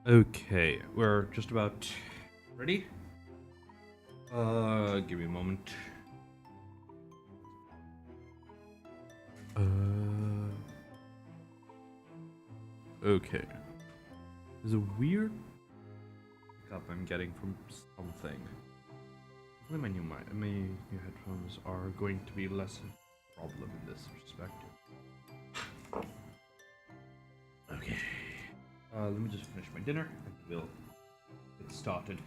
Okay, we're just about ready. Give me a moment. Okay. There's a weird pickup I'm getting from something. Hopefully my new headphones are going to be less of a problem in this respect. Okay. Let me just finish my dinner and we'll get started.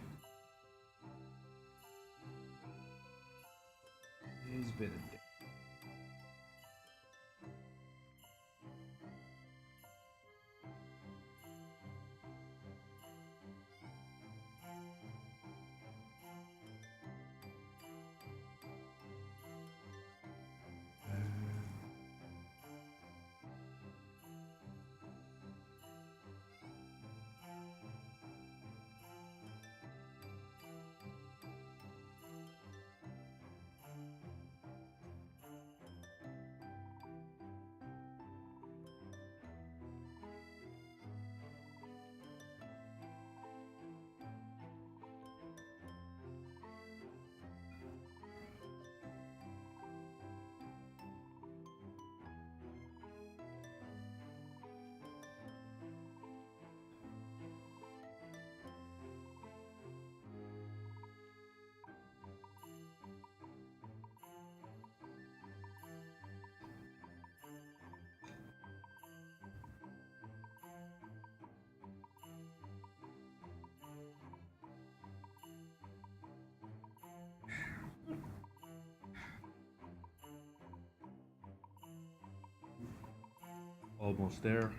It's been a day. Almost there.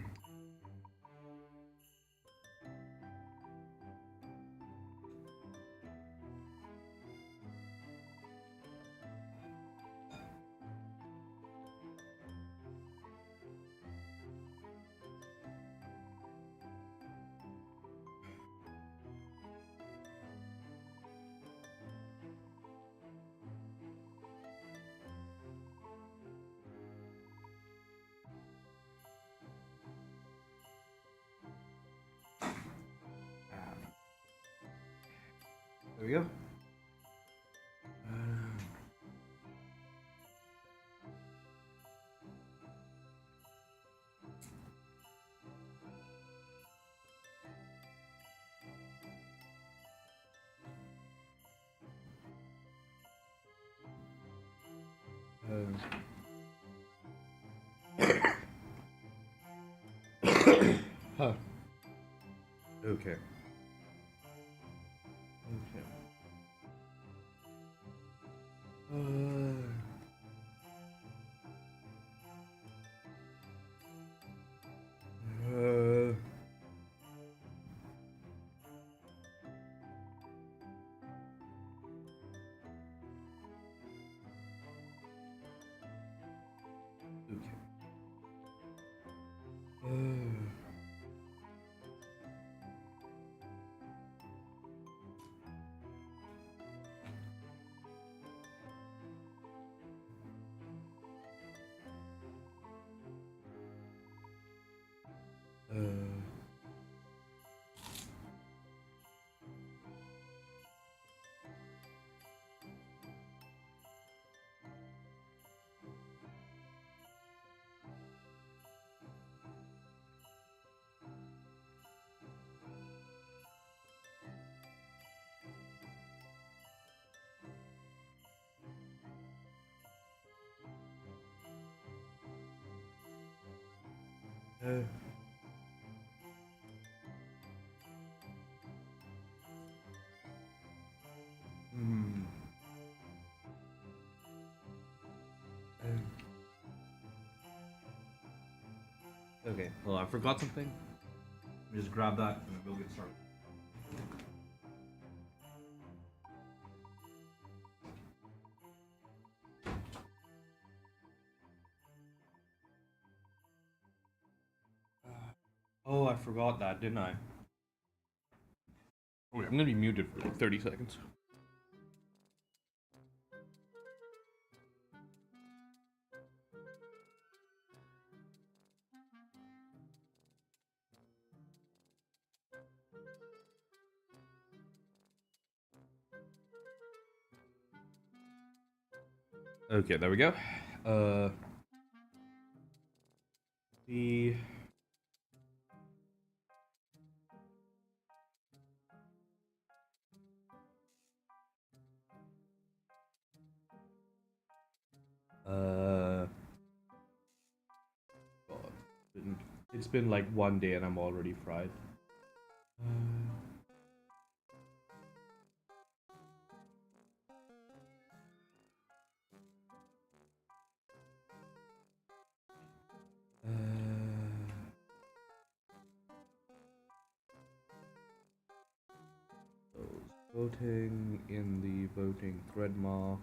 There we go. Huh. Okay. Okay. Uh, okay. Uh, uh, hmm. Okay. Well, I forgot something. Let me just grab that and we'll get started. Oh, I forgot that, didn't I? Okay, I'm gonna be muted for like 30 seconds. Okay, there we go. The God, it's been like one day and I'm already fried. So voting in the voting thread marks.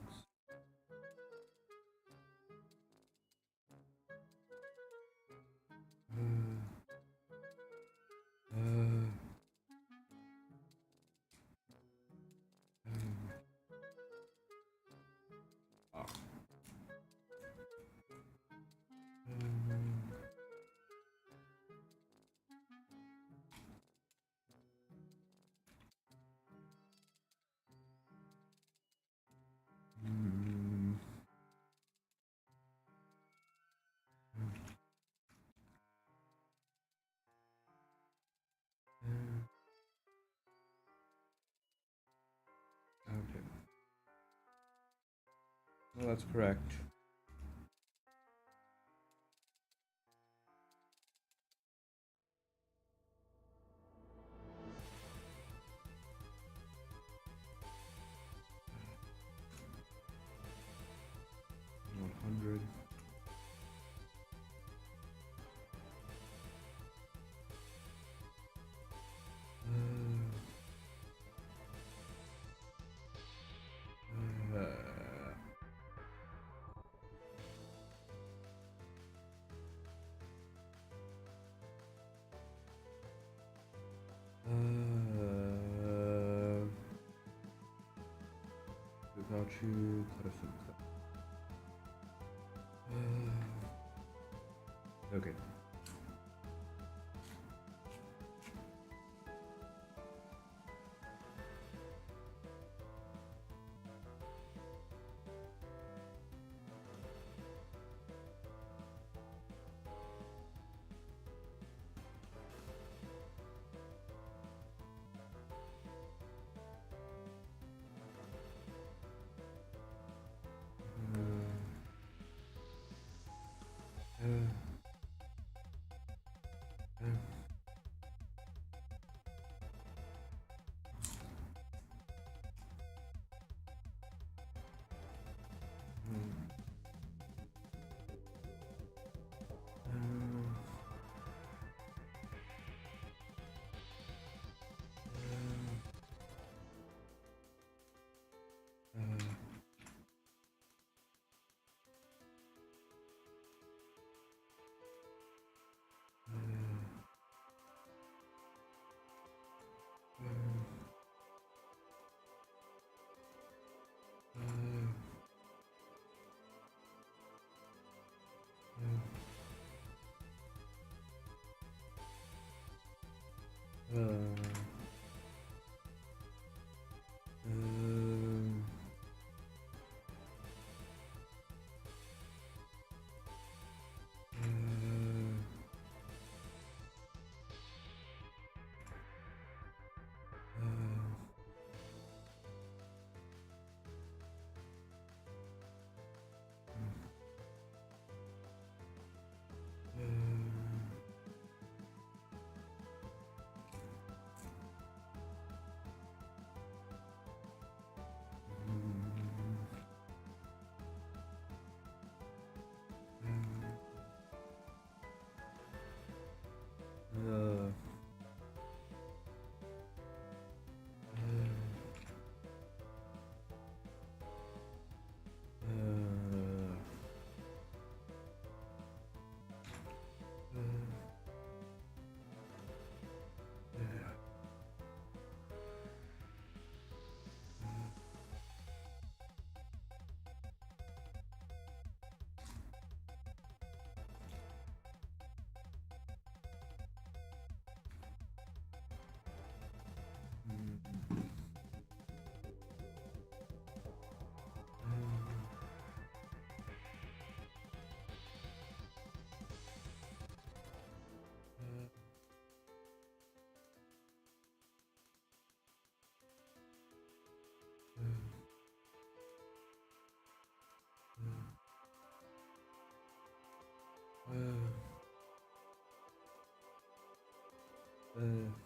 Okay. Well, that's correct. $100. Without you, okay. Okay.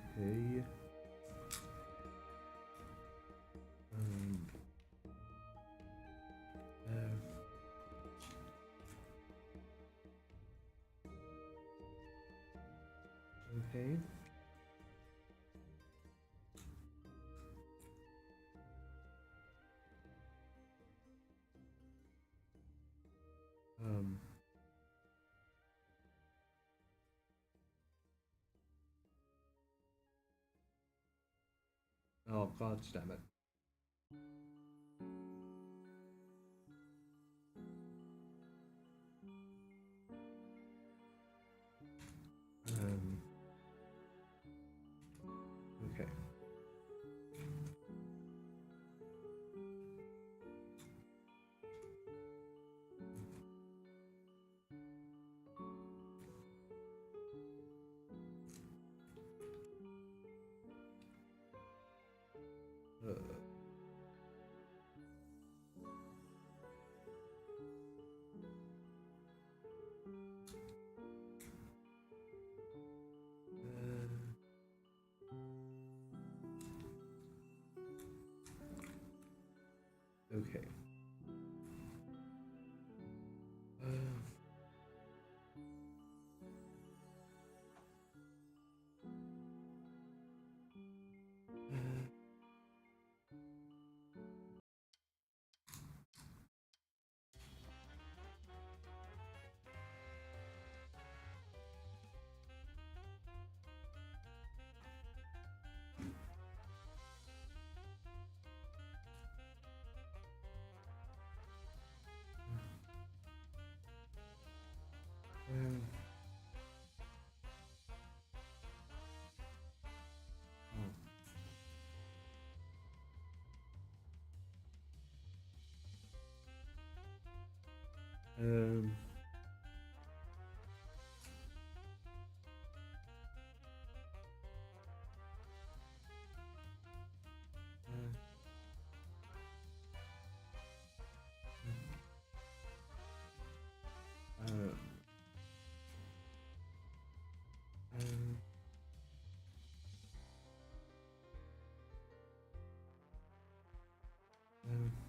Okay. Okay. Um. Oh, god damn it. Okay. Okay. Um. Um. Um.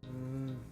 Um.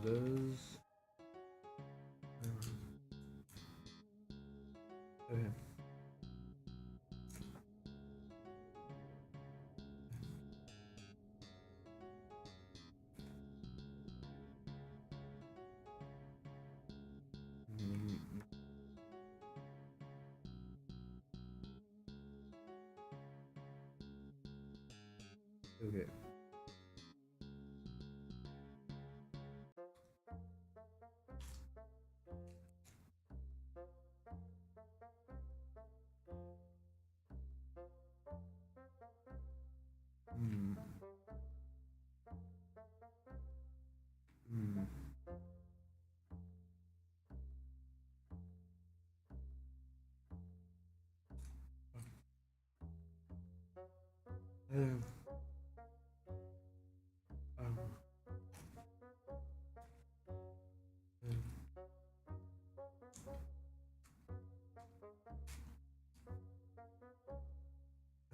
Noses. Okay. Okay. Hmm. Hmm.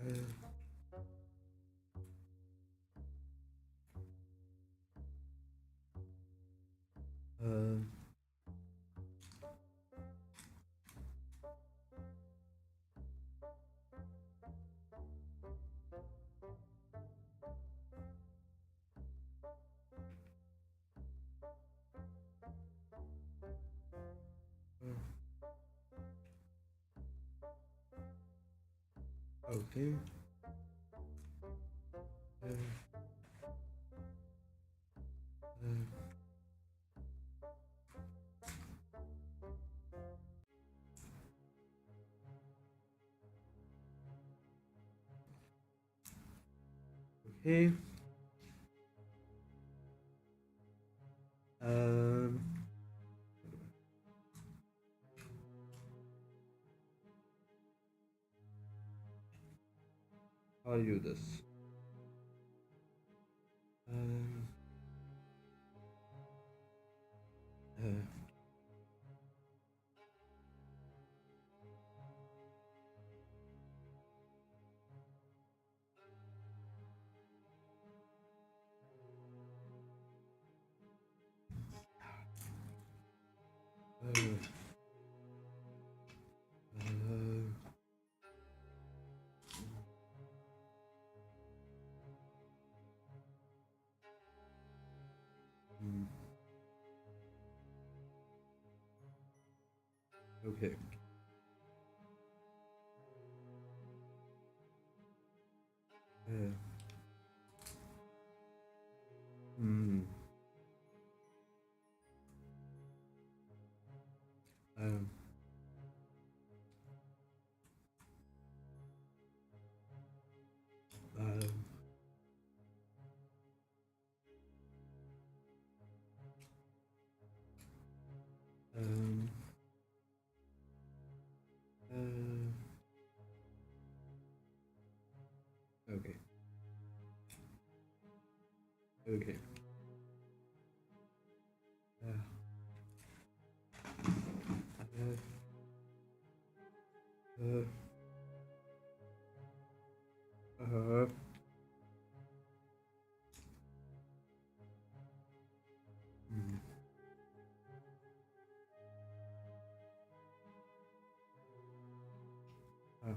Um. Um. Okay. Okay. How do I do this? Okay. Hmm. Um. Um. Um. Okay. Okay. Uh, uh, uh, mm, uh,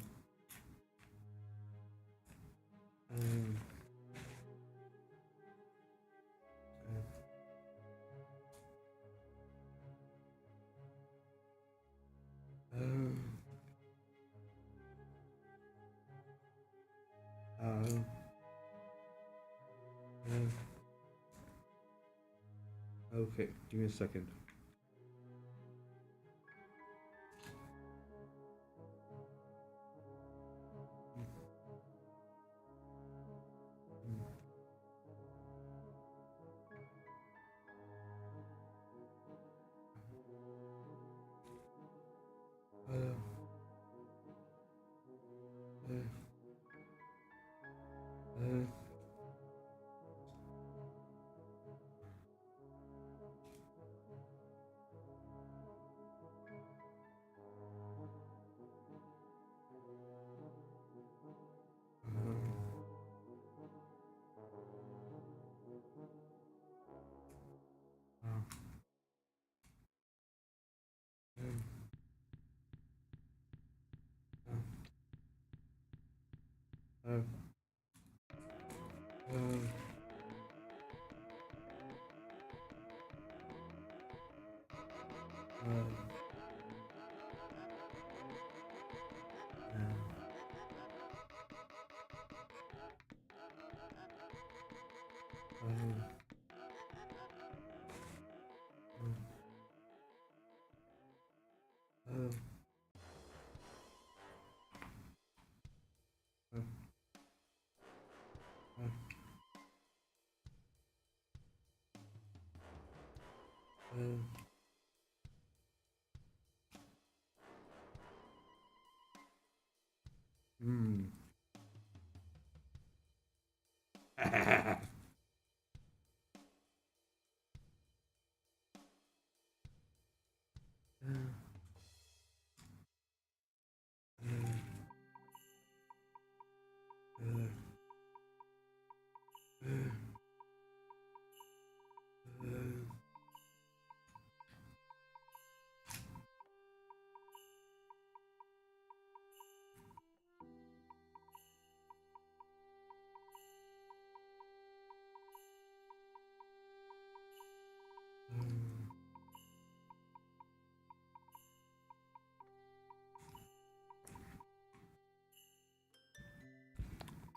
um, um, um, okay, give me a second. Uh, uh, mm.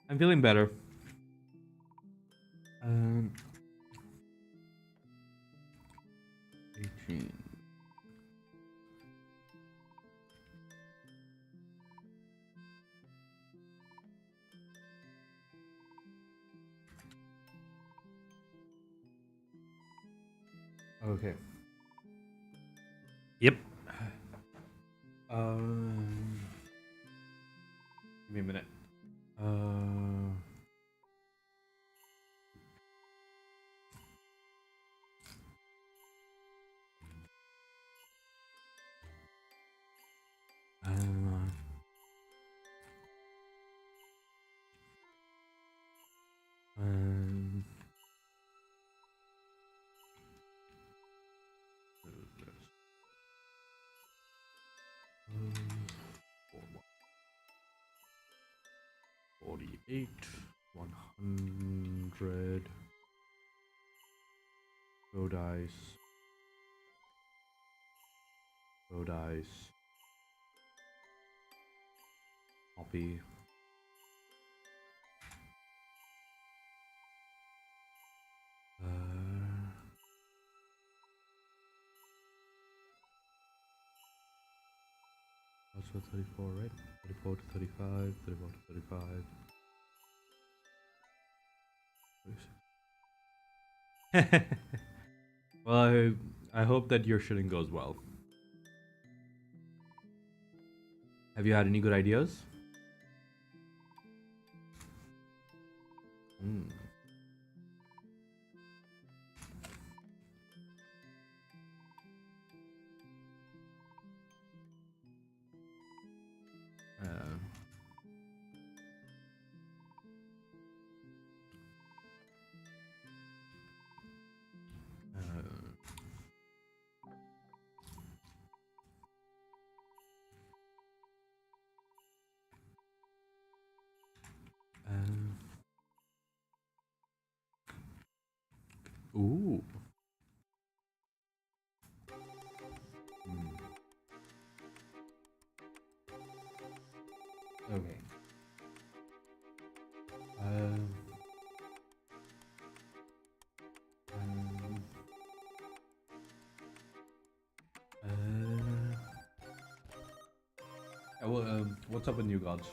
I'm feeling better. 18. Okay. Yep. Give me a minute. Uh, and um, 48, 100. Go dice. Go dice. Copy. That's for 34, right? 34 to 35, 34 to 35. 36. Well, I hope that your shitting goes well. Have you had any good ideas? Mm. Ooh. Okay. What's up with New Gods?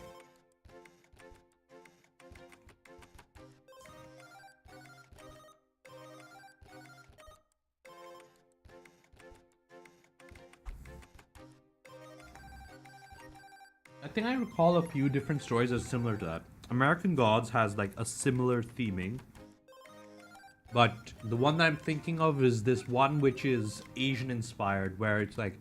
I think I recall a few different stories that's similar to that. American Gods has like a similar theming. But the one that I'm thinking of is this one which is Asian inspired, where it's like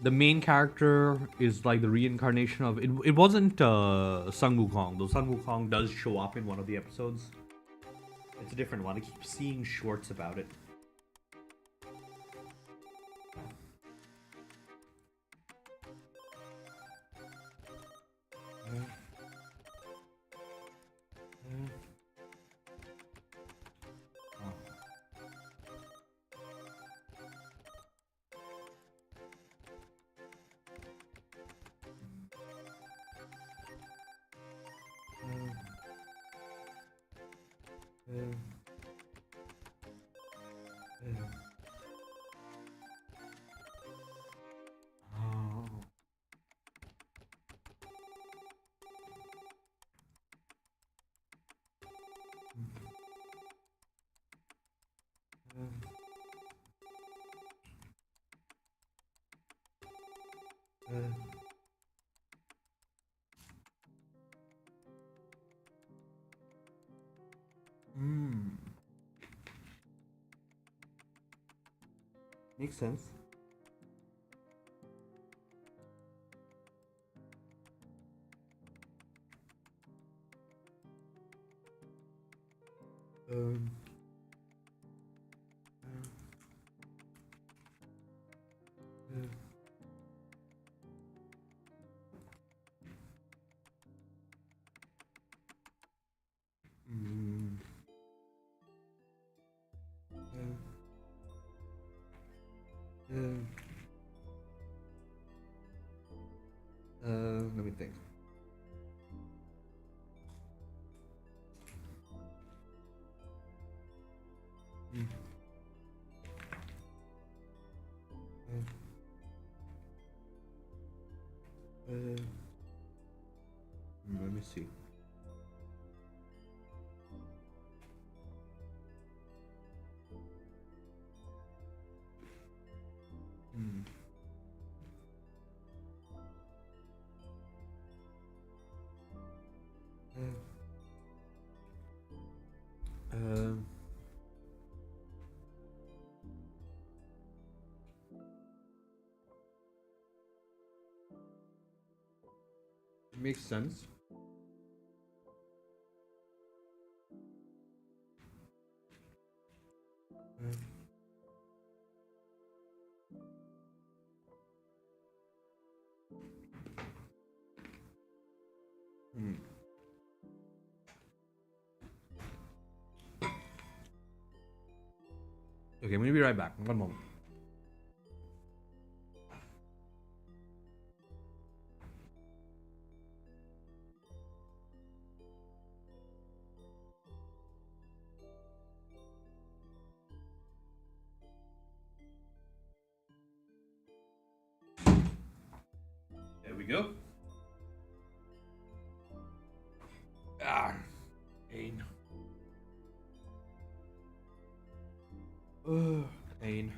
the main character is like the reincarnation of it. It wasn't Sun Wukong, though Sun Wukong does show up in one of the episodes. It's a different one. I keep seeing shorts about it. Makes sense. Let me think. Let me see. Um, it makes sense. Okay, I'm gonna be right back. One moment. There we go. Ah, pain. Pain.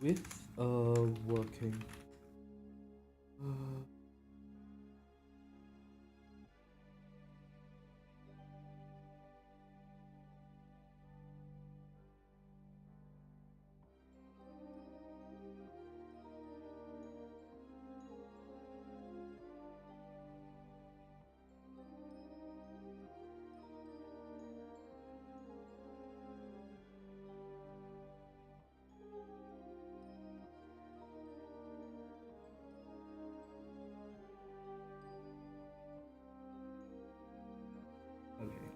With working okay.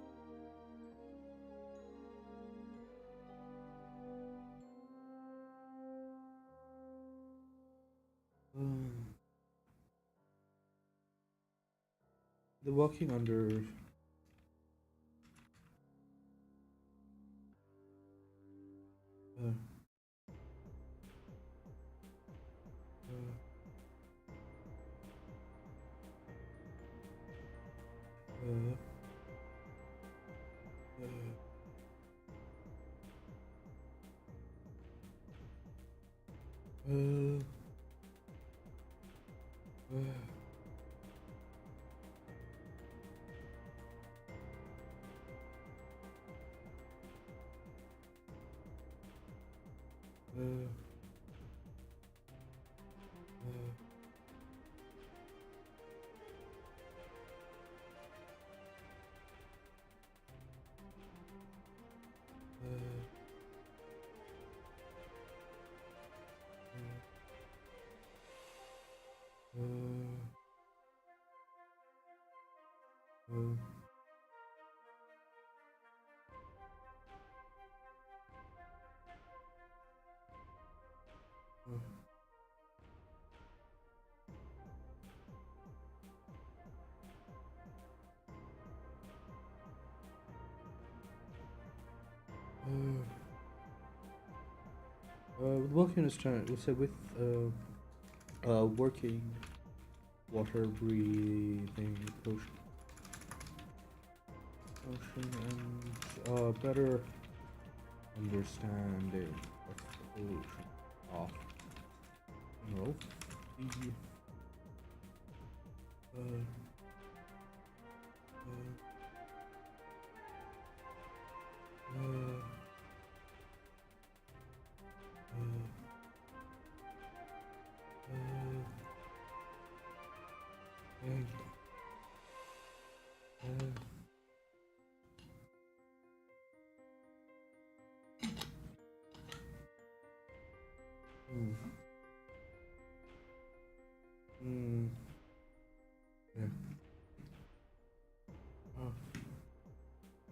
The walking under uh, uh, uh, with walking is trying. We said with working, water breathing, potion, and better understanding of the ocean. Off. No.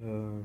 The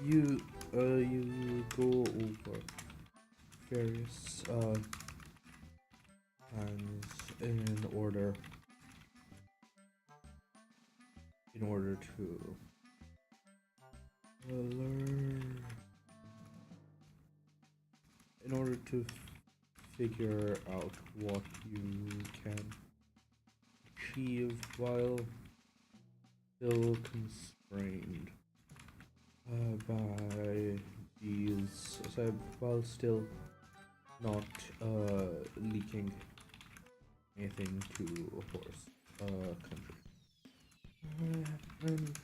You go over various plans in order to learn, in order to figure out what you can achieve while still constrained by these, while still not leaking anything to a horse country. And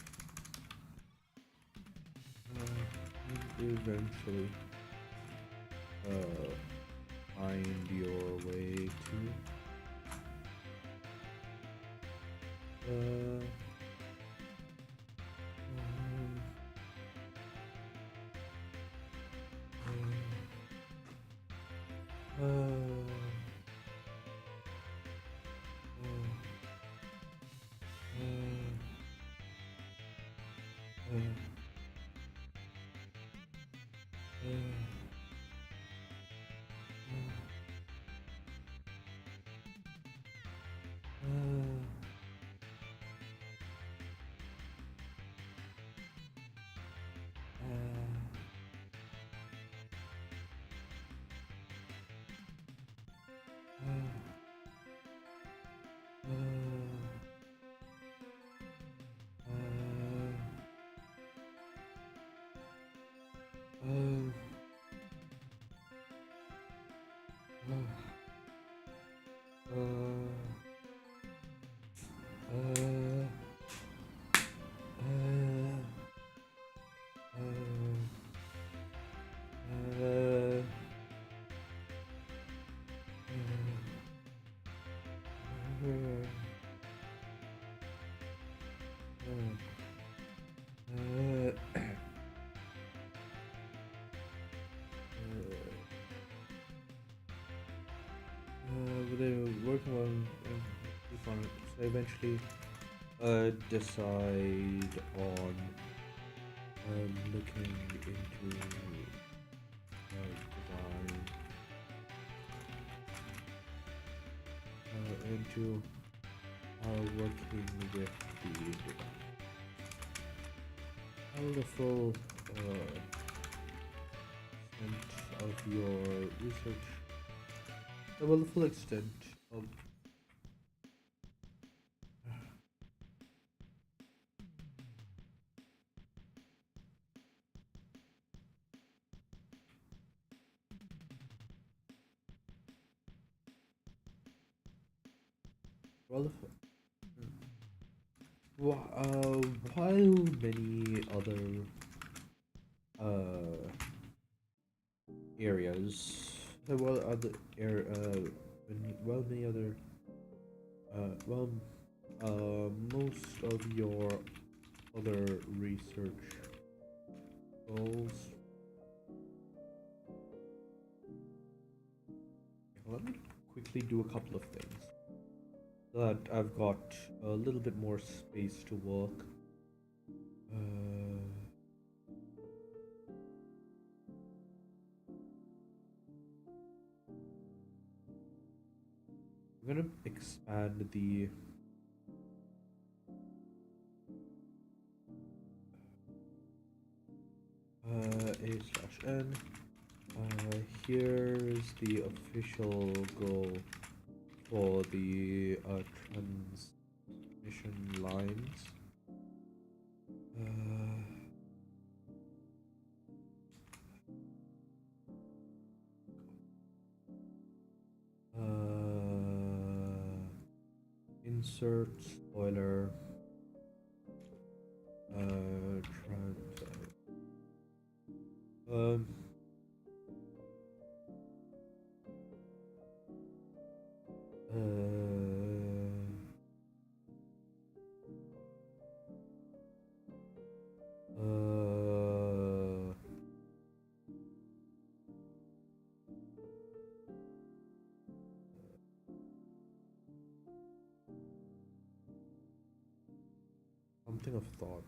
eventually find your way to but they were working on it, so eventually decide on looking into design, into working with the full extent of your research. Well, the full extent of well, while many other uh areas, well, other air well, many other well, most of your other research goals. Let me quickly do a couple of things so that I've got a little bit more space to work. I'm gonna expand the A/N. Here's the official goal for the transmission lines. Insert spoiler. Something of thought.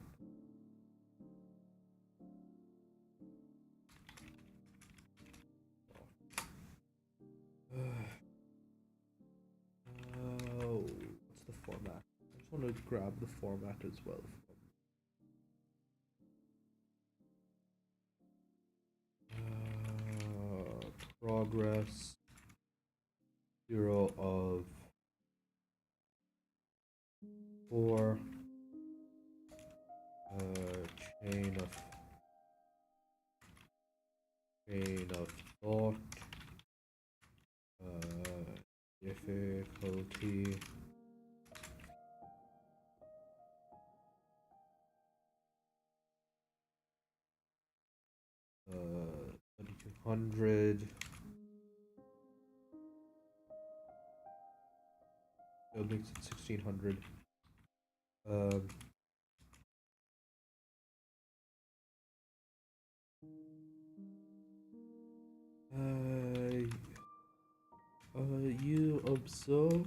What's the format? I just want to grab the format as well. Progress 0 of 4. Chain of thought. Difficulty. Uh, 2200. That makes it 1600. You observe,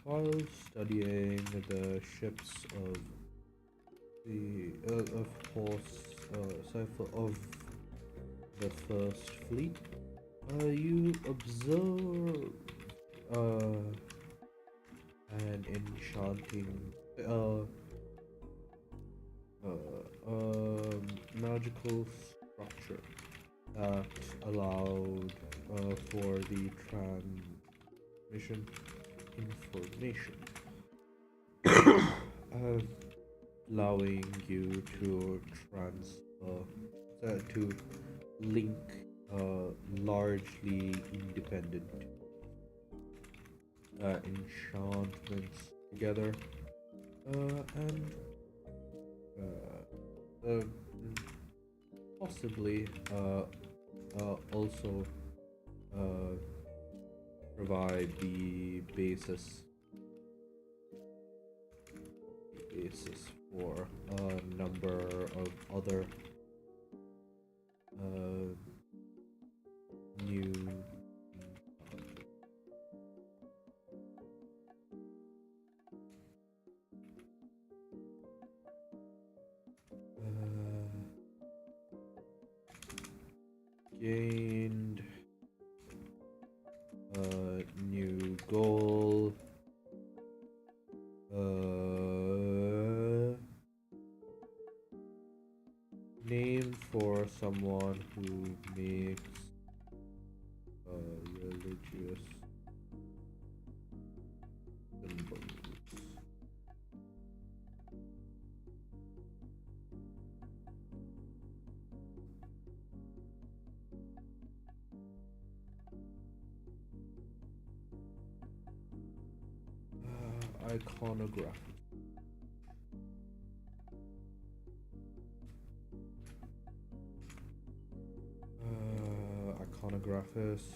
while studying the ships of the, of course, of the First Fleet, you observe an enchanting, magical structure that allowed for the transmission information, allowing you to to link largely independent enchantments together, and possibly also provide the basis for a number of other new gained a new goal. Name for someone who makes religious symbols. Iconography. Iconographist.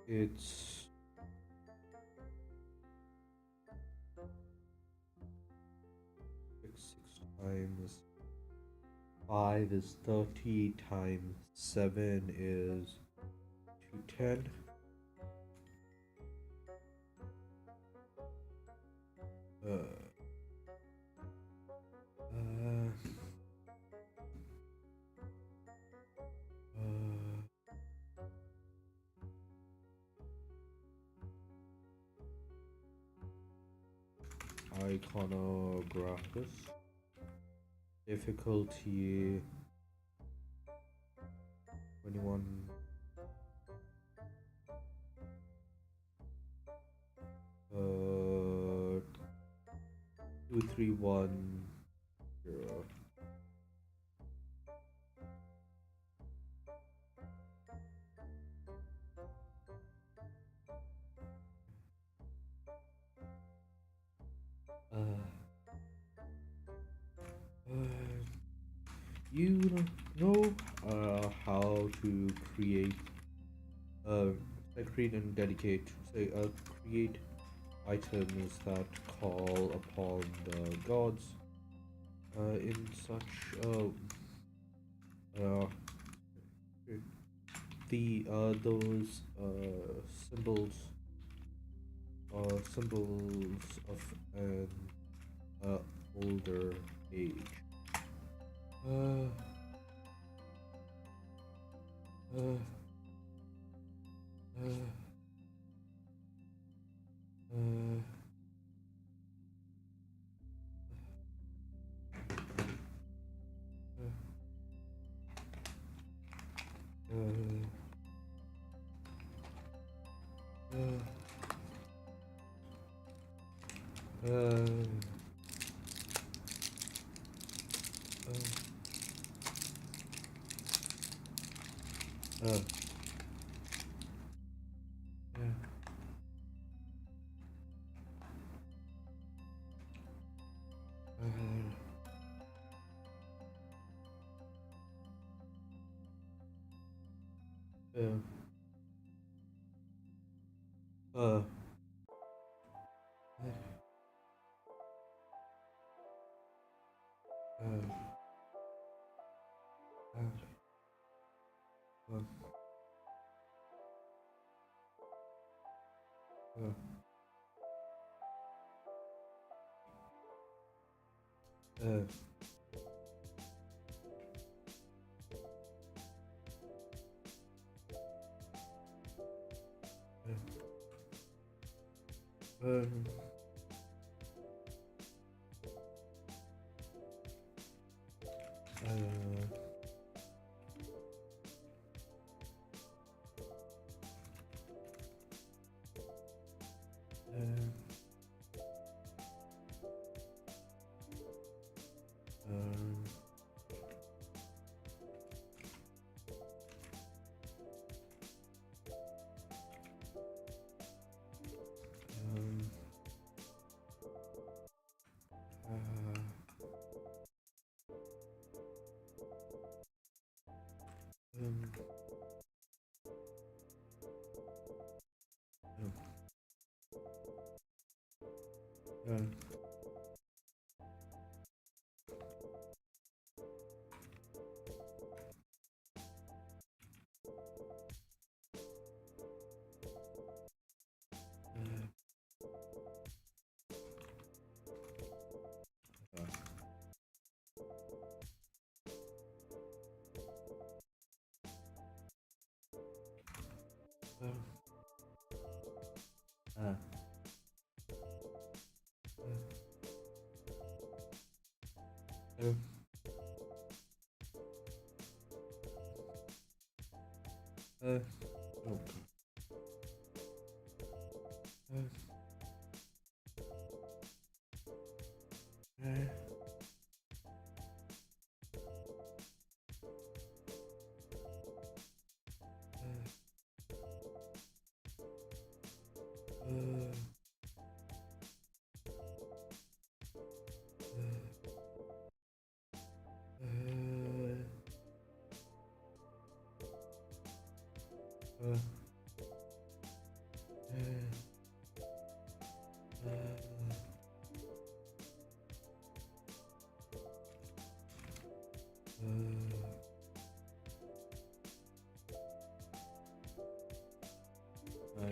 It's 6 times 5 is 30 times 7 is 210. Iconographist. Difficulty 21. 2310. You know how to create create and dedicate create items that call upon the gods in such those symbols of an older age.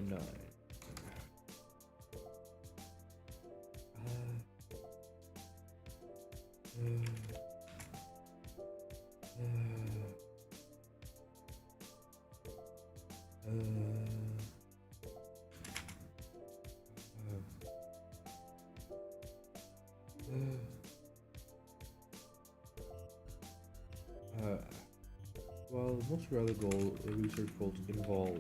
No. Well, most rather research goals involve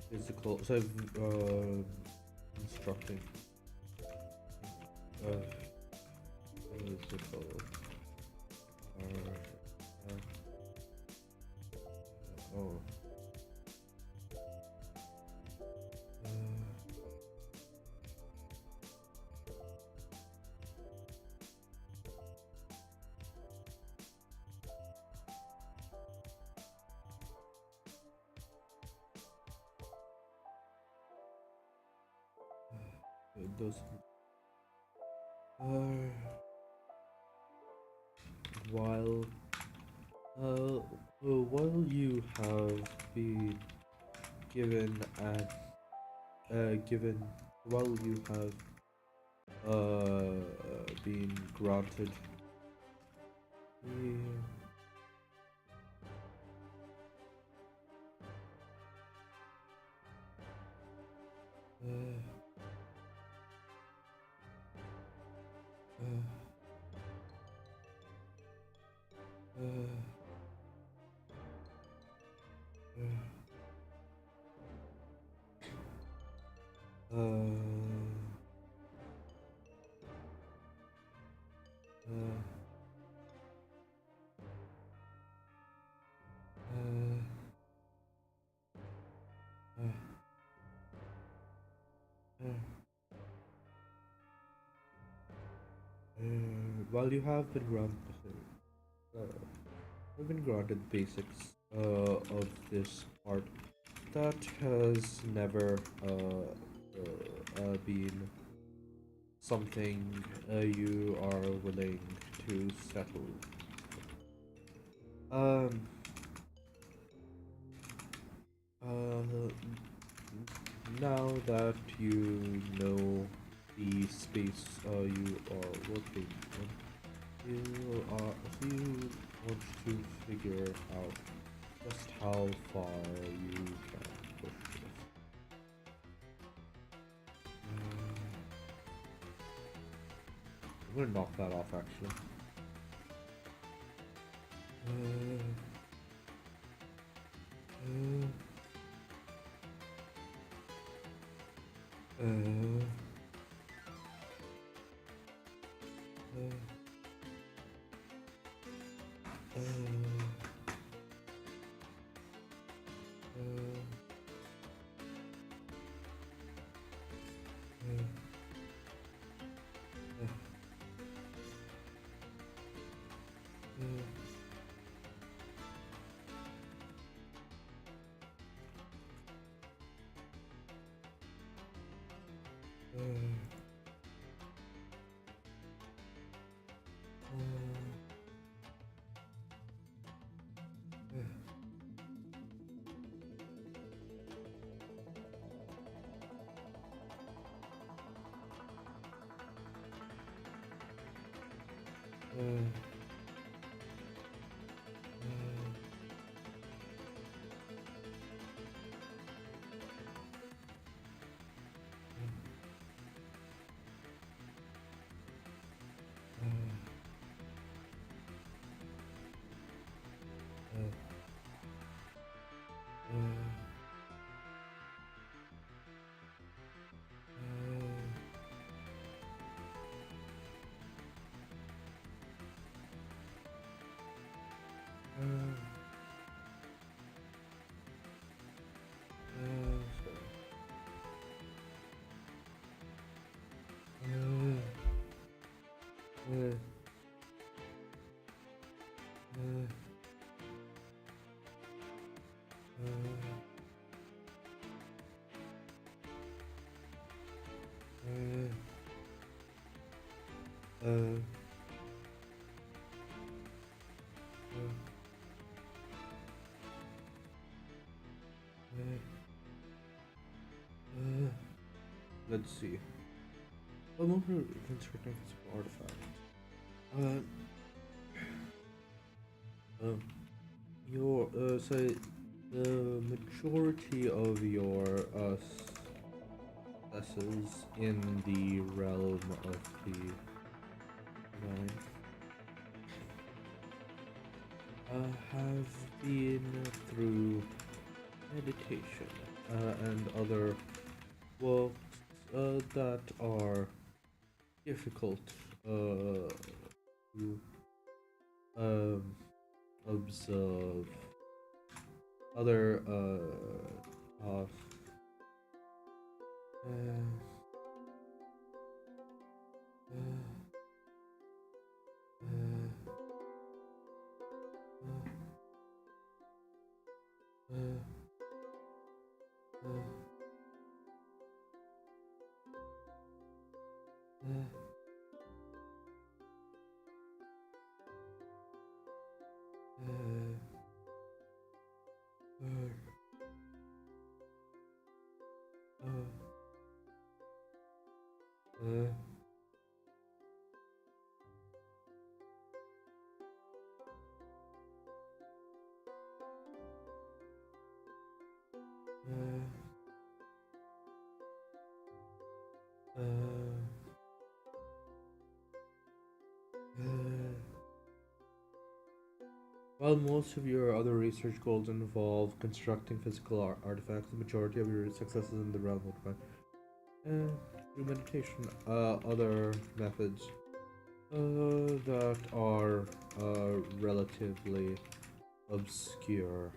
physical, so instructing physical oh those while you have been given while you have been granted while you have been granted basics of this art, that has never been something you are willing to settle. Now that you know the space you are working in, you want to figure out just how far you can push this. I'm gonna knock that off actually. Let's see. Well, more constructing physical artifact. Your so the majority of your successes in the realm of the divine have been through meditation and other works that are difficult to observe. Other tasks. While most of your other research goals involve constructing physical artifacts, the majority of your successes in the realm of through meditation, other methods that are relatively obscure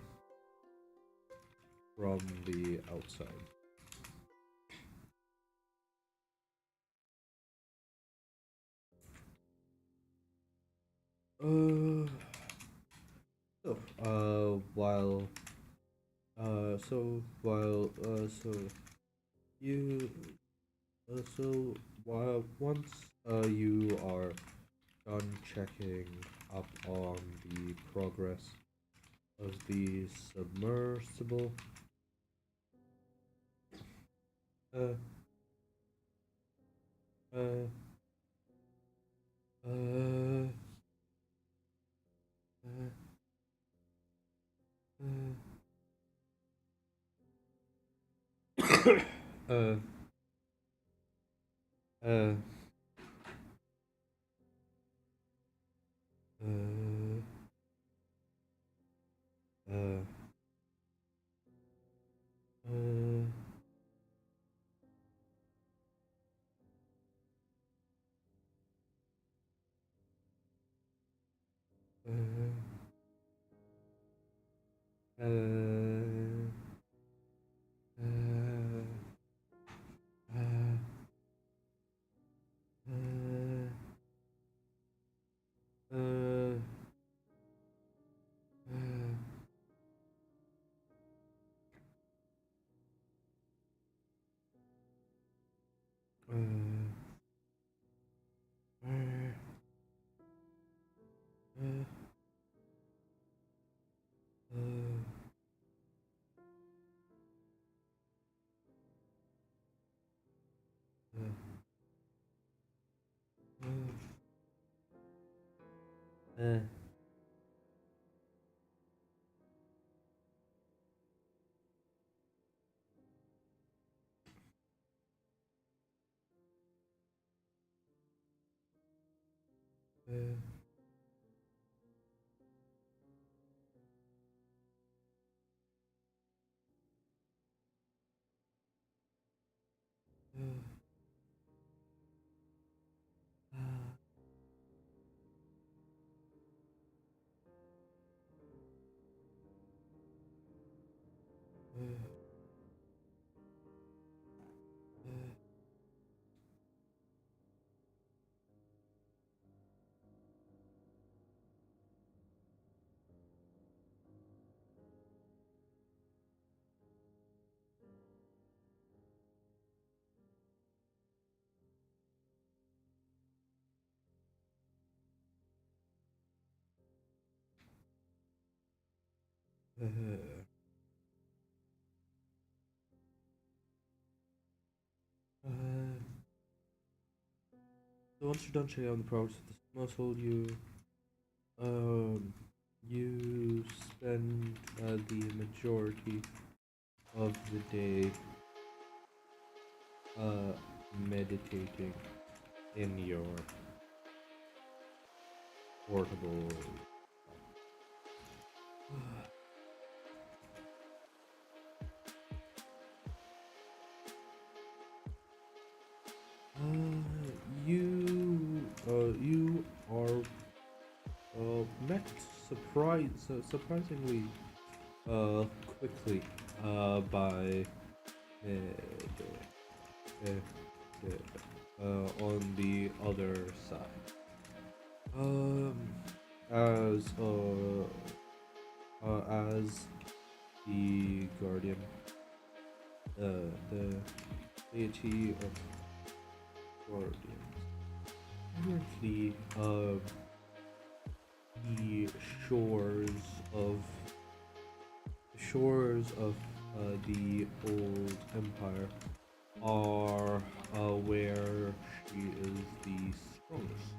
from the outside. While once you are done checking up on the progress of the submersible, uh, uh, uh, uh, uh, uh, uh, So once you're done checking out the progress of this muscle, you spend the majority of the day meditating in your portable you are met surprisingly quickly by on the other side. As as the guardian, the deity of guardians. Currently, the shores of the old empire are where she is the strongest,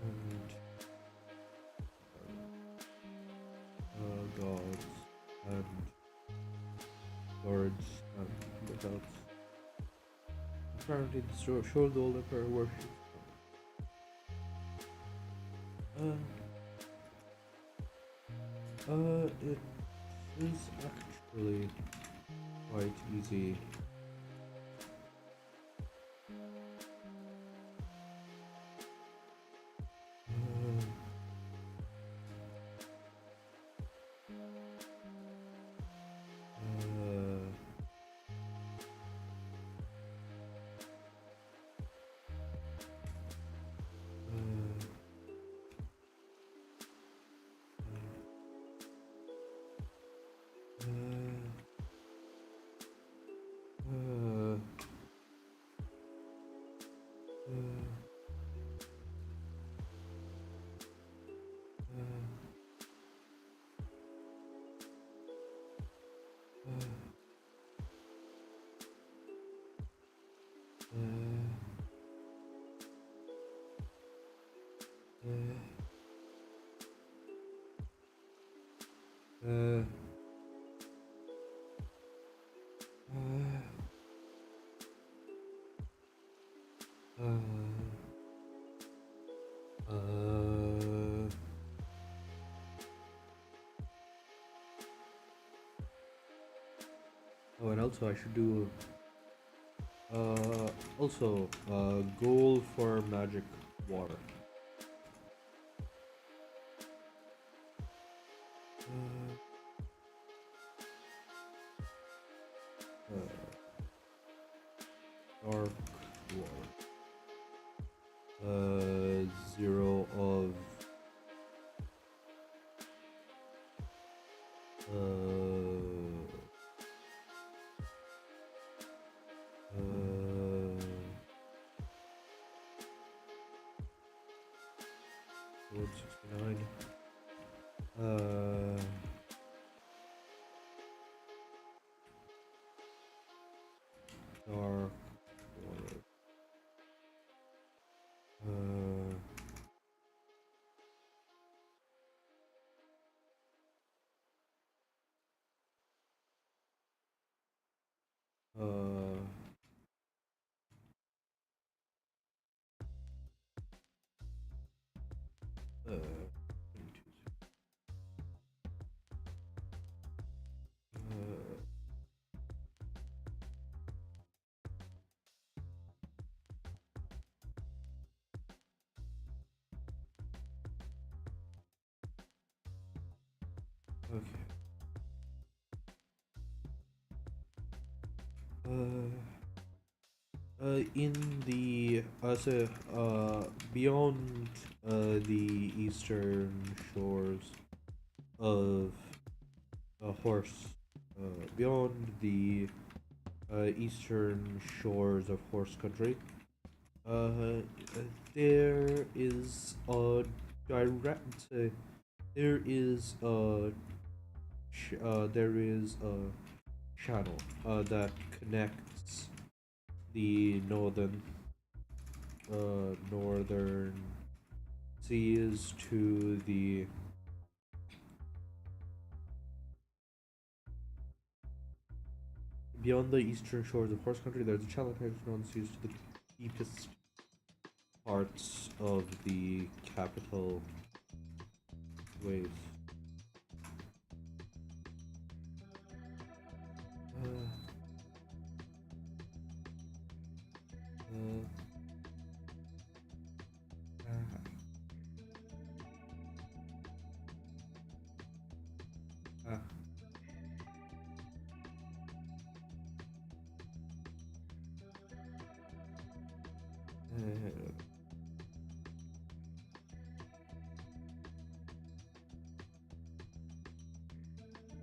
and gods and guards and lookouts. Apparently, the shore of the old empire worships. It is actually quite easy. Oh, and also I should do also goal for magic water. Dark water. 0 of $169. Dark water. Okay. In the beyond the eastern shores of beyond the eastern shores of horse country, there is a direct there is a there is a channel that connects the northern seas to the beyond the eastern shores of Horse Country. There's a channel connecting northern seas to the deepest parts of the capital waves. Uh, uh, uh, uh,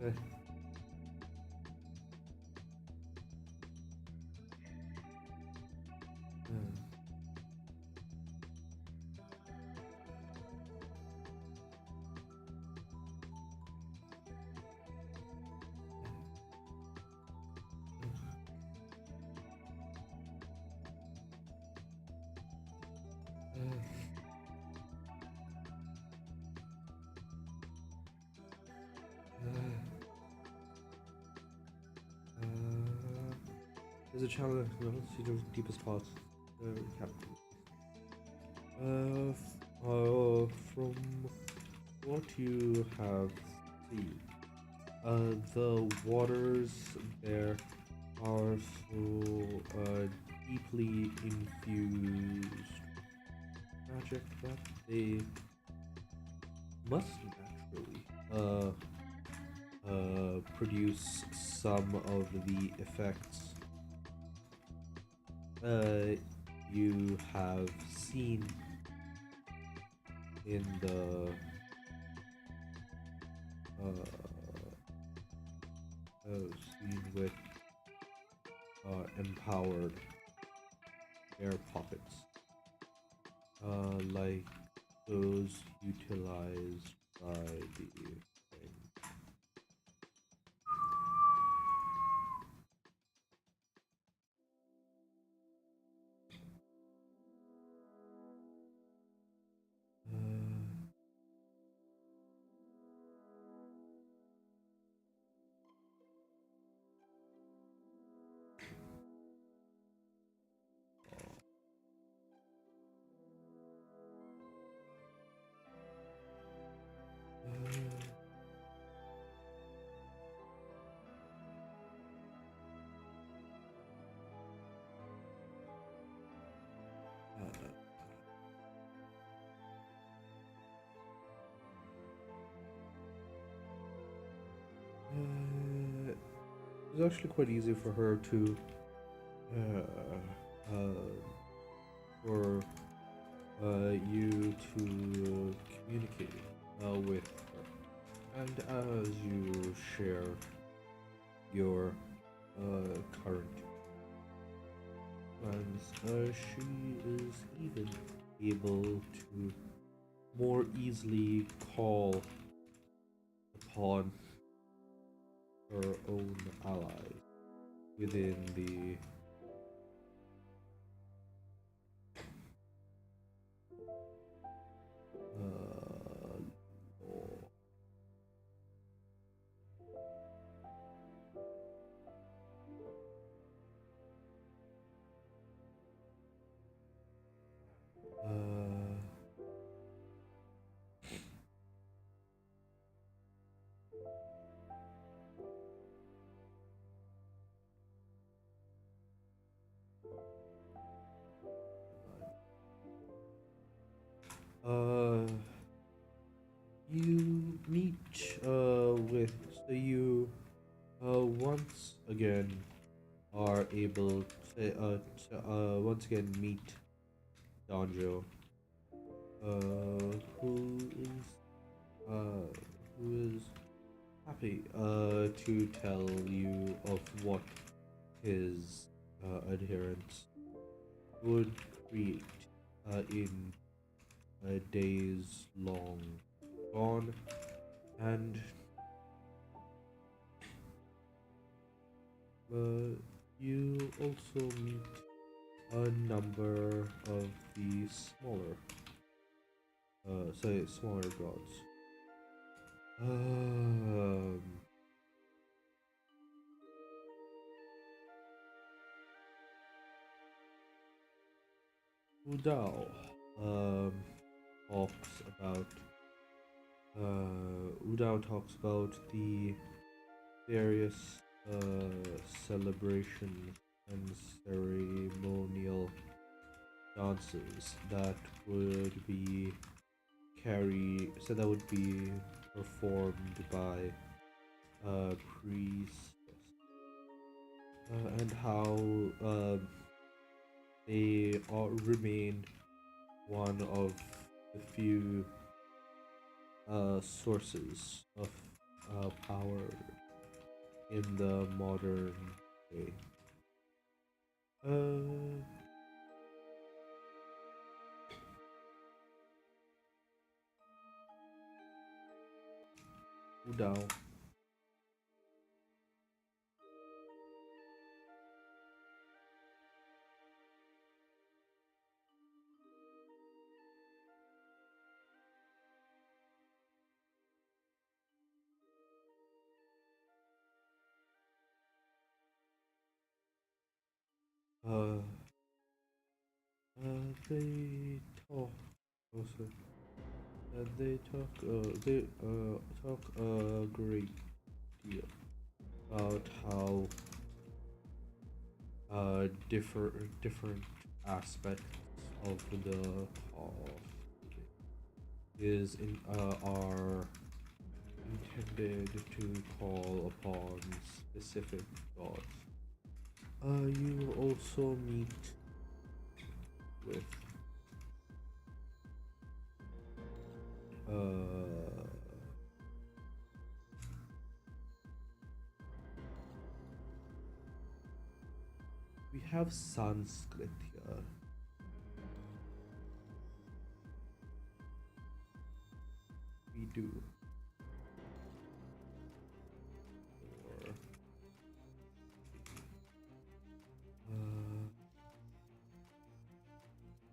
uh, uh, there's a channel that connects to the deepest parts of the capital. From what you have seen, the waters there are so deeply infused magic that they must naturally produce some of the effects you have seen in the scene with empowered air pockets, like those utilized by the thing. It was actually quite easy for her to for you to communicate with her, and as you share your current plans, she is even able to more easily call upon her own ally within the law. You meet with so you once again are able to once again meet Donjo, who is happy to tell you of what his adherents would create in days long gone, and You also meet a number of the smaller gods. Um, Udao um, talks about the various celebration and ceremonial dances that would be that would be performed by priests, and how they all remain one of the few sources of power in the modern day. Uh, Udao. Uh, they talk also. They talk a great deal about how different aspects of the call are intended to call upon specific gods. You will also meet with uh, we have Sanskrit here. We do. Or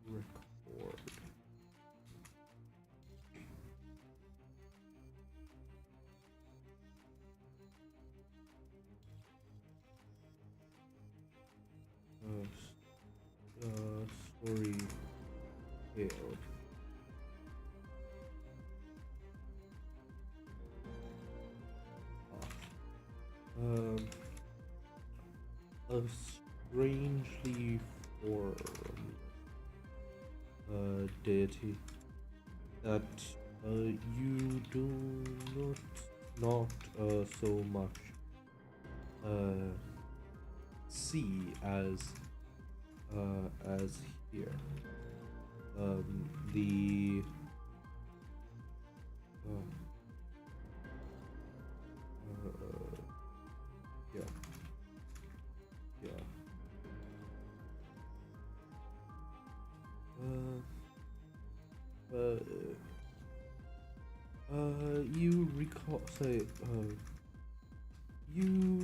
record. Story tale. Um, a strangely formed deity that you do not so much see as here. The yeah yeah uh, you recall say you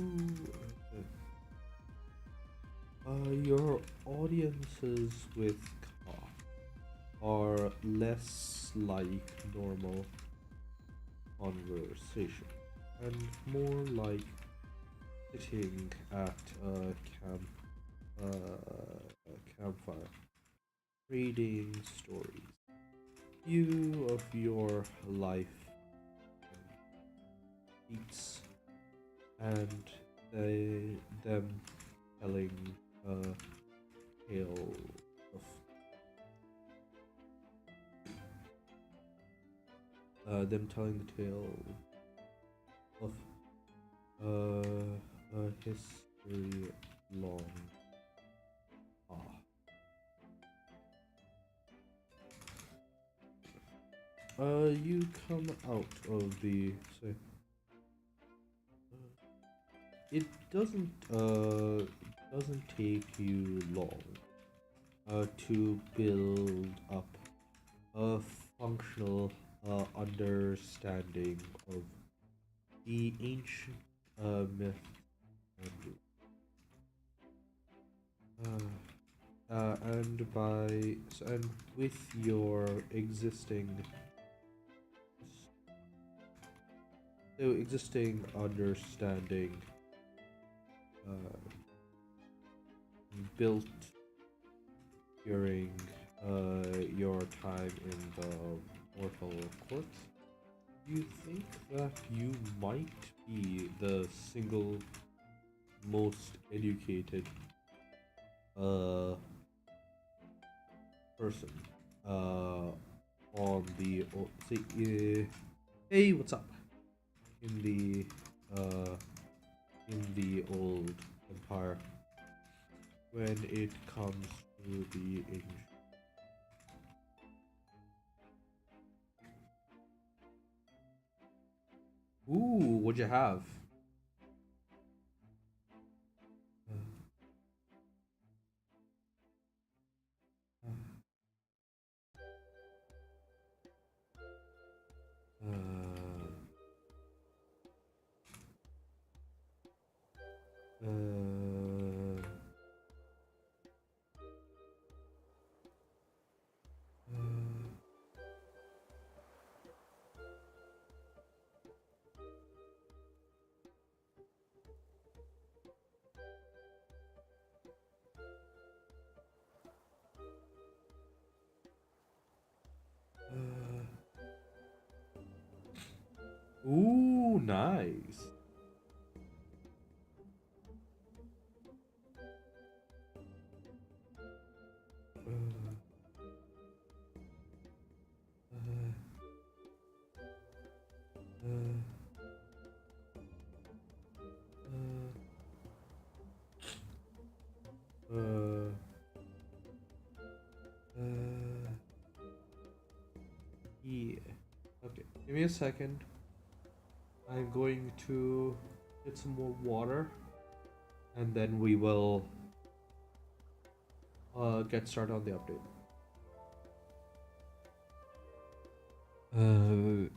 your audiences with Ka are less like normal conversation and more like sitting at a campfire, reading stories, view of your life beats, and them telling a tale of them telling the tale of a history long. Ah. You come out of the say. It doesn't take you long to build up a functional understanding of the ancient myth and rule. And with your existing understanding uh, built during your time in the mortal courts, do you think that you might be the single most educated uh, person on the hey, what's up, in the uh, old empire when it comes to the ancient? Ooh, what'd you have? Uh, uh, uh, ooh, nice. Uh, uh, uh, uh, uh, uh, yeah. Okay, give me a second. I'm going to get some more water, and then we will get started on the update. Uh,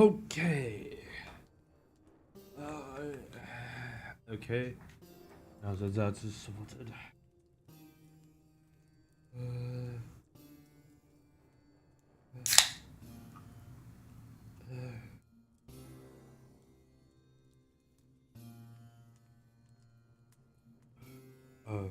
Okay. Okay. Now that that is sorted. Uh,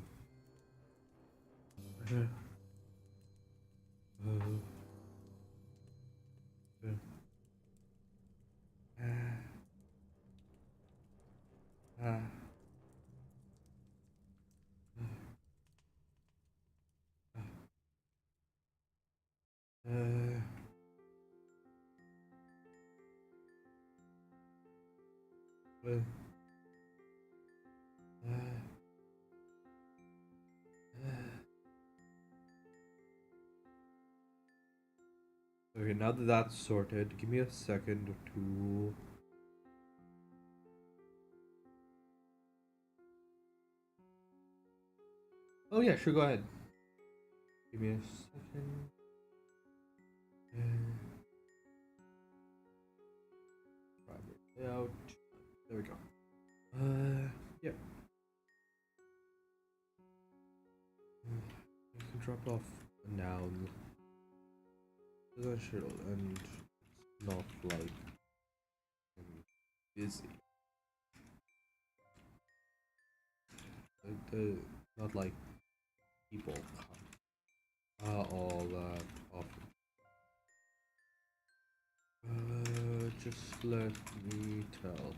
Okay, now that that's sorted, give me a second to. Oh yeah, sure, go ahead. Give me a second. Private layout. There we go. Yep. You can drop off a noun. That should and it's not like I'm busy. Not like people come all that often. Just let me tell.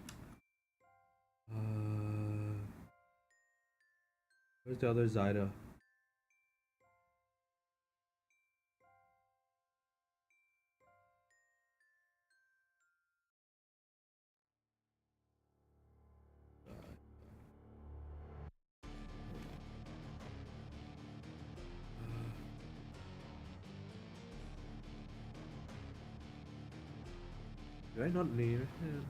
Where's the other Zyda? Do I not need him?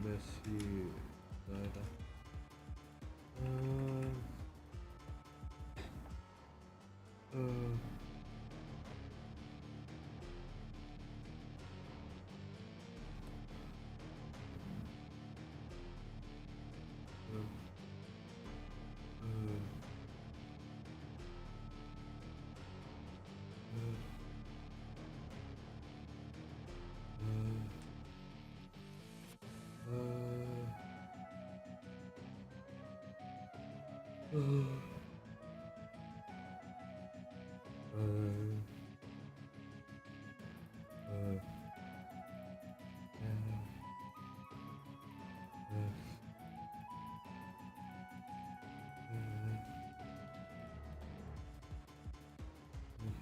Messi, Zyda.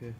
Okay.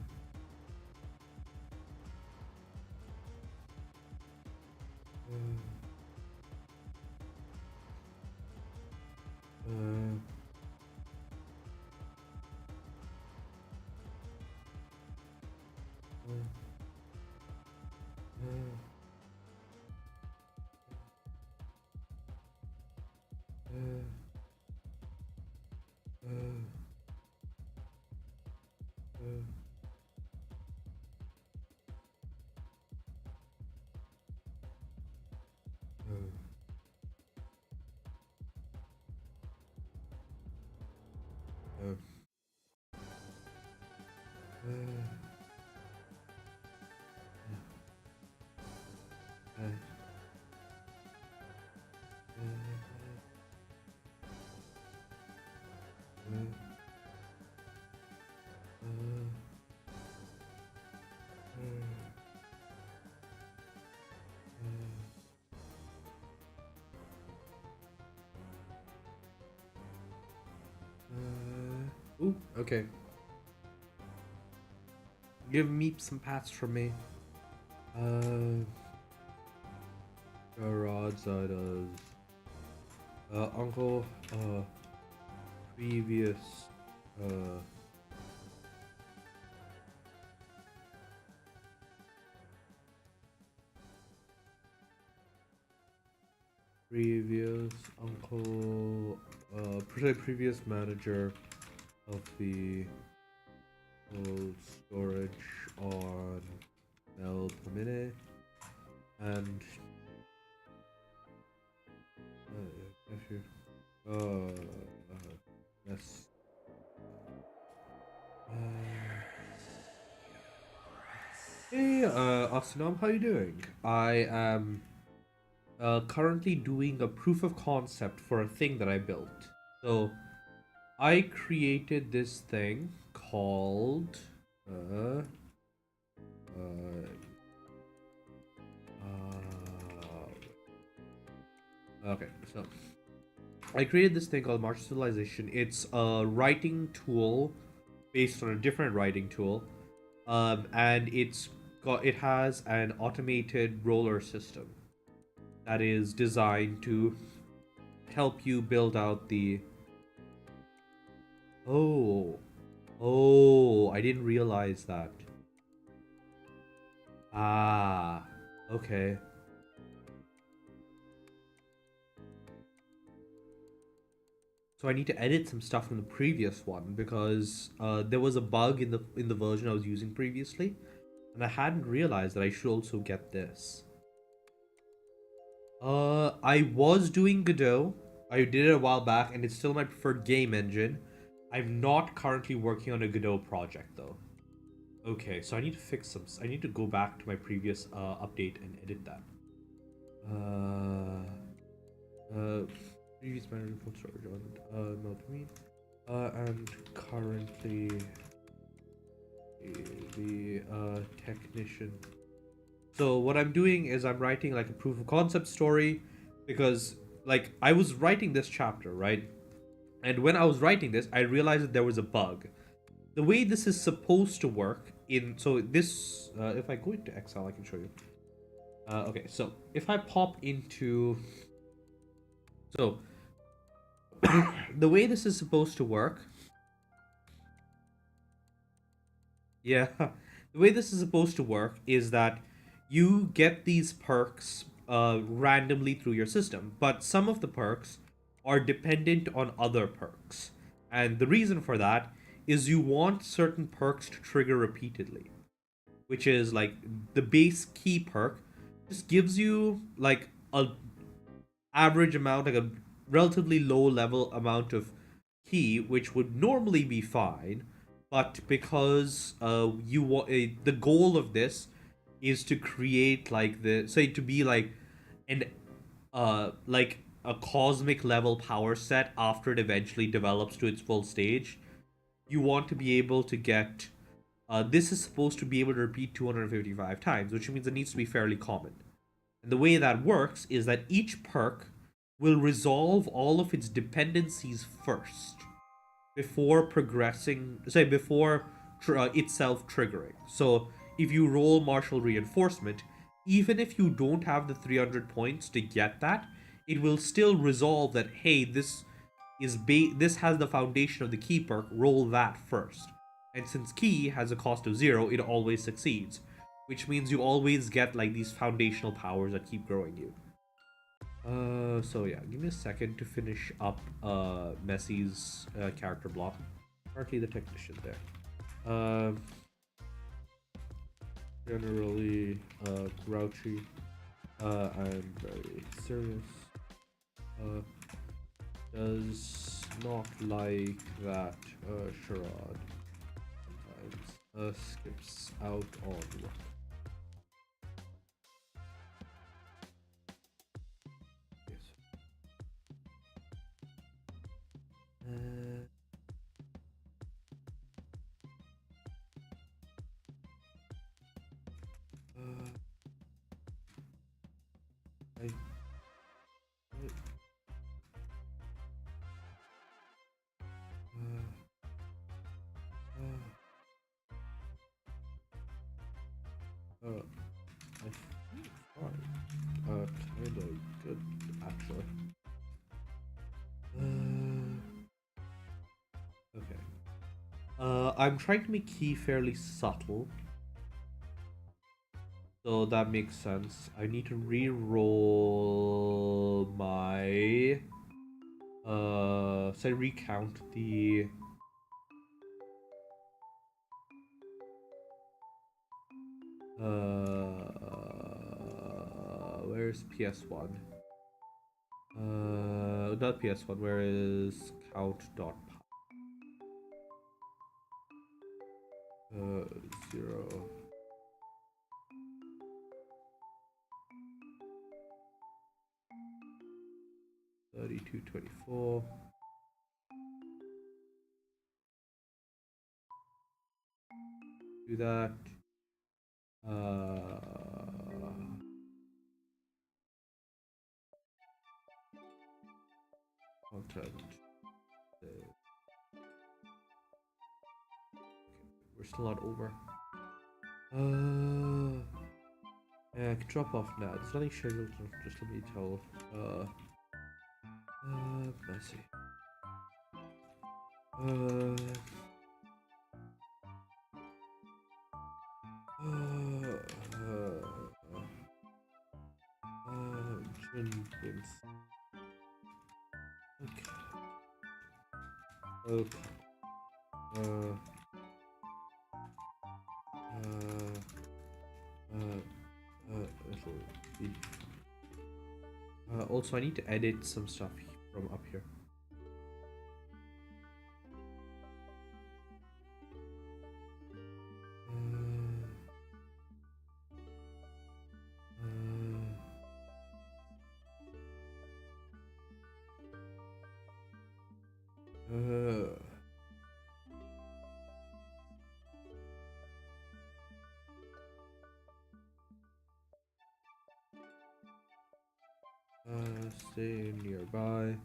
Ooh, okay. Give me some pats from me. Rods, does. Uncle, previous, uh, previous uncle, previous manager of the cold storage on El Pamine, and yes. Hey, Asinam, how you doing? I am currently doing a proof of concept for a thing that I built. So, I created this thing called uh, uh, okay, so I created this thing called Martial Civilization. It's a writing tool based on a different writing tool, and it has an automated roller system that is designed to help you build out the. Oh, oh! I didn't realize that. Ah, okay. So I need to edit some stuff from the previous one because there was a bug in the version I was using previously, and I hadn't realized that I should also get this. I was doing Godot. I did it a while back, and it's still my preferred game engine. I'm not currently working on a Godot project though. Okay, so I need to fix some. I need to go back to my previous update and edit that. Uh, previous manager code storage on Melpomene. And currently the technician. So what I'm doing is I'm writing like a proof of concept story because like I was writing this chapter, right? And when I was writing this, I realized that there was a bug. The way this is supposed to work in so this if I go into Excel, I can show you. Okay, so if I pop into so the way this is supposed to work, yeah, the way this is supposed to work is that you get these perks randomly through your system, but some of the perks are dependent on other perks. And the reason for that is you want certain perks to trigger repeatedly, which is like the base key perk just gives you like a average amount, like a relatively low level amount of key, which would normally be fine. But because you want the goal of this is to create like the say to be an like a cosmic level power set after it eventually develops to its full stage. You want to be able to get this is supposed to be able to repeat 255 times, which means it needs to be fairly common. And the way that works is that each perk will resolve all of its dependencies first before progressing, say, before itself triggering. So if you roll martial reinforcement, even if you don't have the 300 points to get that, it will still resolve that, hey, this has the foundation of the key perk, roll that first. And since key has a cost of 0, it always succeeds, which means you always get like these foundational powers that keep growing you. So yeah, give me a second to finish up Messi's character block. Currently the technician there. Generally grouchy and very serious. Does not like that charade. Sometimes skips out on work. I I'm trying to make key fairly subtle. So that makes sense. I need to re-roll my so I recount the where's PS1? Not PS1, where is count.py? 0 3224. Do that. Content. We're still not over. Yeah, I can drop off now. There's nothing scheduled. Just let me tell. Messy. Jenkins. Okay. Okay. It'll be. Also, I need to edit some stuff from up here. Stay nearby.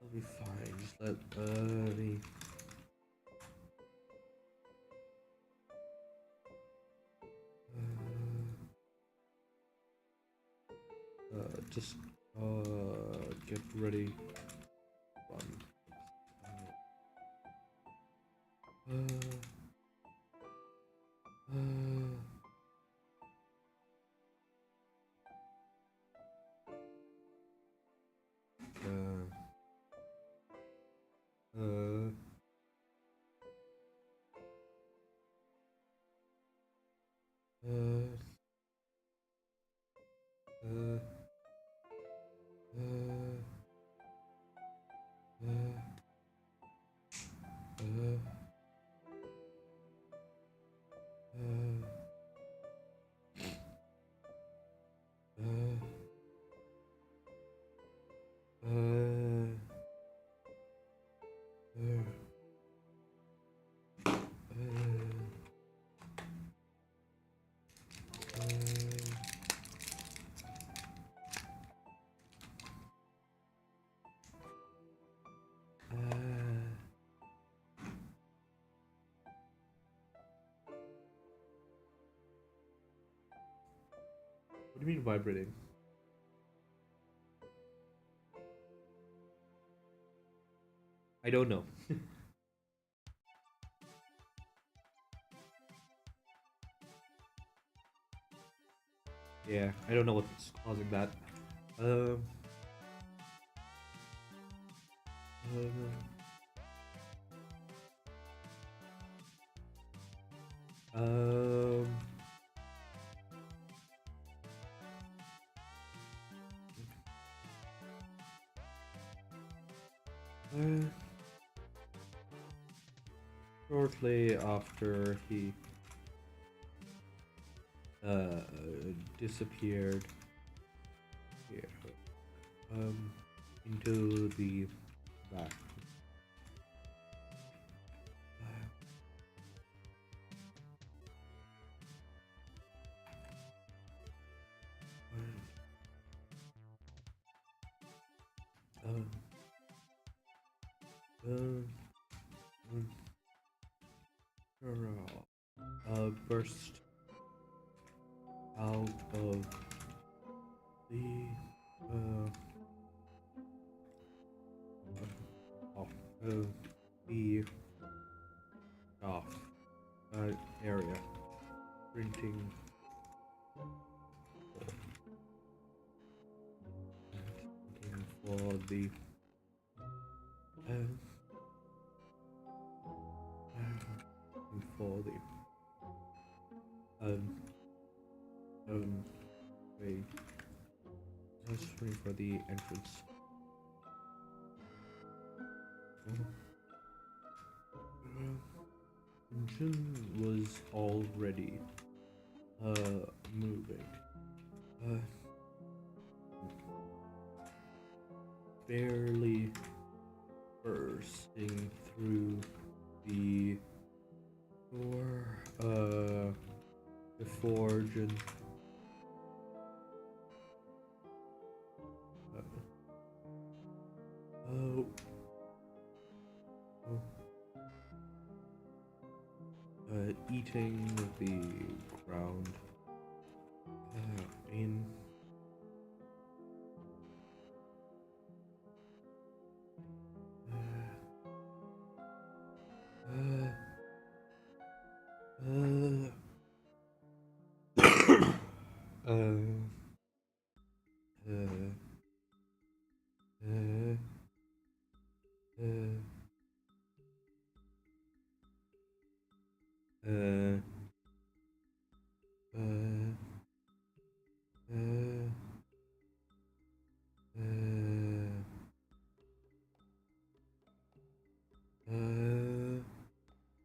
I'll be fine. Just let me. Just get ready. What do you mean vibrating? I don't know. Yeah, I don't know what's causing that. Um, shortly after he disappeared here, into the back. burst out of the off of the off area, printing for the for the wait, just waiting for the entrance. Engine was already moving, barely bursting through the door before Jin eating the ground in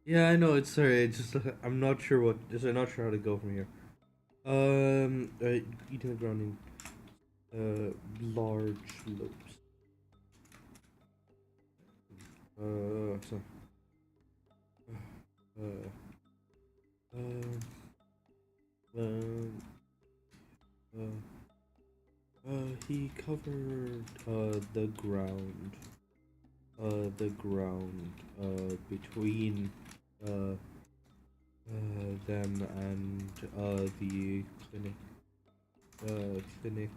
yeah, I know. It's sorry. It's just I'm not sure what. I'm not sure how to go from here. Eating the ground in large loops. So. He covered the ground between them and the clinic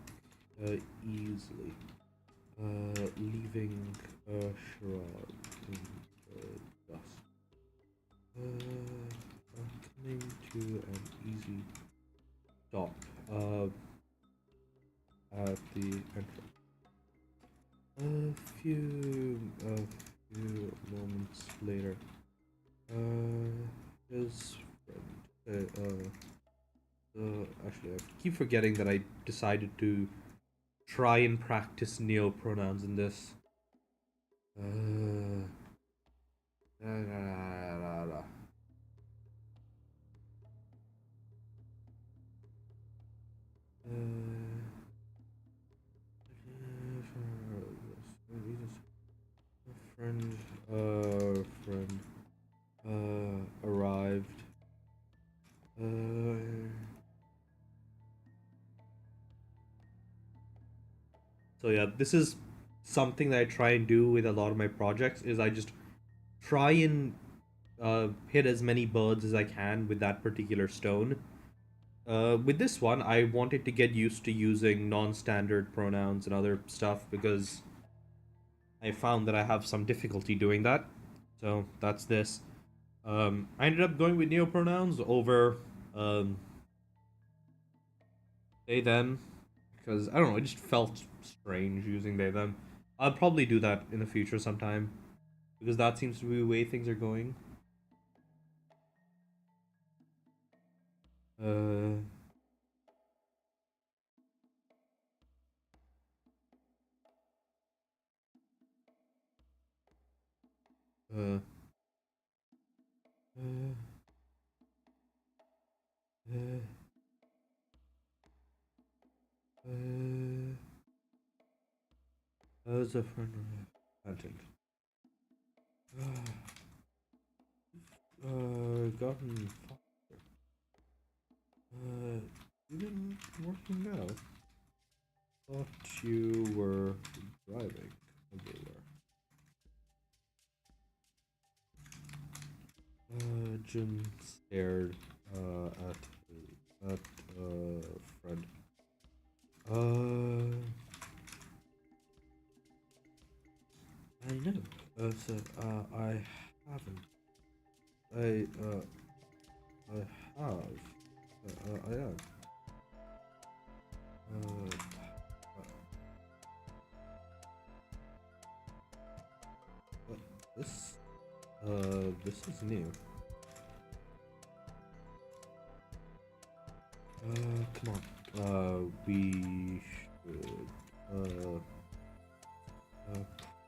easily, leaving a shroud in the dust. Coming to an easy stop at the entrance. A few moments later, his friend, actually, I keep forgetting that I decided to try and practice neopronouns in this. Friend arrived. So yeah, this is something that I try and do with a lot of my projects. Is I just try and hit as many birds as I can with that particular stone. With this one, I wanted to get used to using non-standard pronouns and other stuff because I found that I have some difficulty doing that. So that's this. I ended up going with neopronouns over they them because I don't know, it just felt strange using they them. I'll probably do that in the future sometime because that seems to be the way things are going. Uh, uh, uh, uh, as a friend of content. Gotten faster. You been working now? Thought you were driving. everywhere. Jim stared at Fred. I know. So I haven't. I have. I am. Uh, this. This is new. Come on. We should.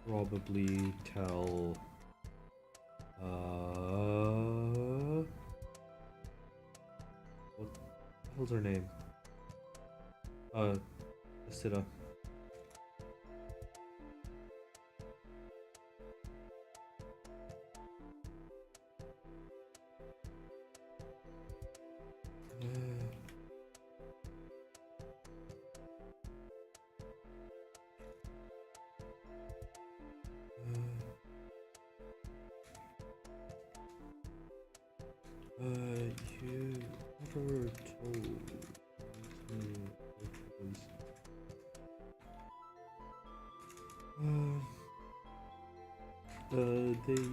Probably tell. What the hell's her name? Asida. You never told me which was. They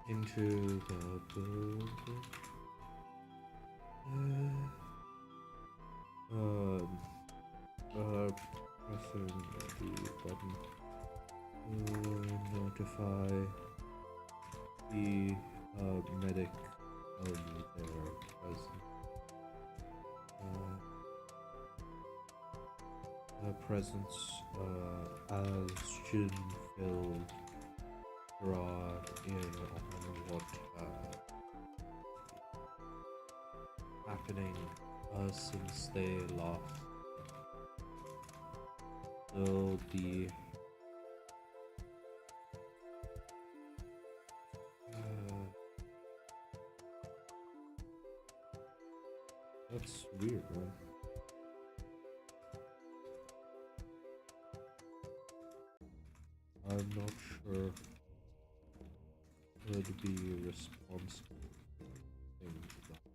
into the building. Pressing the button to notify the medic of their presence as Jinfield brought in on what happening since they lost. So the that's weird, man. I'm not sure could be responsible for things like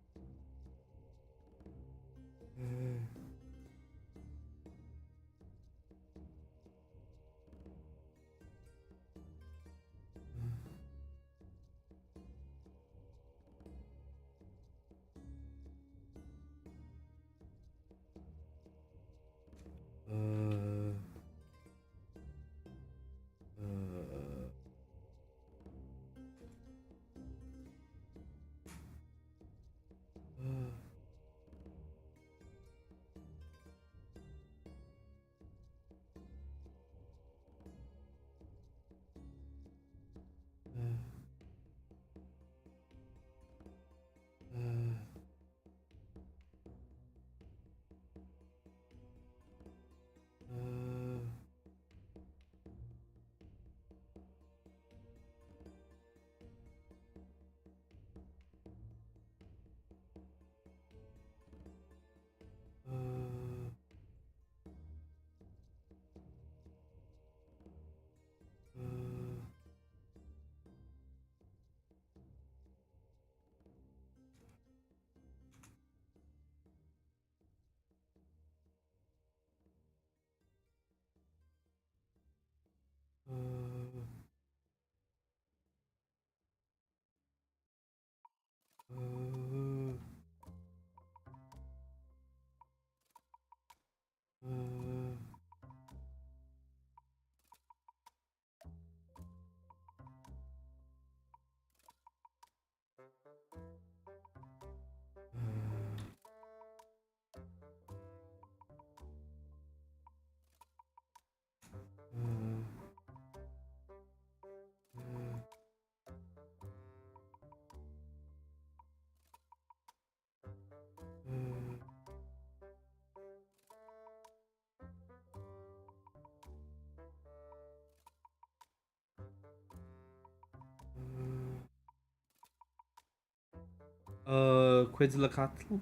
Quetzalcoatl?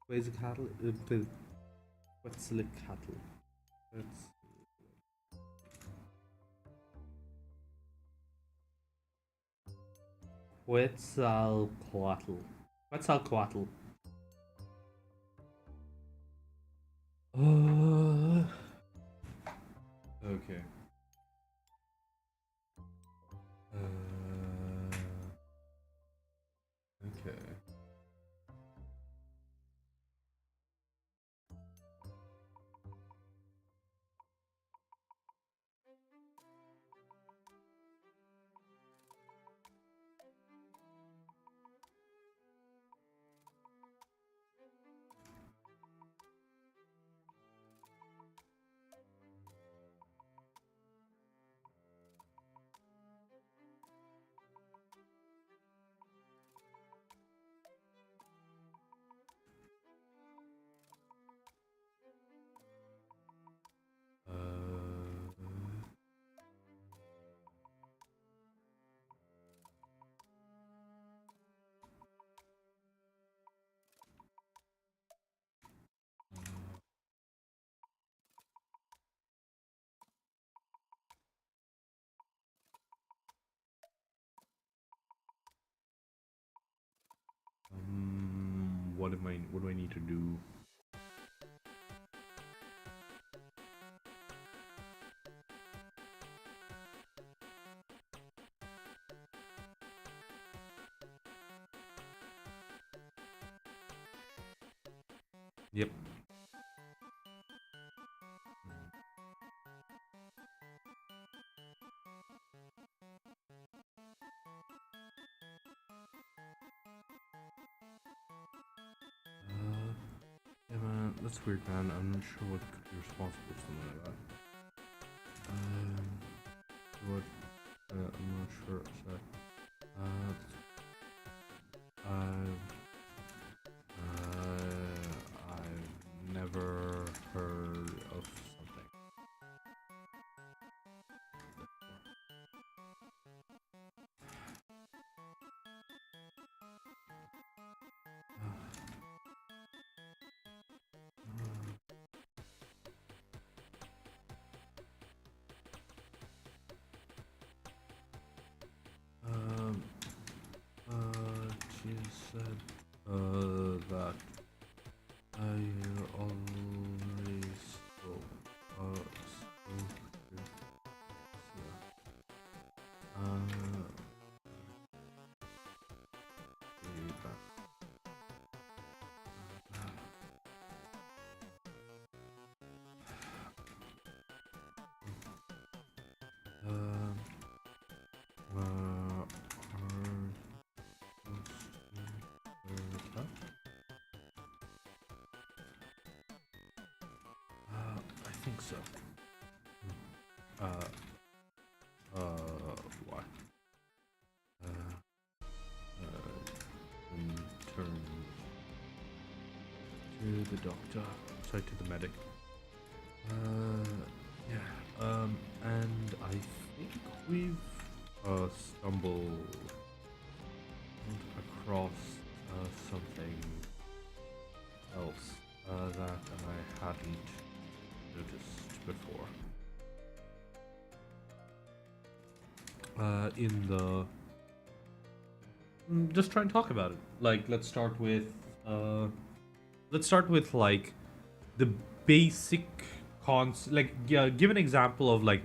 Quetzalcoatl? Quetzalcoatl. Let's Quetzalcoatl. Quetzalcoatl. Okay. Okay. What do I need to do? Yep. Yeah, man, that's weird, man. I'm not sure what could be responsible for something like that. What? I'm not sure. So, I've never heard of something. She said, that I always spoke to, I think so. Why? Turn to the doctor. Sorry, to the medic. Yeah. And I think we've stumbled across something else that I hadn't noticed before. In the just try and talk about it. Like, let's start with like the basic like, yeah, give an example of like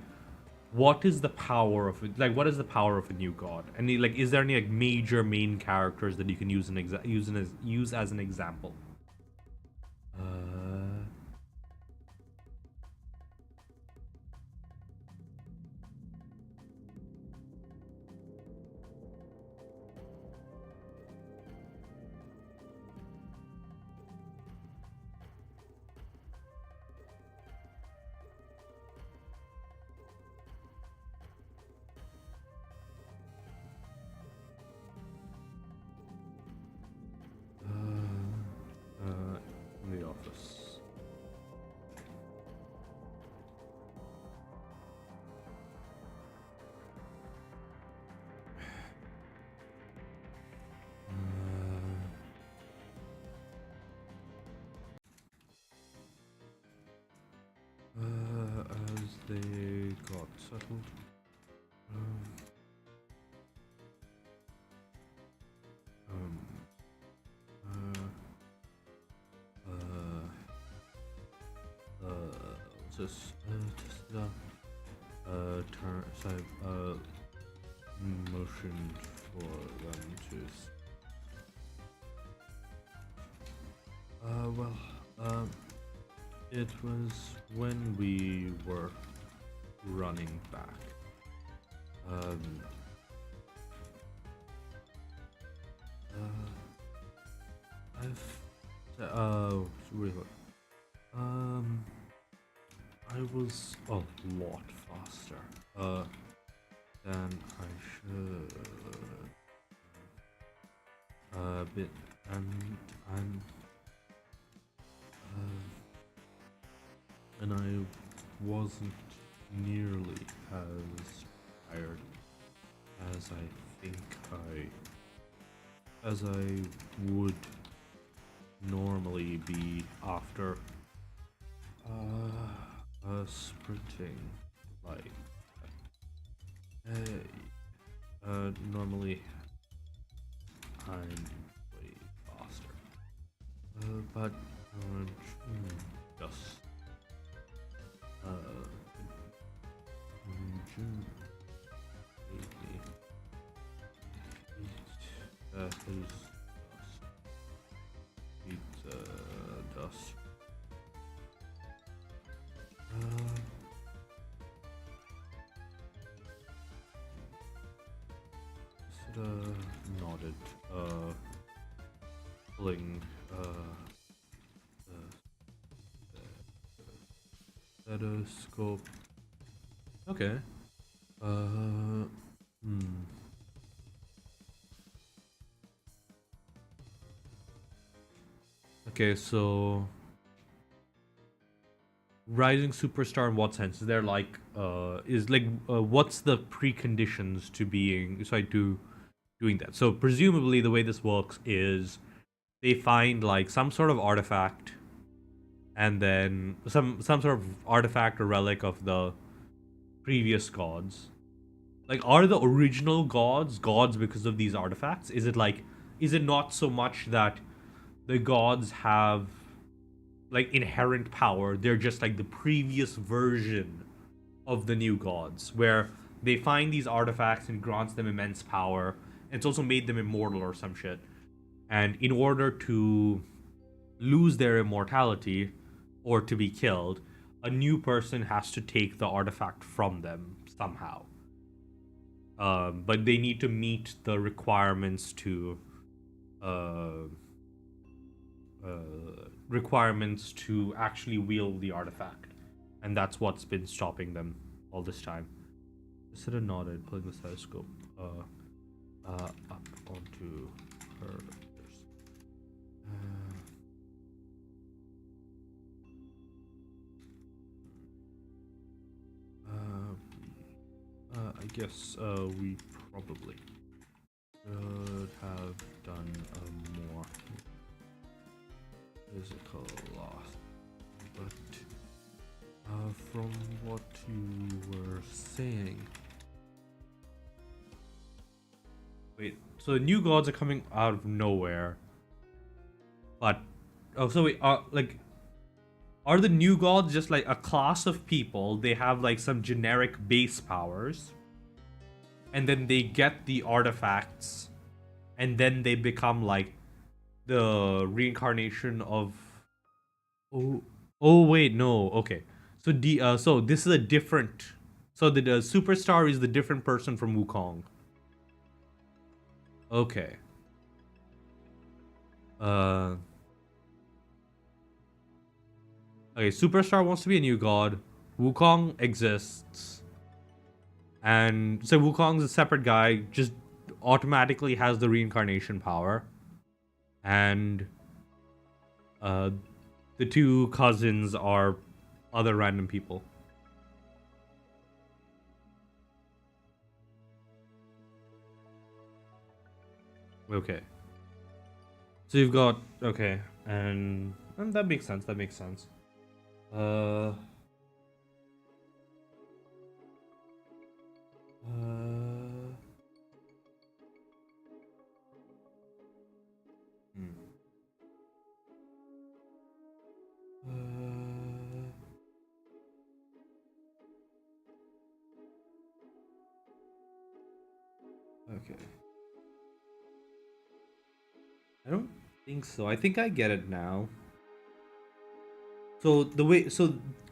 what is the power of it, like what is the power of a new god, and like is there any like major main characters that you can use use as an example? they got settled. What's this? Motion for them to. It was when we were running back. I was a lot faster than I should. And I wasn't nearly as tired as I think as I would normally be after sprinting like normally I'm way faster, but just June lately dust. Nodded, pulling stethoscope. Okay. Okay, so rising superstar in what sense? Is there like what's the preconditions to doing that? So presumably the way this works is they find like some sort of artifact, and then some sort of artifact or relic of the previous gods. Like, are the original gods because of these artifacts? Is it not so much that the gods have like inherent power? They're just like the previous version of the new gods, where they find these artifacts and grants them immense power. It's also made them immortal or some shit. And in order to lose their immortality or to be killed, a new person has to take the artifact from them somehow. But they need to meet the requirements to actually wield the artifact, and that's what's been stopping them all this time. Consider nodded, pulling the stethoscope up onto her. I guess we probably should have done a more physical loss, but from what you were saying, wait, so the new gods are coming out of nowhere, but are the new gods just like a class of people? They have like some generic base powers, and then they get the artifacts, and then they become like the reincarnation of. Oh wait, no. Okay, so so this is a different. So the superstar is the different person from Wukong. Okay. Okay, Superstar wants to be a new god. Wukong exists. And so Wukong's a separate guy, just automatically has the reincarnation power. And the two cousins are other random people. Okay. So you've got, okay, and that makes sense, that makes sense. Uh. Hmm. Okay. I don't think so. I think I get it now. So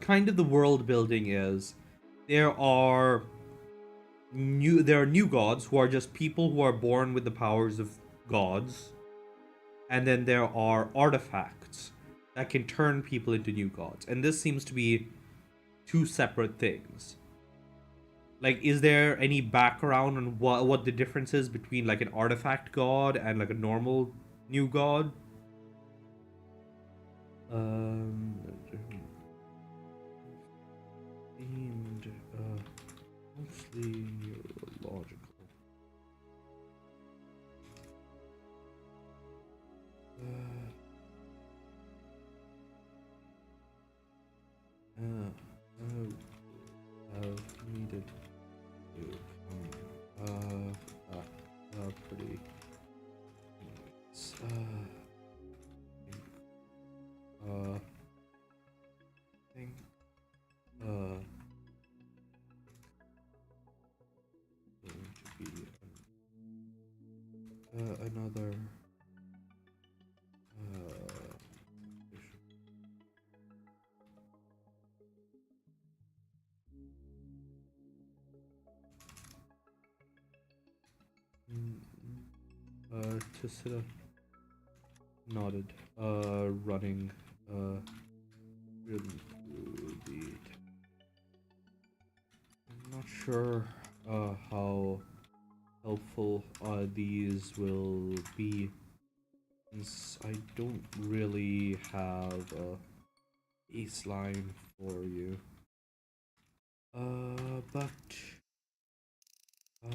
kind of the world building is there are new gods who are just people who are born with the powers of gods, and then there are artifacts that can turn people into new gods. And this seems to be two separate things. Like, is there any background on what the difference is between like an artifact god and like a normal new god? Um, themed, mostly neurological. Have needed to come pretty think going to be another to sit up nodded running really through the I'm not sure how helpful these will be, since I don't really have a baseline for you. But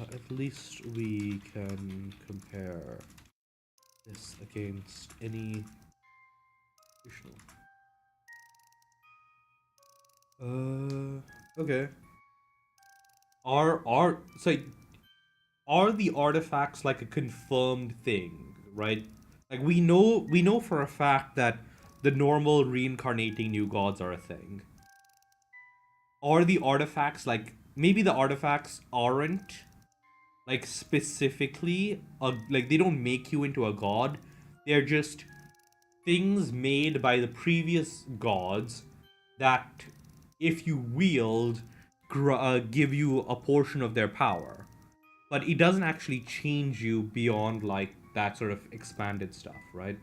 at least we can compare this against any additional. Okay. So are the artifacts like a confirmed thing, right? Like we know for a fact that the normal reincarnating new gods are a thing. Are the artifacts like maybe the artifacts aren't like specifically like they don't make you into a god. They're just things made by the previous gods that if you wield give you a portion of their power, but it doesn't actually change you beyond like that sort of expanded stuff, right?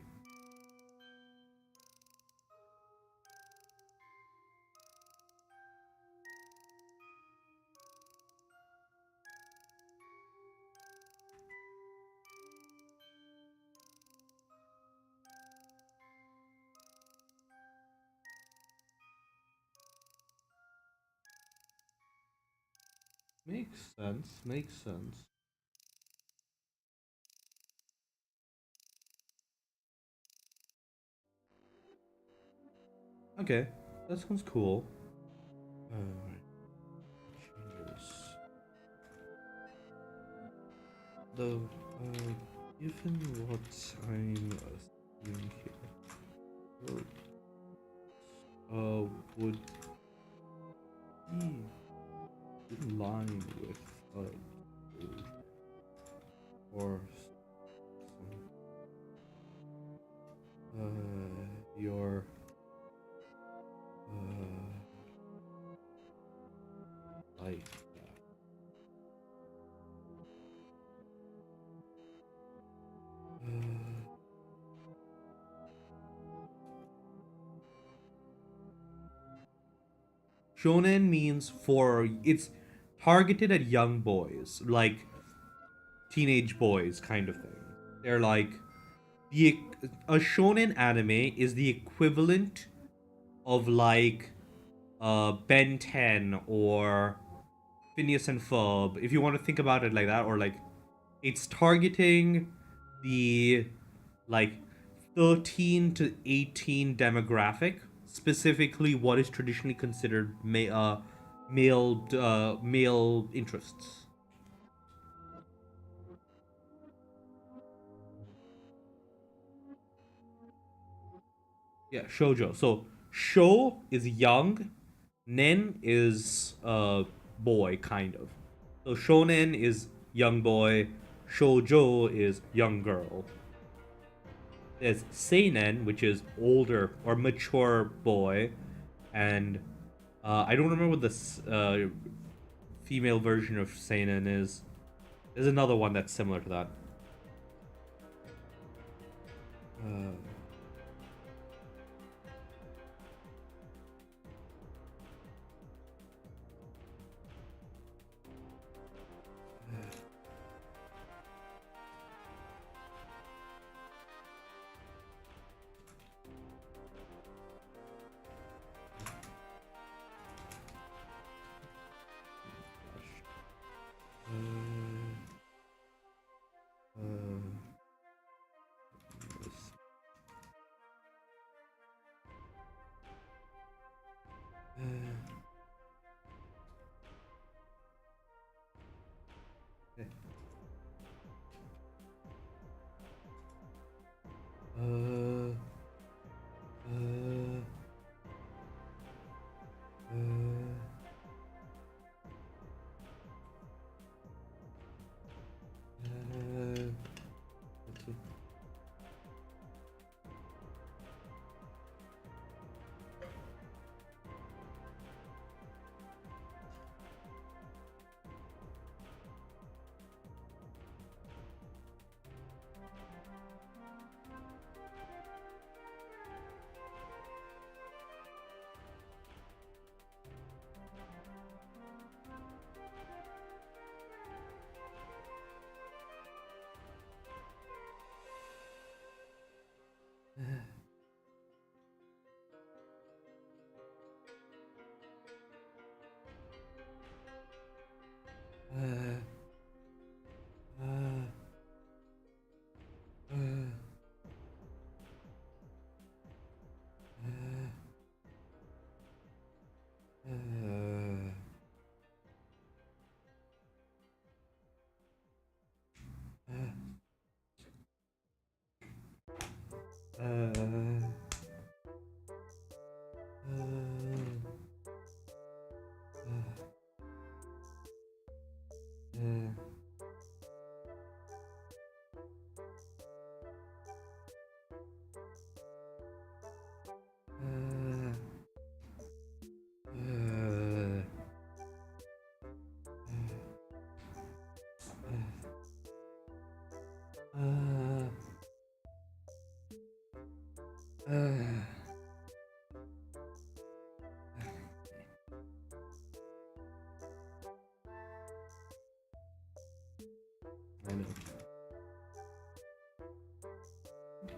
Makes sense. Okay, that sounds cool. Changes. Though, given what I'm seeing here, would be in line with or your like that. Shonen means for it's targeted at young boys, like teenage boys kind of thing. They're like the a shonen anime is the equivalent of like Ben 10 or Phineas and Ferb, if you want to think about it like that, or like it's targeting the like 13 to 18 demographic, specifically what is traditionally considered male interests. Yeah, shoujo. So sho is young, nen is boy, kind of. So shonen is young boy, shoujo is young girl. There's seinen, which is older or mature boy, and I don't remember what the female version of seinen is. There's another one that's similar to that. Uh, I know.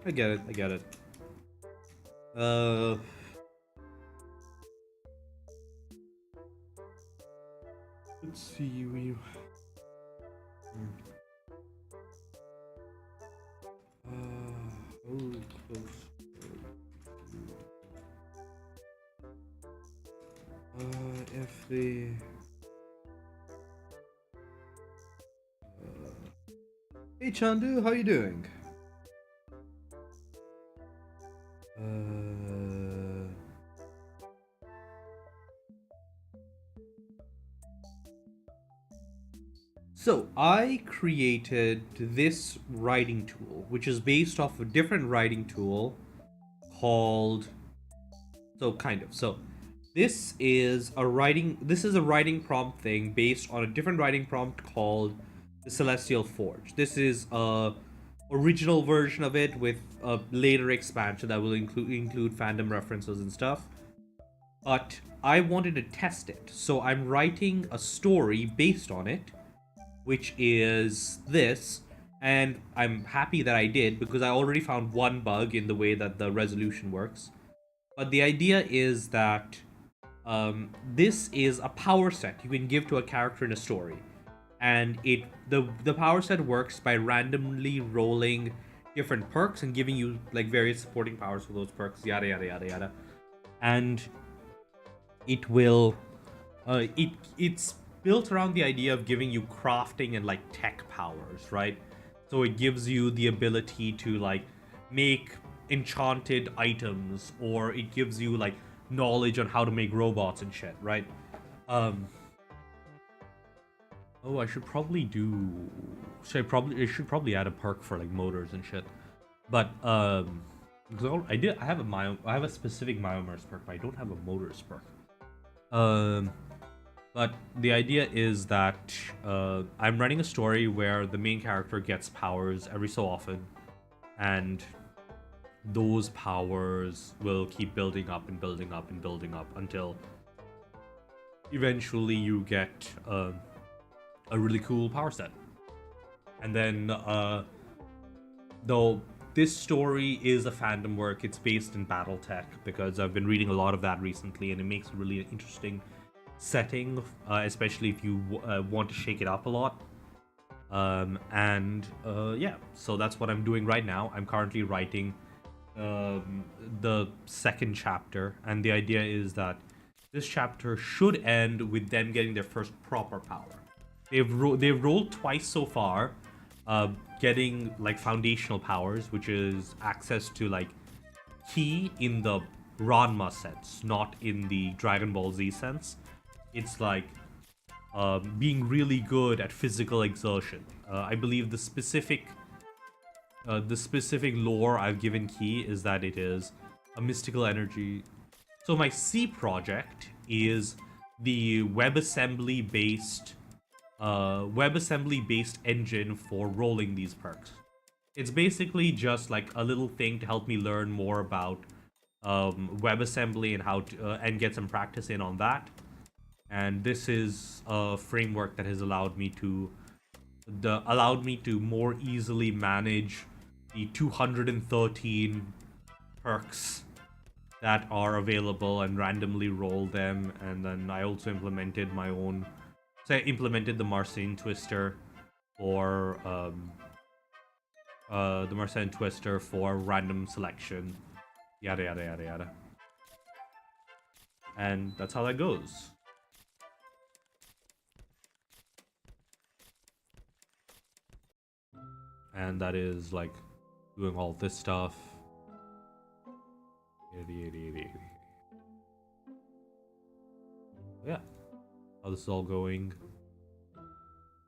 I get it. I get it. Let's see. We. Oh, close. If the. Hey Chandu, how you doing? So I created this writing tool, which is based off a different writing tool called. So this is a writing prompt thing based on a different writing prompt called the Celestial Forge. This is a original version of it with a later expansion that will include fandom references and stuff. But I wanted to test it, so I'm writing a story based on it, which is this, and I'm happy that I did because I already found one bug in the way that the resolution works. But the idea is that this is a power set you can give to a character in a story, and the power set works by randomly rolling different perks and giving you like various supporting powers for those perks, yada yada yada yada, and it will it's built around the idea of giving you crafting and like tech powers, right? So it gives you the ability to like make enchanted items, or it gives you like knowledge on how to make robots and shit, right? Um, oh, I should probably do. I should probably add a perk for like motors and shit. But because I have a specific Myomers perk, but I don't have a motors perk. But the idea is that I'm running a story where the main character gets powers every so often, and those powers will keep building up and building up and building up until eventually you get a really cool power set. And then, though this story is a fandom work, it's based in BattleTech because I've been reading a lot of that recently, and it makes a really interesting setting, especially if you want to shake it up a lot. Yeah, so that's what I'm doing right now. I'm currently writing the second chapter, and the idea is that this chapter should end with them getting their first proper power. They've rolled twice so far, getting like foundational powers, which is access to like ki in the Ranma sense, not in the Dragon Ball Z sense. It's like being really good at physical exertion. I believe the specific lore I've given ki is that it is a mystical energy. So my C project is the WebAssembly based engine for rolling these perks. It's basically just like a little thing to help me learn more about WebAssembly and how to and get some practice in on that. And this is a framework that has allowed me to more easily manage the 213 perks that are available and randomly roll them. And then I also implemented my own. So I implemented the Marcin Twister for random selection, yada yada yada yada, and that's how that goes. And that is like doing all this stuff. Yeah, how this is all going.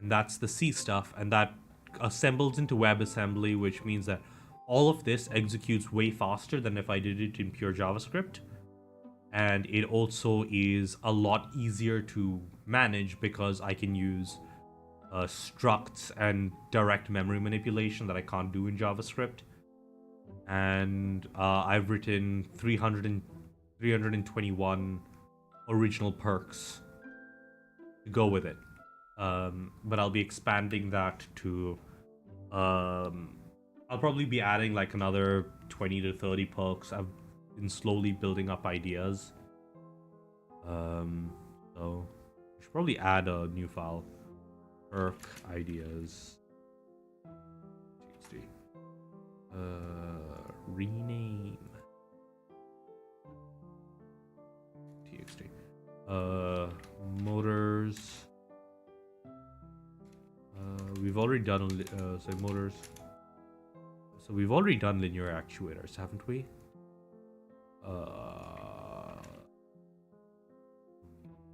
And that's the C stuff, and that assembles into WebAssembly, which means that all of this executes way faster than if I did it in pure JavaScript. And it also is a lot easier to manage because I can use structs and direct memory manipulation that I can't do in JavaScript. And I've written 321 original perks to go with it. But I'll be expanding that to I'll probably be adding like another 20 to 30 perks. I've been slowly building up ideas. So I should probably add a new file. Perk ideas. Rename. TXT. Motors. We've already done motors. So we've already done linear actuators, haven't we?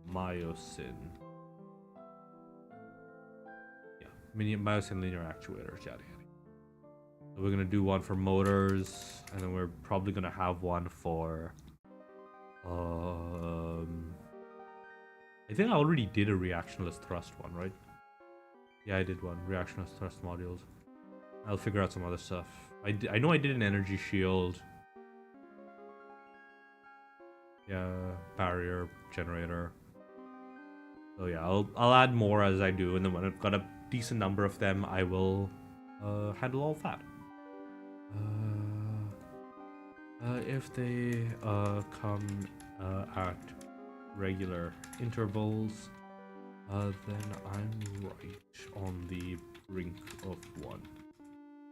Myosin. Yeah, myosin linear actuators, yada yada. So we're gonna do one for motors, and then we're probably gonna have one for I think I already did a reactionless thrust one, right? Yeah, I did one. Reactionless thrust modules. I'll figure out some other stuff. I know I did an energy shield. Yeah, barrier generator. So yeah, I'll add more as I do, and then when I've got a decent number of them, I will handle all of that. If they come at regular intervals, then I'm right on the brink of one,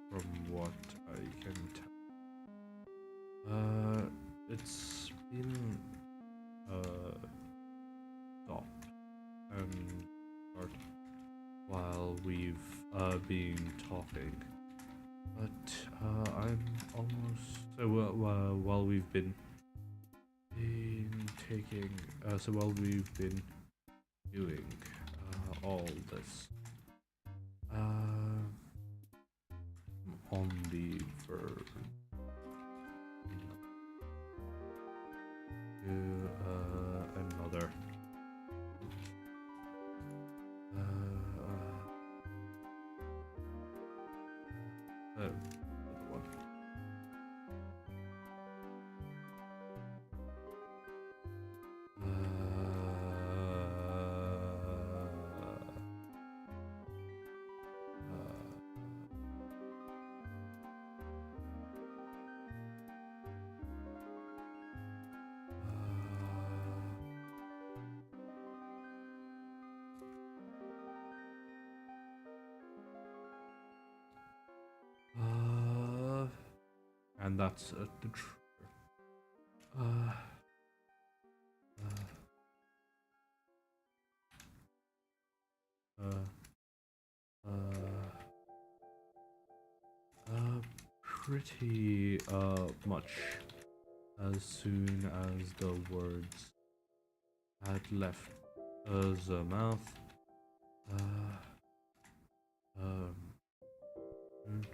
from what I can tell. It's been stopped and start while we've been talking, but I'm almost So while we've been taking, so while we've been doing all this, on the verge to another. One. And that's the pretty much as soon as the words had left the mouth,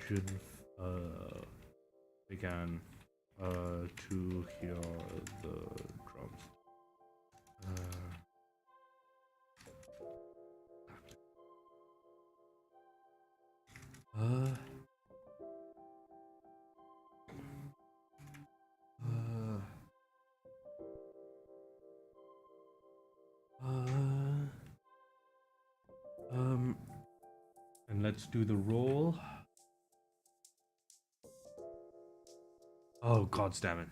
Jun began to hear the drums. And let's do the roll. Oh, god damn it.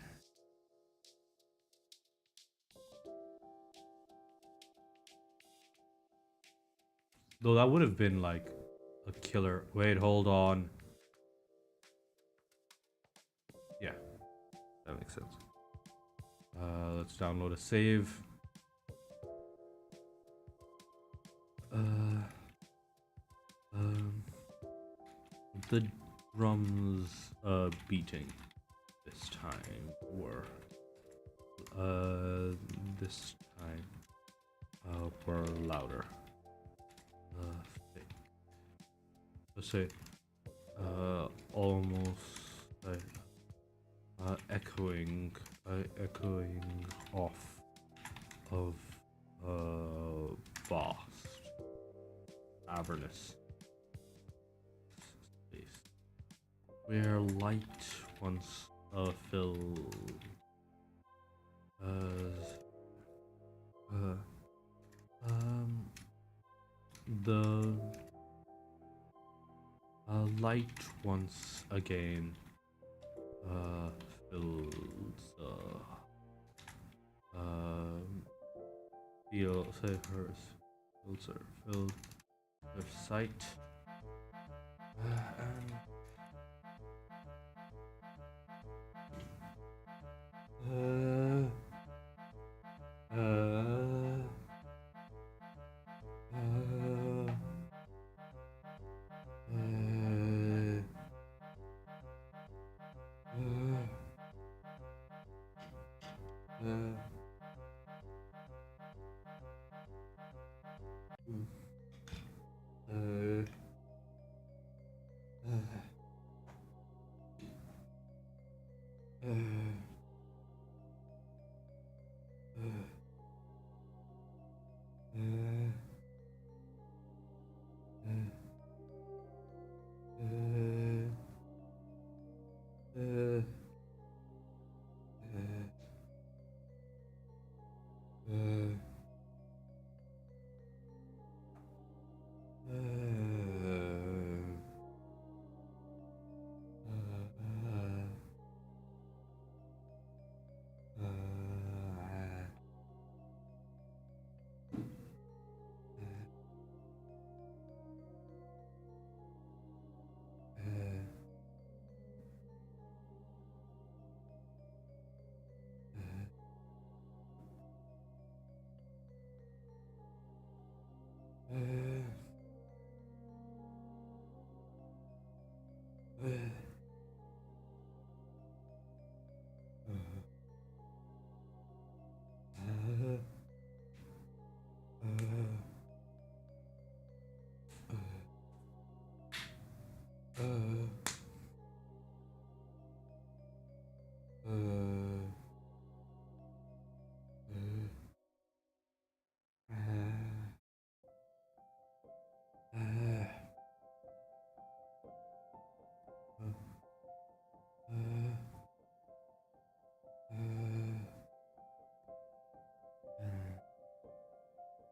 Though that would have been like a killer. Wait, hold on. Yeah, that makes sense. Let's download a save. The drums beating this time were were louder. Let's say almost echoing off of vast, cavernous space where light once filled the light once again filled filled her sight,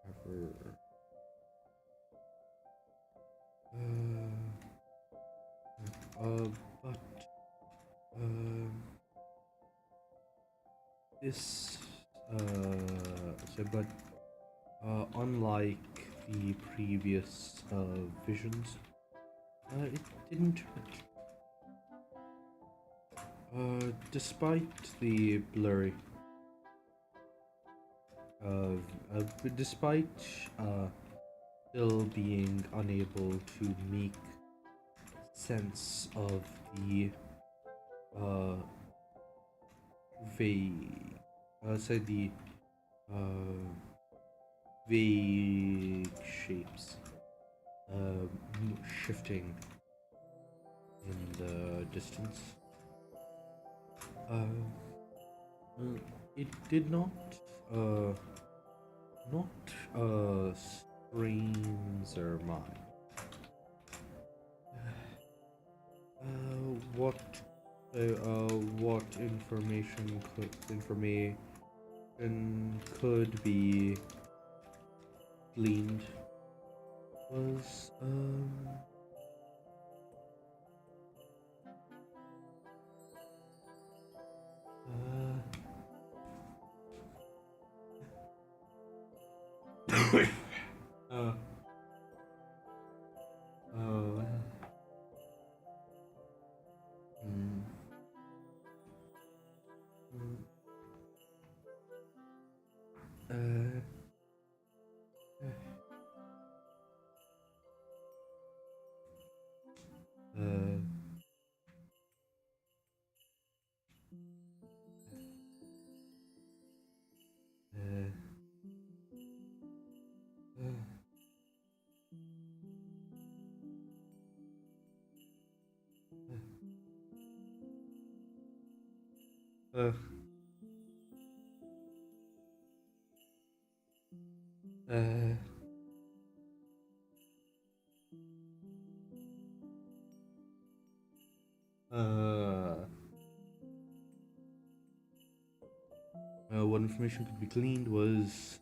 Ever. But this but unlike the previous visions, it didn't hurt. Despite the blurry, despite still being unable to make sense of the vague, vague shapes shifting in the distance. It did not strains our mind. What information could be gleaned was uh, what information could be gleaned was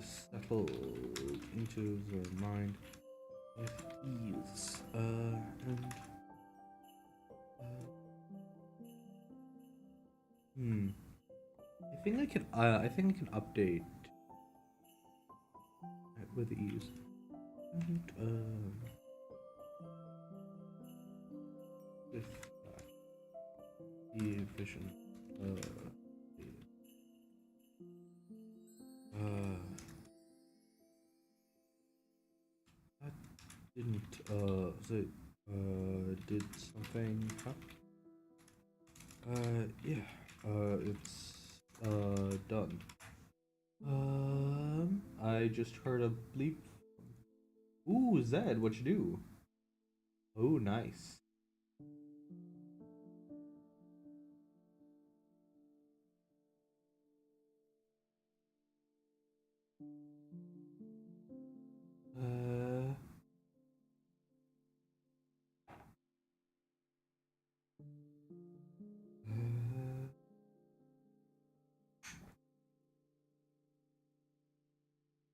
settled into the mind with ease, and I think I can update it with ease. And with the vision, that didn't did something happen? Yeah, it's done. I just heard a bleep. Ooh, Zed, what you do? Oh, nice.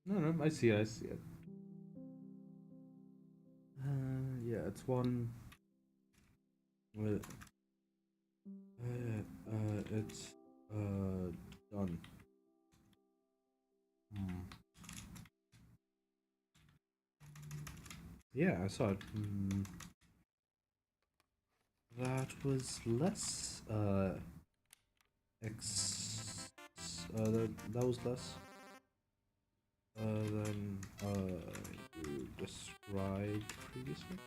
No, I see it. Yeah, it's one. It's done. Yeah, I saw it. That was less that was less than you described previously.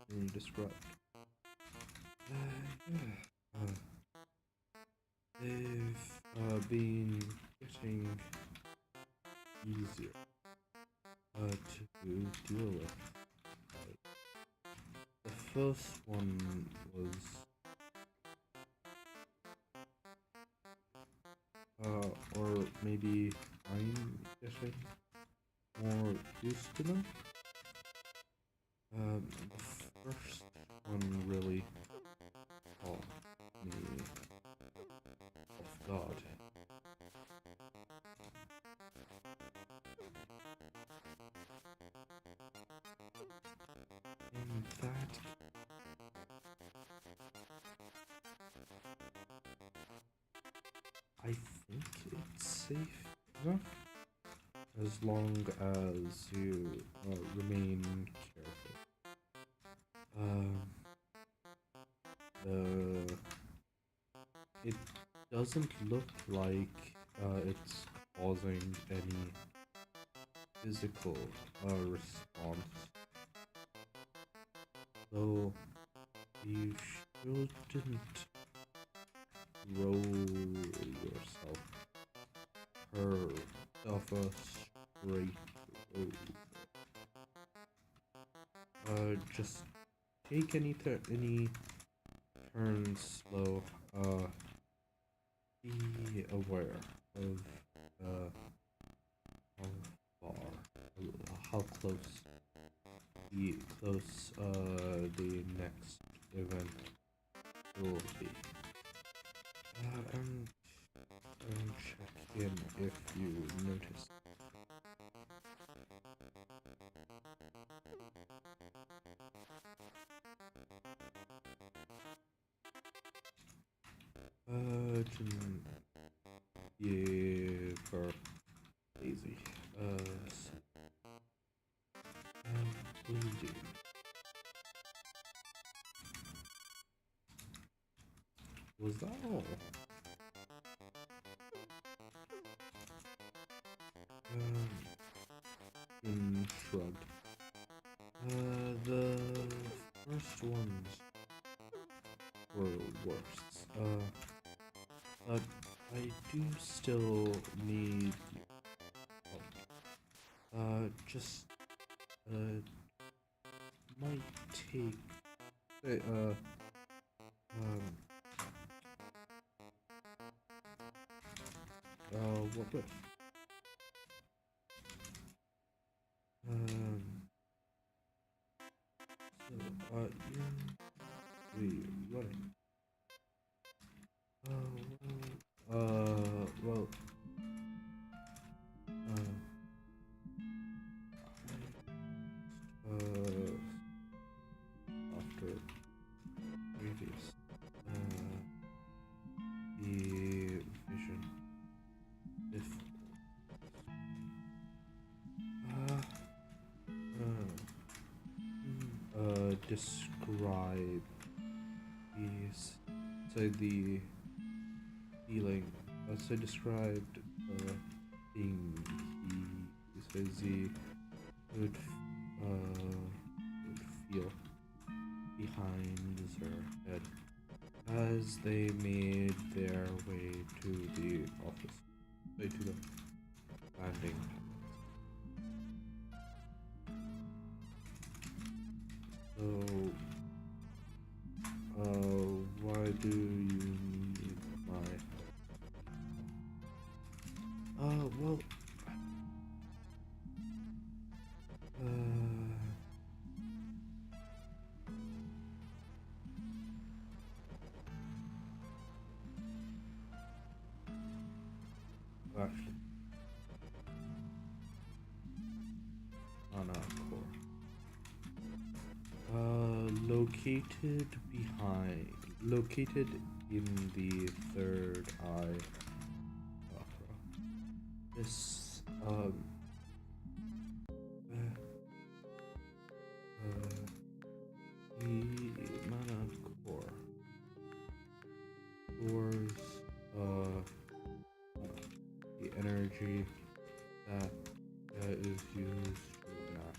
You described. Yeah. They've been getting easier to deal with. The first one was or maybe I'm getting more used to them. The first one I think it's safe enough as long as you remain careful. It doesn't look like it's causing any physical response, so you shouldn't roll yourself off a straight road. Just take any turns slow. Be aware of how far, how close the next event will be. And check in if you notice. Yeah, for lazy. Bleeding. Was that all? Shrugged. The first ones were worse. But I do still need help. Just might take what would so you're running. Well, after previous, the vision before, describe these, so the feeling, so described, thing he says he would feel behind her head as they made their way to the office, to the landing. So, why do you need my... well... actually... on our core. Located in the third eye chakra. This, the mana core stores, the energy that is used for that.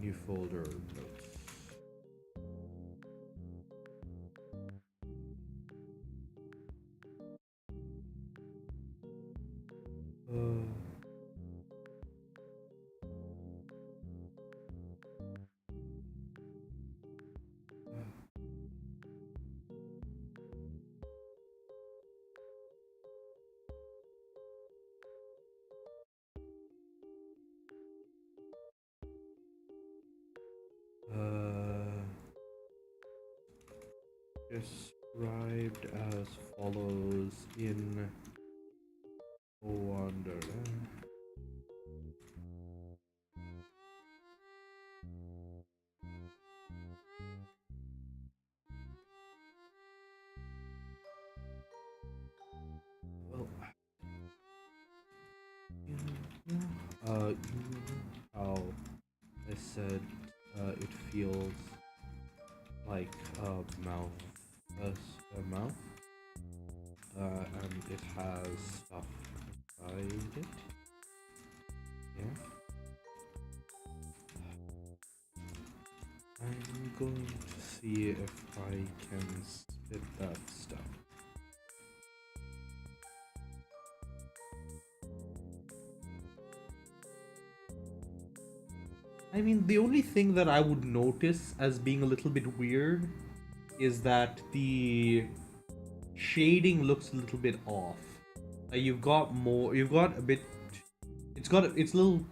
New folder notes. Described as follows in Wonderland. how I said it feels like a mouth, a mouth, and it has stuff inside it. Yeah. I'm going to see if I can spit that stuff. I mean, the only thing that I would notice as being a little bit weird is that the shading looks a little bit off. You've got a bit. It's a little.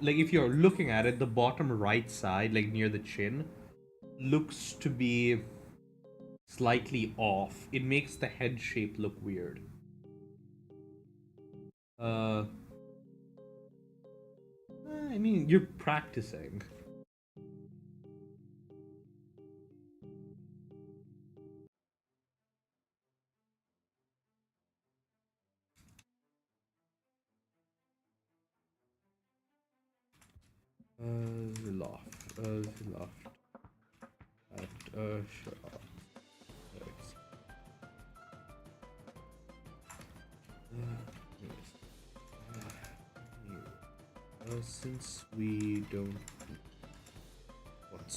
Like if you're looking at it, the bottom right side, like near the chin, looks to be slightly off. It makes the head shape look weird. Uh, I mean, you're practicing. Loft. Loft. Shut up. Thanks. Anyways. Since we don't. What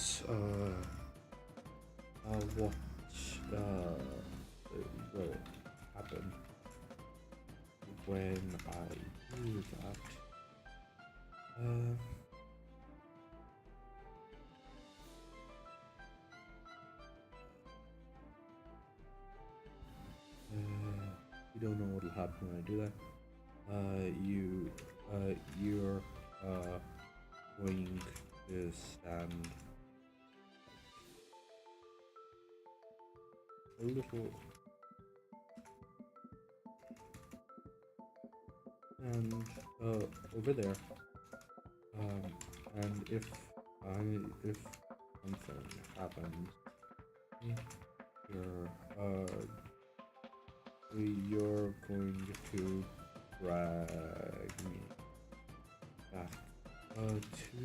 will happen when I do that? You don't know what'll happen when I do that. You're going to stand a little and over there. And if something happens, you're going to drag me back to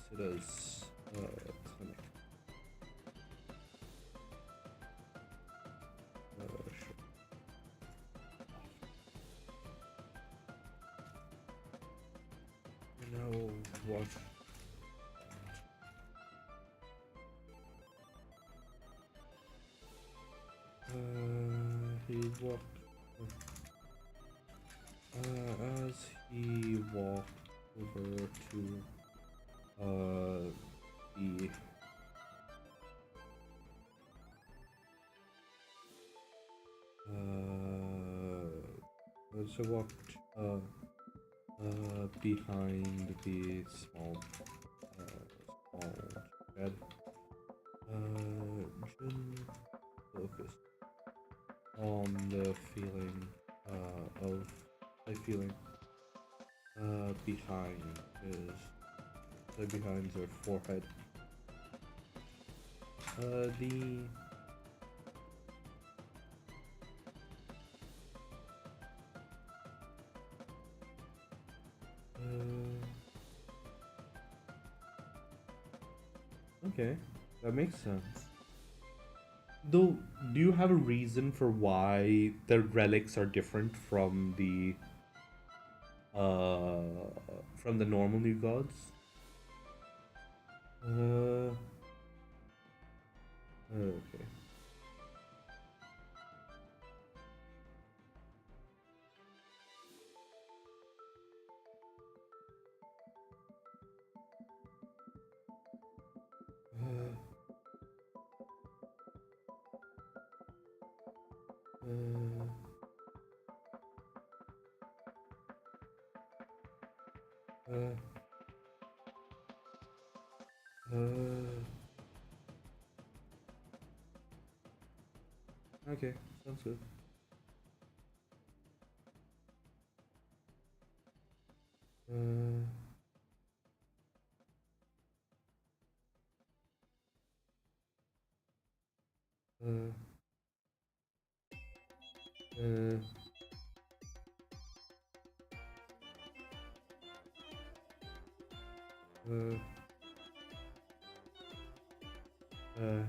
Sida's clinic. Sure. You know what? He walked. As he walked over to the as I walked behind the small shed, Jin focused on the feeling behind their forehead. Okay, that makes sense. Though, do you have a reason for why the relics are different from the normal new gods? Okay. Okay, sounds good. Uh, Uh, uh,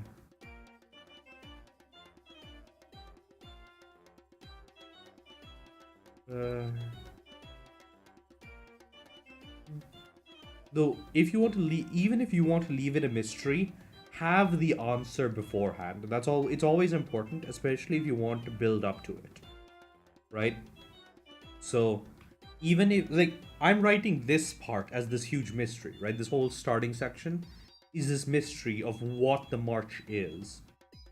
uh, Though, if you want to leave, even if you want to leave it a mystery, have the answer beforehand. That's all. It's always important, especially if you want to build up to it, right? So, even if like I'm writing this part as this huge mystery, right? This whole starting section is this mystery of what the march is,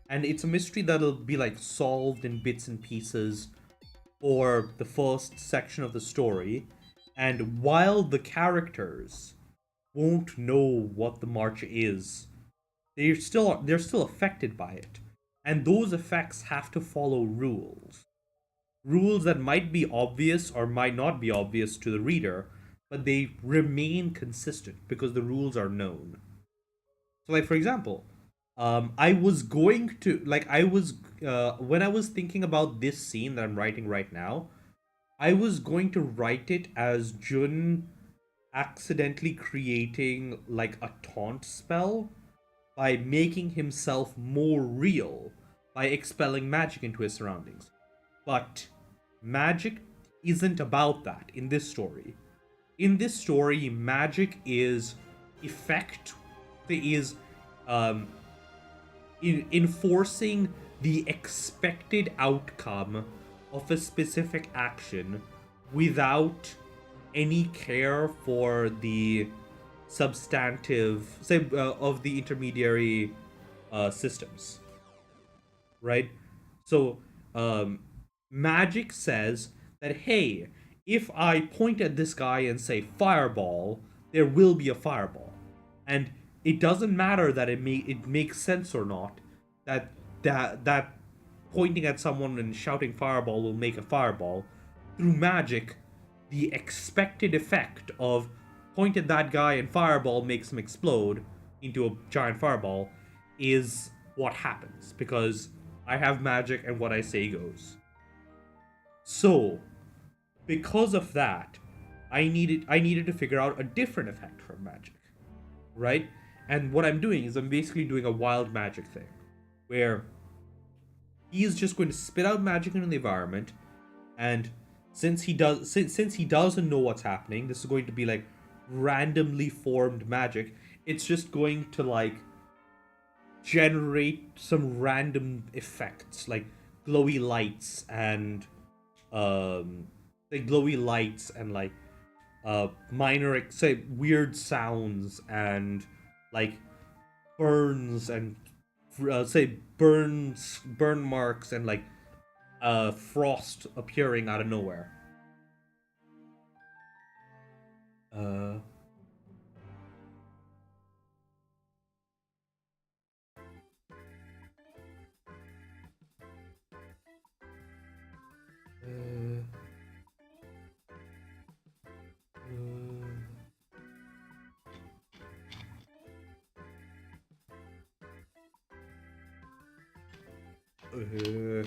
and it's a mystery that'll be like solved in bits and pieces for the first section of the story, and while the characters won't know what the march is, they're still affected by it, and those effects have to follow rules that might be obvious or might not be obvious to the reader, but they remain consistent because the rules are known. So, like for example, I was going to like I was when I was thinking about this scene that I'm writing right now, I was going to write it as Jun accidentally creating like a taunt spell by making himself more real by expelling magic into his surroundings. But magic isn't about that in this story. In this story, magic is effect, is um, enforcing the expected outcome of a specific action without any care for the substantive, say, of the intermediary systems, right? So, um, magic says that, hey, if I point at this guy and say fireball, there will be a fireball, and it doesn't matter that it makes sense or not. That pointing at someone and shouting fireball will make a fireball. Through magic, the expected effect of point at that guy and fireball makes him explode into a giant fireball is what happens because I have magic and what I say goes. So, because of that, I needed to figure out a different effect from magic, right? And what I'm doing is I'm basically doing a wild magic thing where he's just going to spit out magic into the environment, and since he doesn't know what's happening, this is going to be like randomly formed magic. It's just going to like generate some random effects like glowy lights and glowy lights and like minor say weird sounds and like burns and say burn marks and like frost appearing out of nowhere. Uh, uh, uh,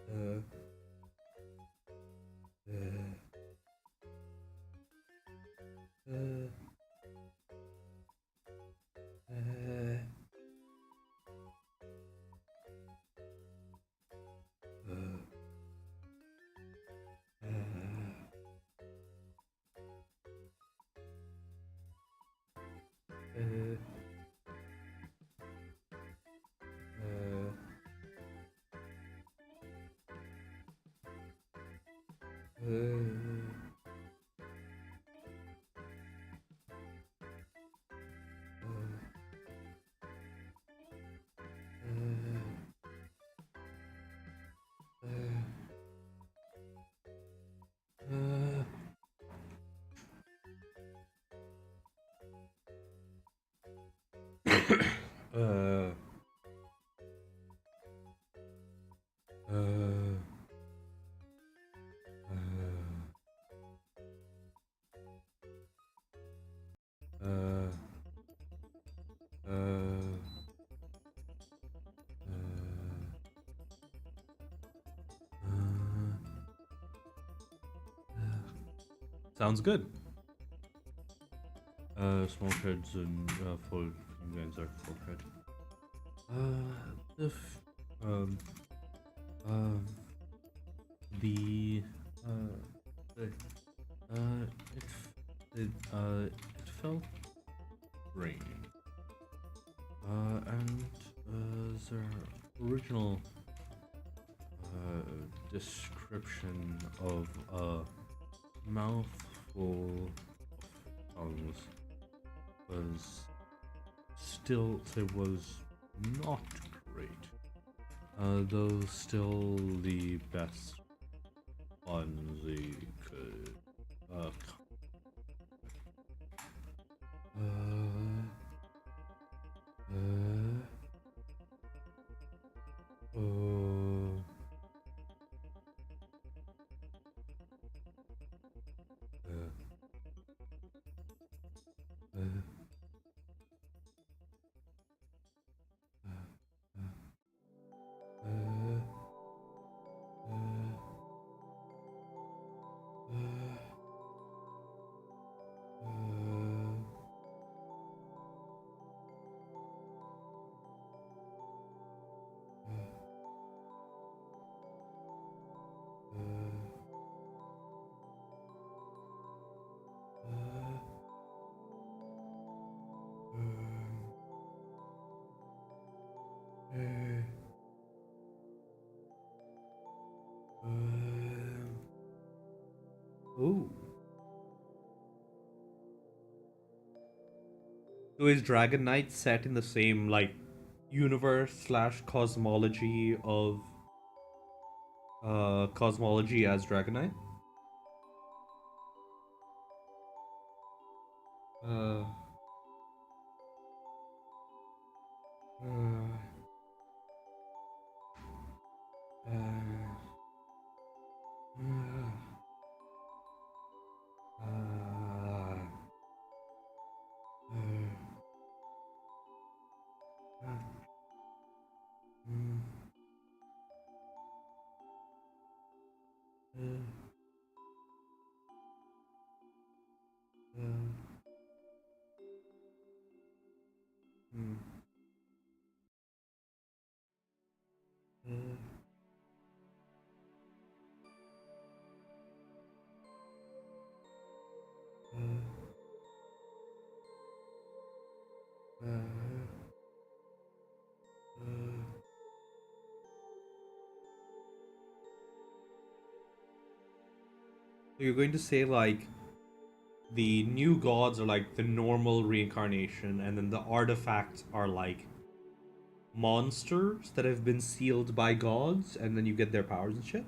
uh, uh, uh, uh, uh, Sounds good. Small creds and full games are full cred. The um the it it felt rain. And the original description of a mouthful of tongues was still, it was not great. Though still the best ones they could Ooh. So is Dragon Knight set in the same like universe slash cosmology of cosmology as Dragon Knight? Uh, uh, So you're going to say like the new gods are like the normal reincarnation, and then the artifacts are like monsters that have been sealed by gods, and then you get their powers and shit?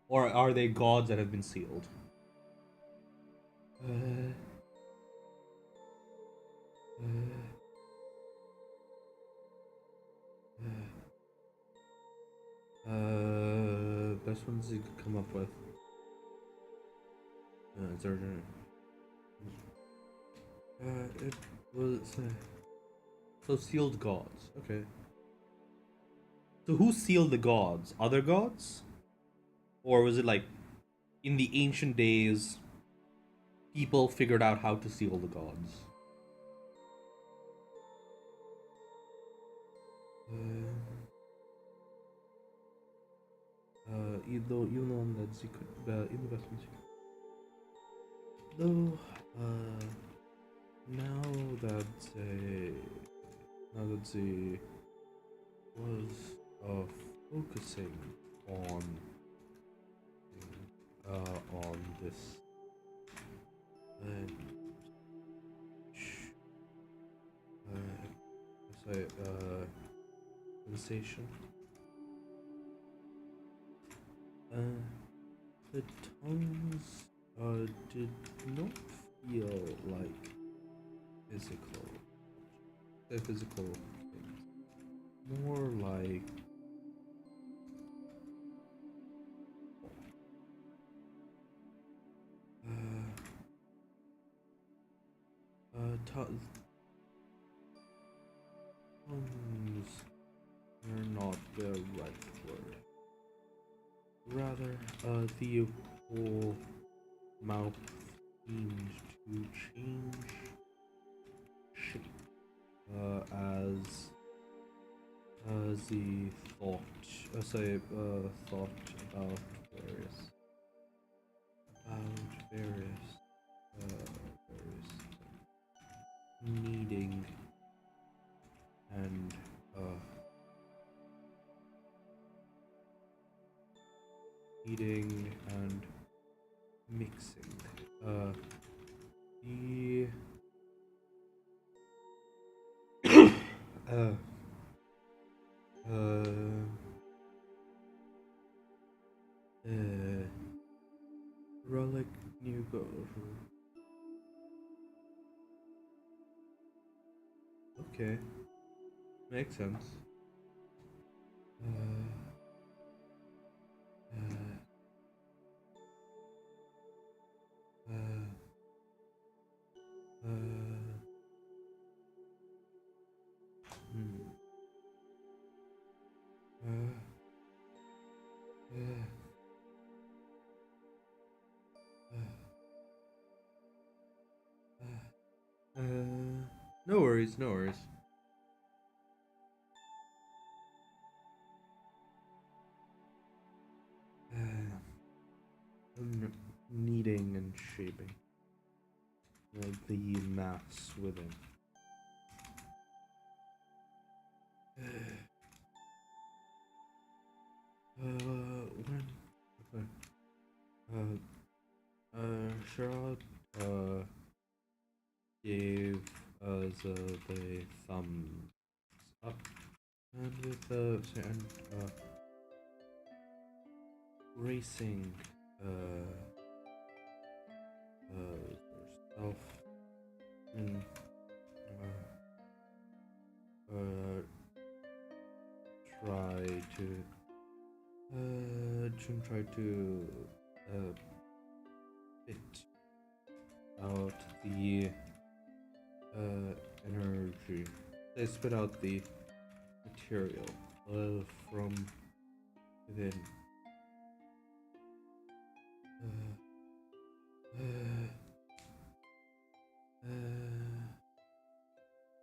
Or are they gods that have been sealed? Best ones you could come up with. It's urgent. It was so sealed gods. Okay. So who sealed the gods? Other gods? Or was it like in the ancient days people figured out how to seal the gods? Even on that secret investment. Though now that they was focusing on this sensation. The tongues did not feel like physical. The physical things. More like tongues are not the right word. Rather, the whole mouth seemed to change shape as he thought, thought about various kneading and mixing. The relic new go. Okay, makes sense. No worries, no worries. Kneading and shaping the mass within. Sherrod gave us the thumbs up, and with racing herself and try to fit out the energy. They spit out the material from within.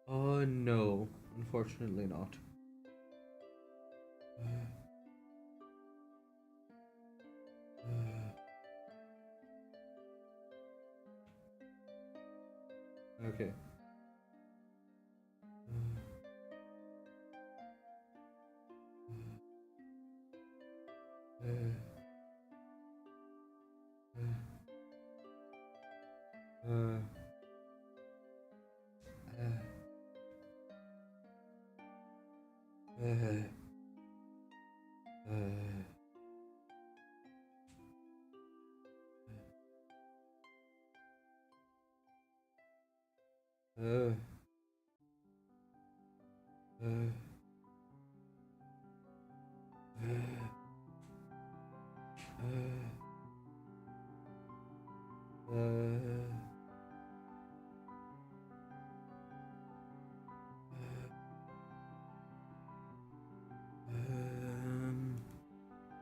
Oh no, unfortunately not. Okay.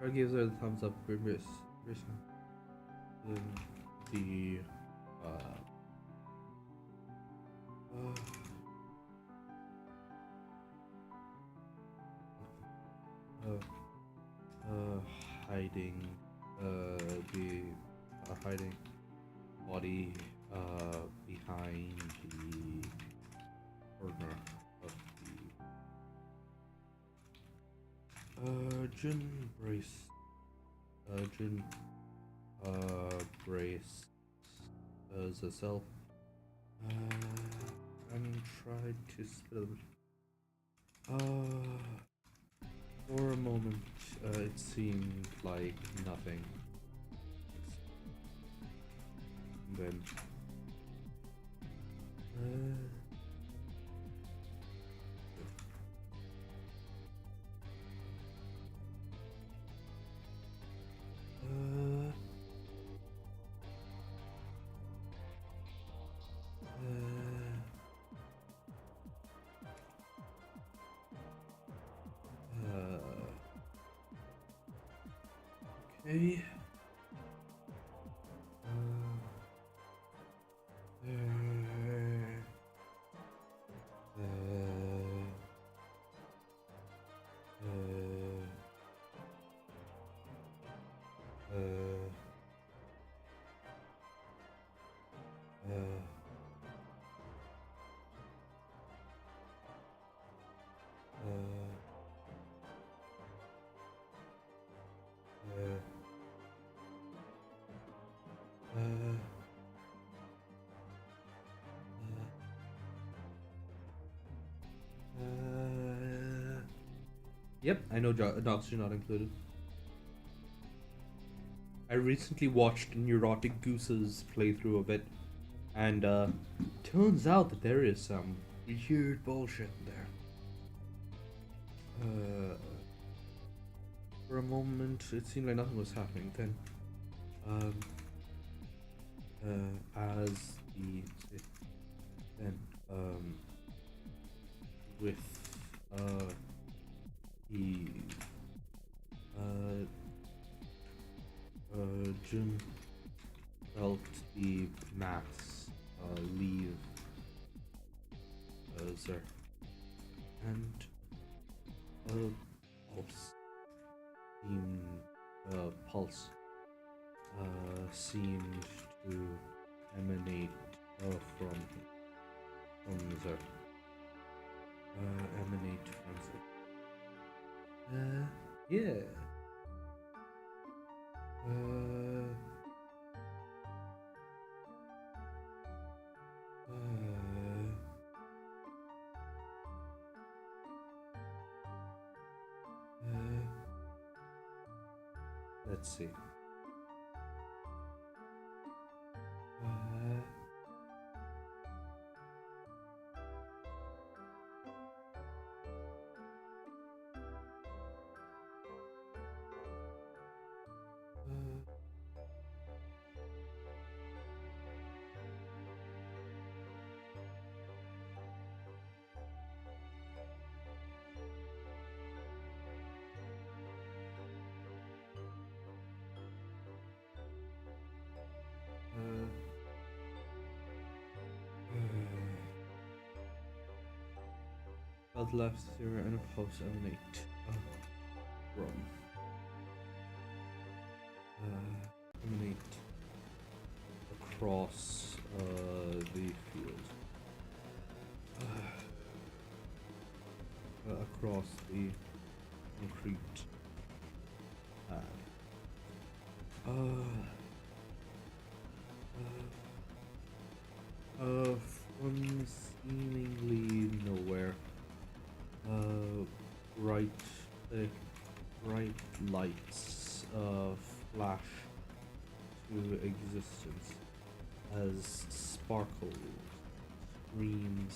I gives her the thumbs up. The hiding body behind the corner of the brace as herself and tried to spill. For a moment, it seemed like nothing. Then okay. Yep, I know dogs are not included. I recently watched Neurotic Goose's playthrough of it, and turns out that there is some weird bullshit there. For a moment, it seemed like nothing was happening. Then, as the then with the Jim felt the mass leave Zer, and pulse seemed to emanate from Zer. Emanate from Zer. Yeah. Let's see. Felt left 0 and a pulse emanate from emanate across the field, across the concrete pad. From seemingly nowhere, bright lights flash to existence as sparkles, screams,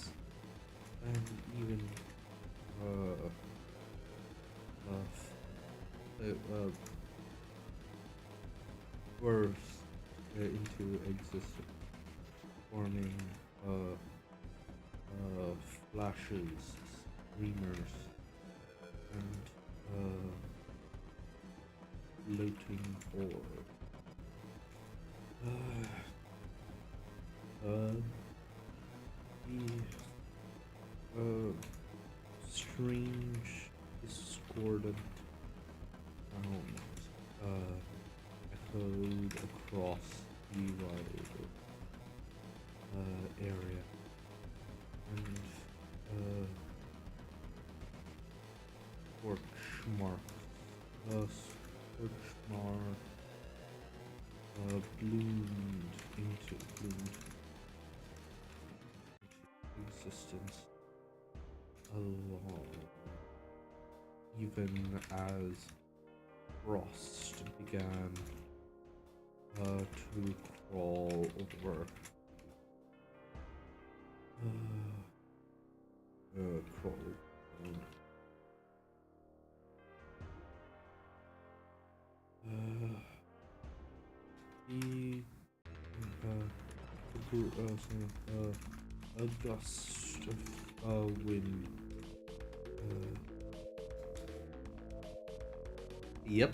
and even burst into existence, forming flashes, streamers, and floating forward. The strange, discordant sound echoed across the wide area, and scorch mark bloomed into existence along, even as frost began to crawl over crawl down. A gust of wind. Yep.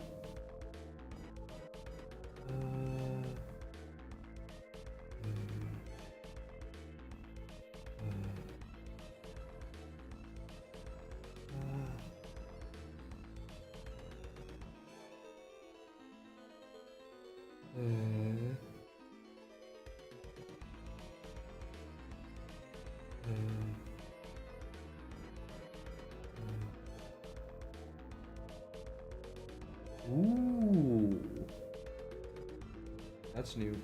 Ooh. That's new.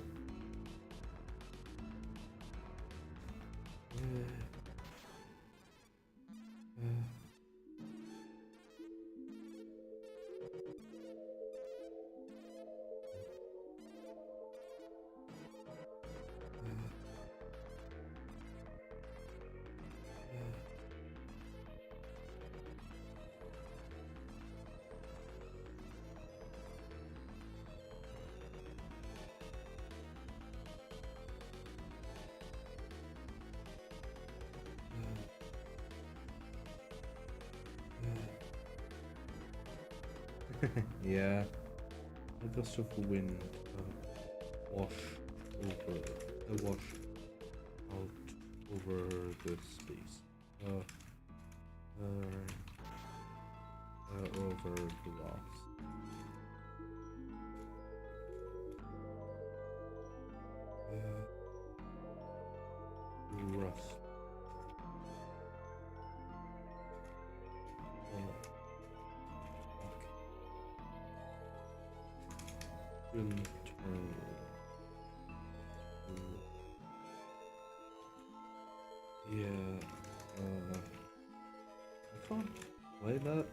Yeah, a gust of wind wash wash out over the space, over the rocks. Rust. Yeah, I can't play that.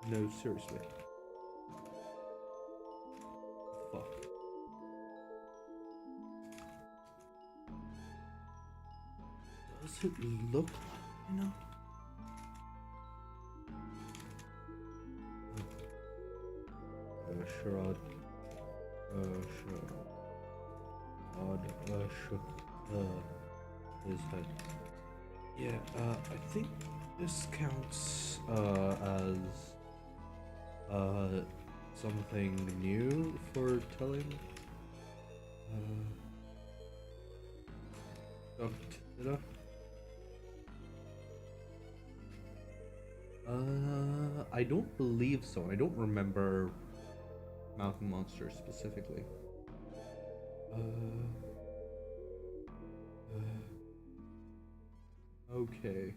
No, seriously. Fuck. Does it look like, you know? Sherrod. His head. Yeah, I think this counts as something new for telling. I don't believe so. I don't remember Mountain Monster specifically. Okay.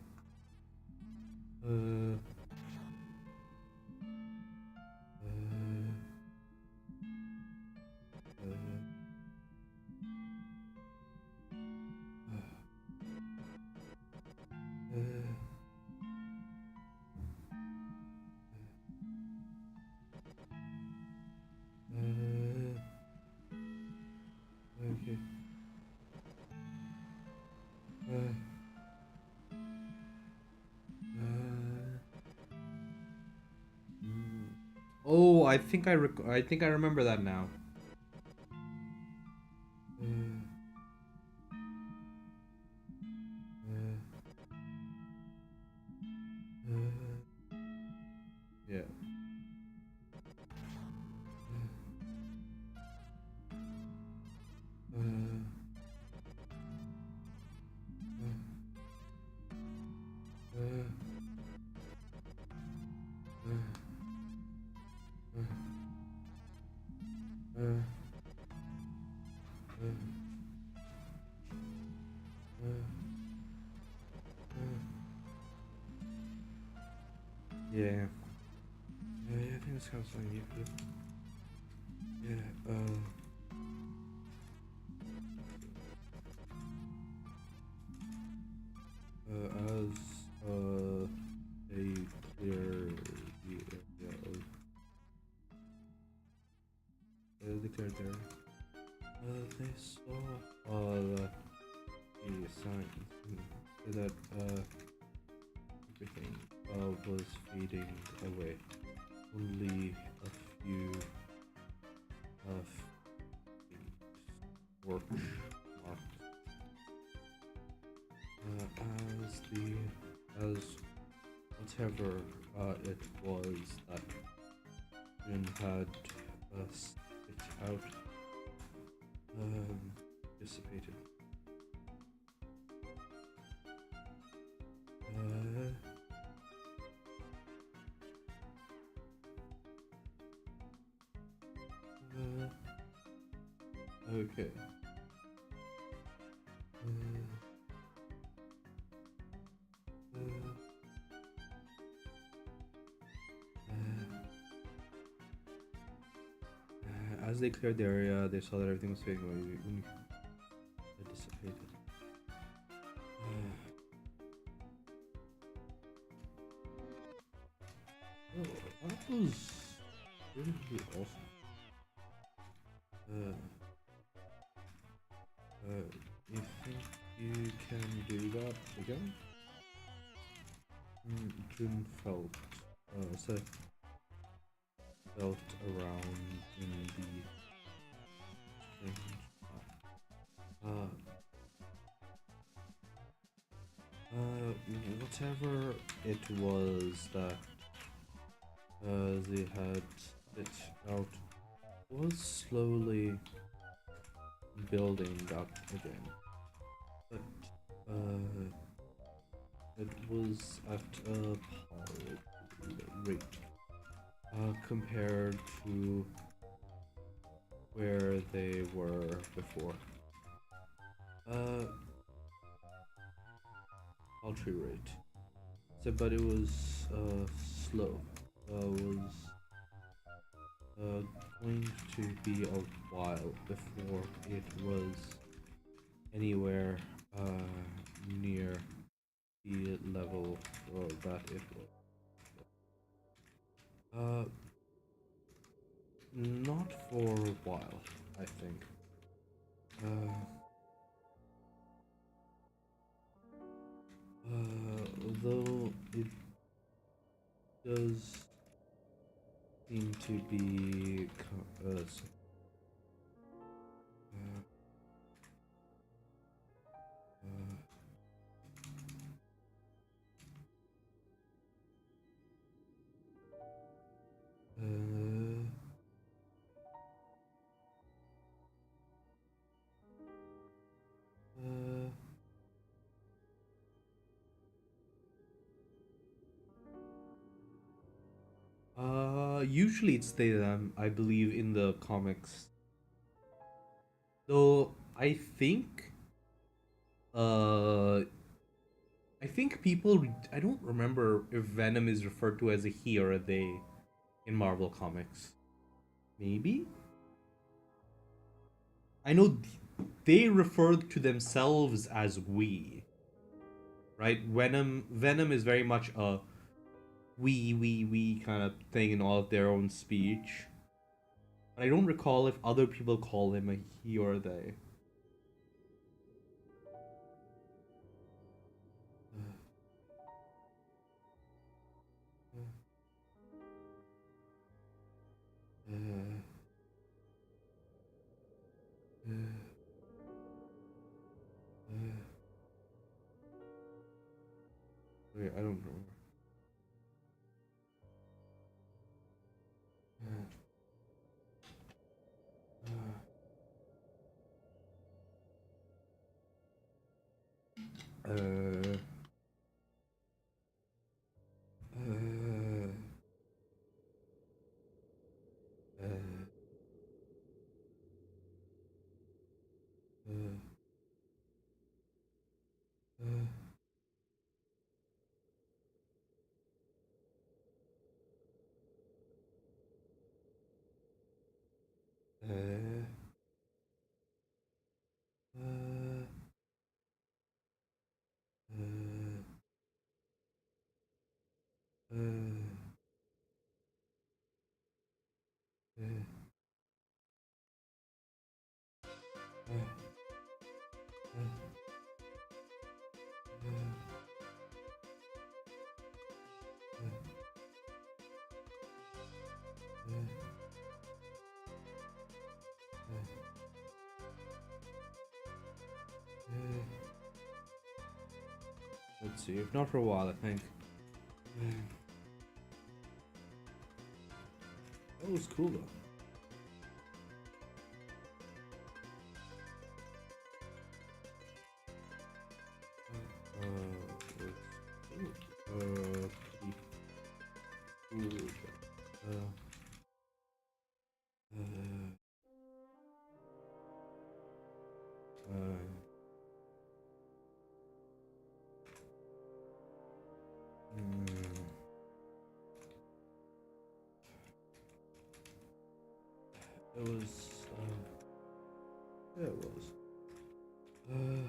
Okay. Oh, I think I remember that now. Yeah. Yeah. I think this sounds like you could. Yeah, as they clear the area of they cleared there. They saw the signs that everything was fading away. Only a few work marked as whatever it was that Jin had spit out dissipated. Okay. as they cleared the area, they saw that everything was fading away. It dissipated. Oh, that was really awesome. You think you can do that again? June felt around in the strange whatever it was that they had it out was slowly building up again, but it was at a powerful rate compared to where they were before. Paltry rate. So, but it was slow. Was going to be a while before it was anywhere near the level that it was. Not for a while, I think. Though it does seem to be usually it's them, I believe, in the comics. Though I think people, I don't remember if Venom is referred to as a he or a they in Marvel Comics. Maybe? I know they refer to themselves as we. Right? Venom is very much a we kind of thing in all of their own speech. But I don't recall if other people call him a he or a they. Wait, I don't know. Let's see, if not for a while, I think. That was cool though. It was, yeah, it was. Uh,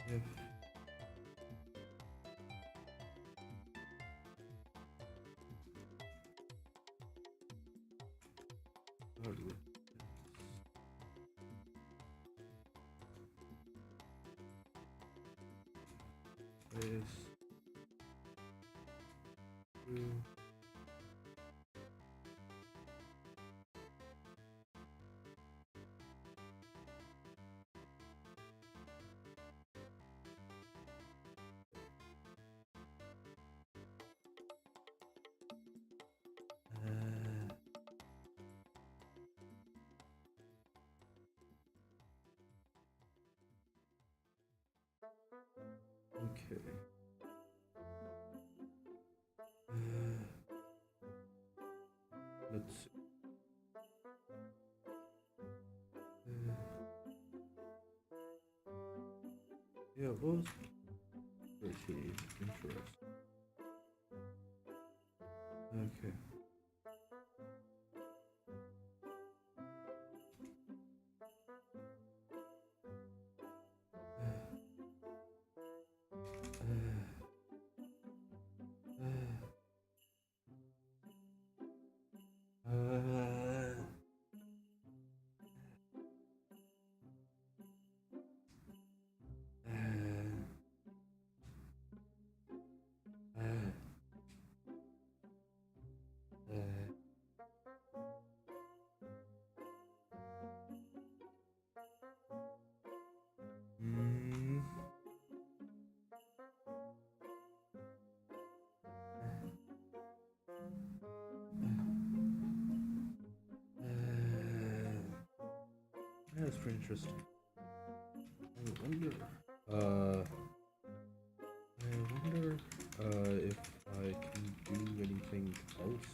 if hardwood is true. Okay. Let's see. Yeah, it was pretty interesting. Okay. Mm. That's pretty interesting. I wonder. I wonder if I can do anything else.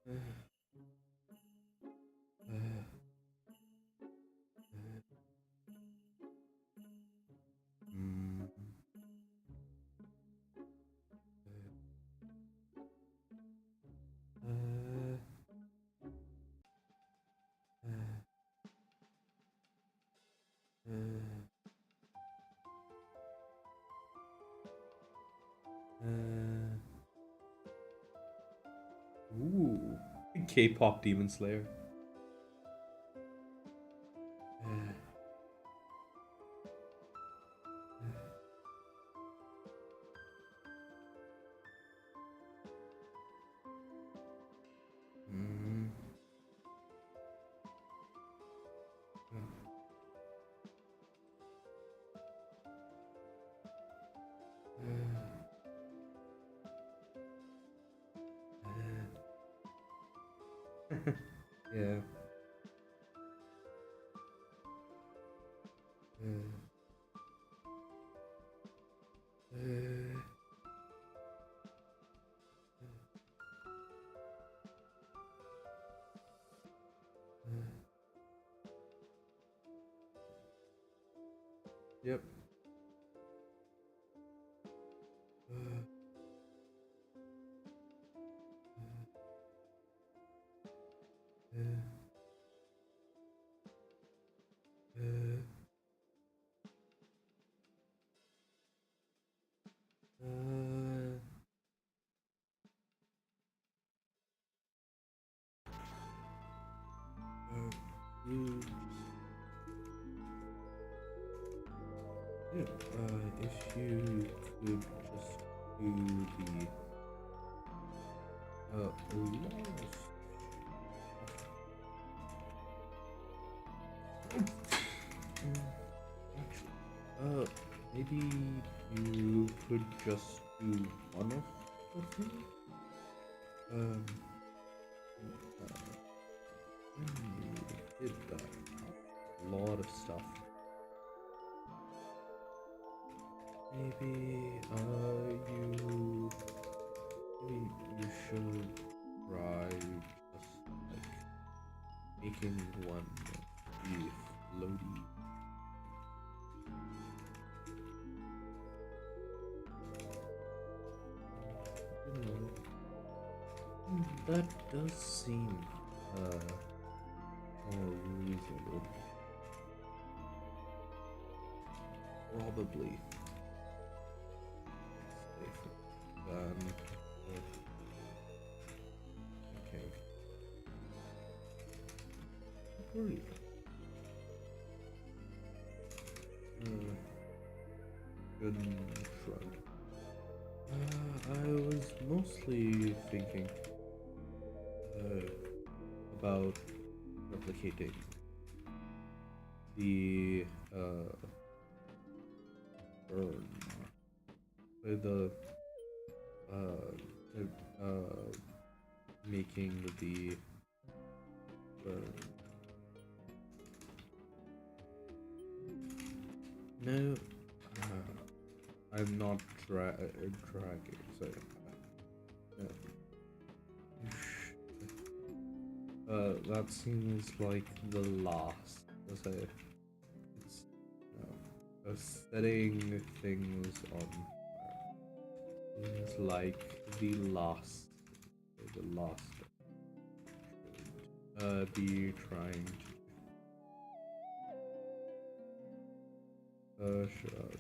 Mm. Ooh, K-pop Demon Slayer. Mm. Yeah. Yep. if you could just do the lowest. Actually, maybe you could just do one of the things. When you did that, a lot of stuff. Maybe you should try just like making one be floaty. That does seem more reasonable. Probably safer than okay. Breathe. Good shrug. I was mostly thinking about replicating the burn making the burn. No, I'm not dragging. So, that seems like the last. It's setting things on fire. Seems like the last. Be trying to. Sure.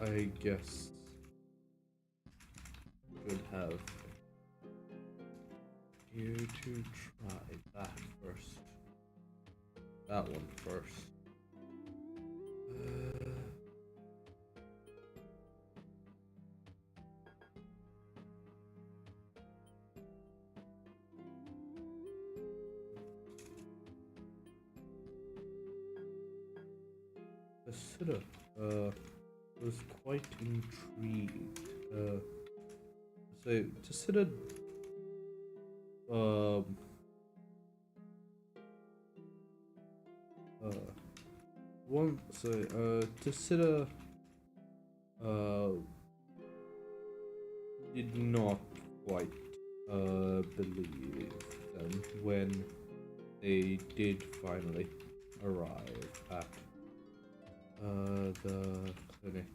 I guess should have you to try that first. That one first. Consider was quite intrigued. So Tasida Tasida did not quite believe them when they did finally arrive at the clinic.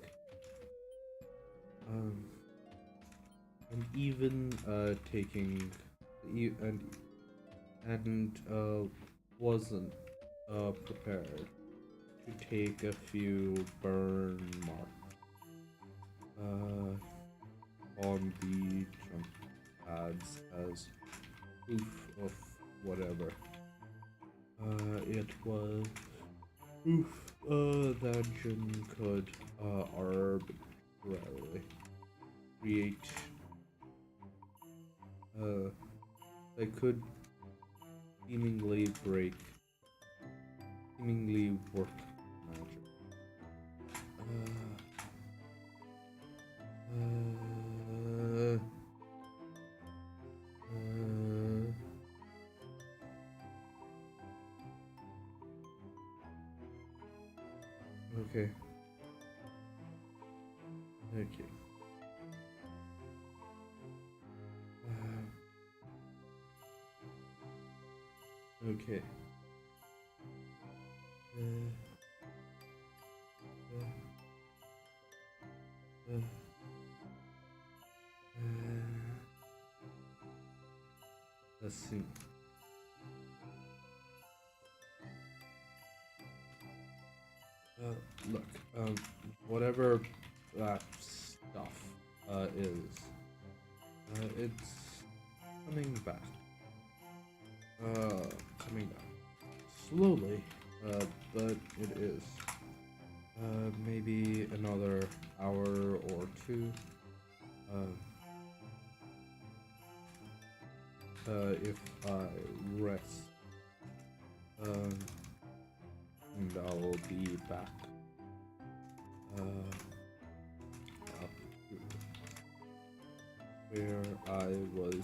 And even taking wasn't prepared to take a few burn marks on the jump pads as proof of whatever it was. Proof that Jin could arbitrarily create that could seemingly work magic. Okay. Okay. Okay. Let's see. Look, whatever that stuff is, it's coming back. Slowly, but it is. Maybe another hour or two. If I rest, and I'll be back. Up to where I was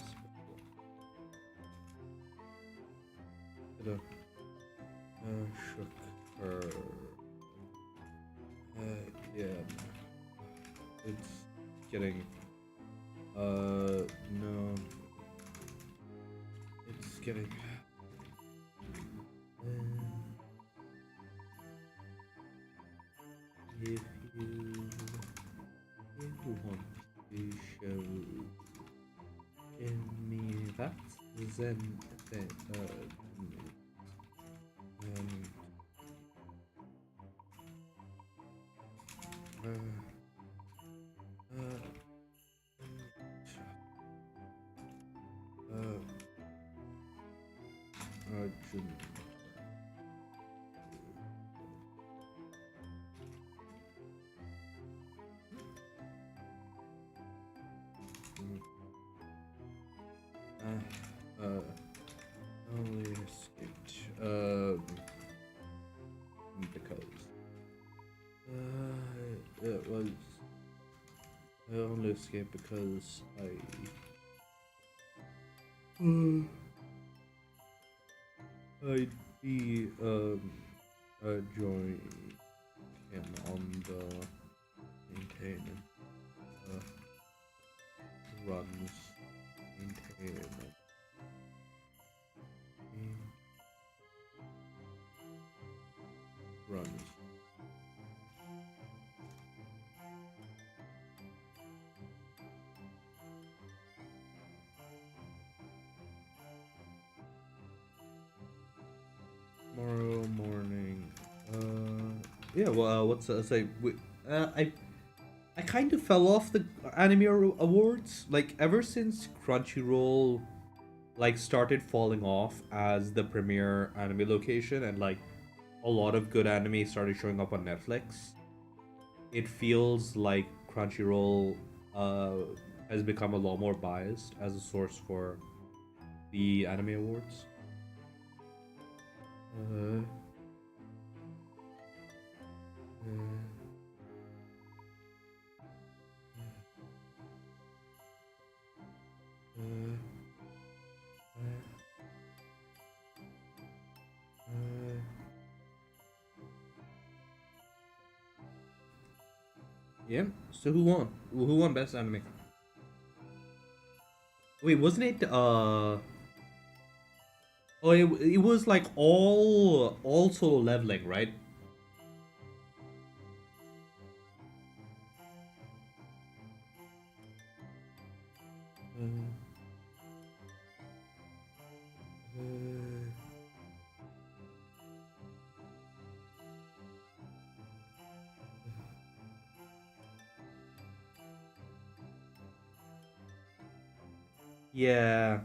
before. Shook her. Yeah, it's getting. No, it's getting. If you want to show me that, then only escaped because it was I only escaped because I'd be join him on the maintenance runs maintenance. Runs. Tomorrow morning. Yeah. Well, what's say? I kind of fell off the anime awards. Like ever since Crunchyroll, like started falling off as the premier anime location, and like a lot of good anime started showing up on Netflix. It feels like Crunchyroll has become a lot more biased as a source for the anime awards. Uh, yeah. So who won? Who won best anime? Wait, wasn't it Oh, it was like all solo leveling, right? Yeah.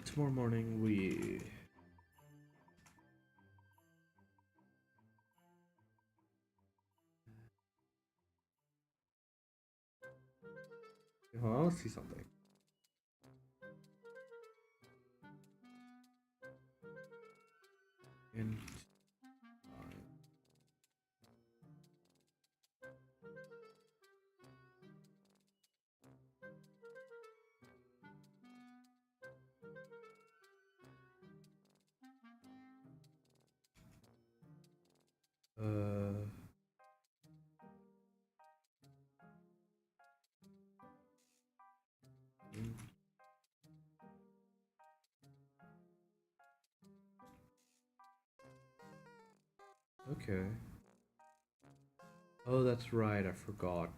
Tomorrow morning we. Oh, I'll see something. And okay. Oh, that's right. I forgot.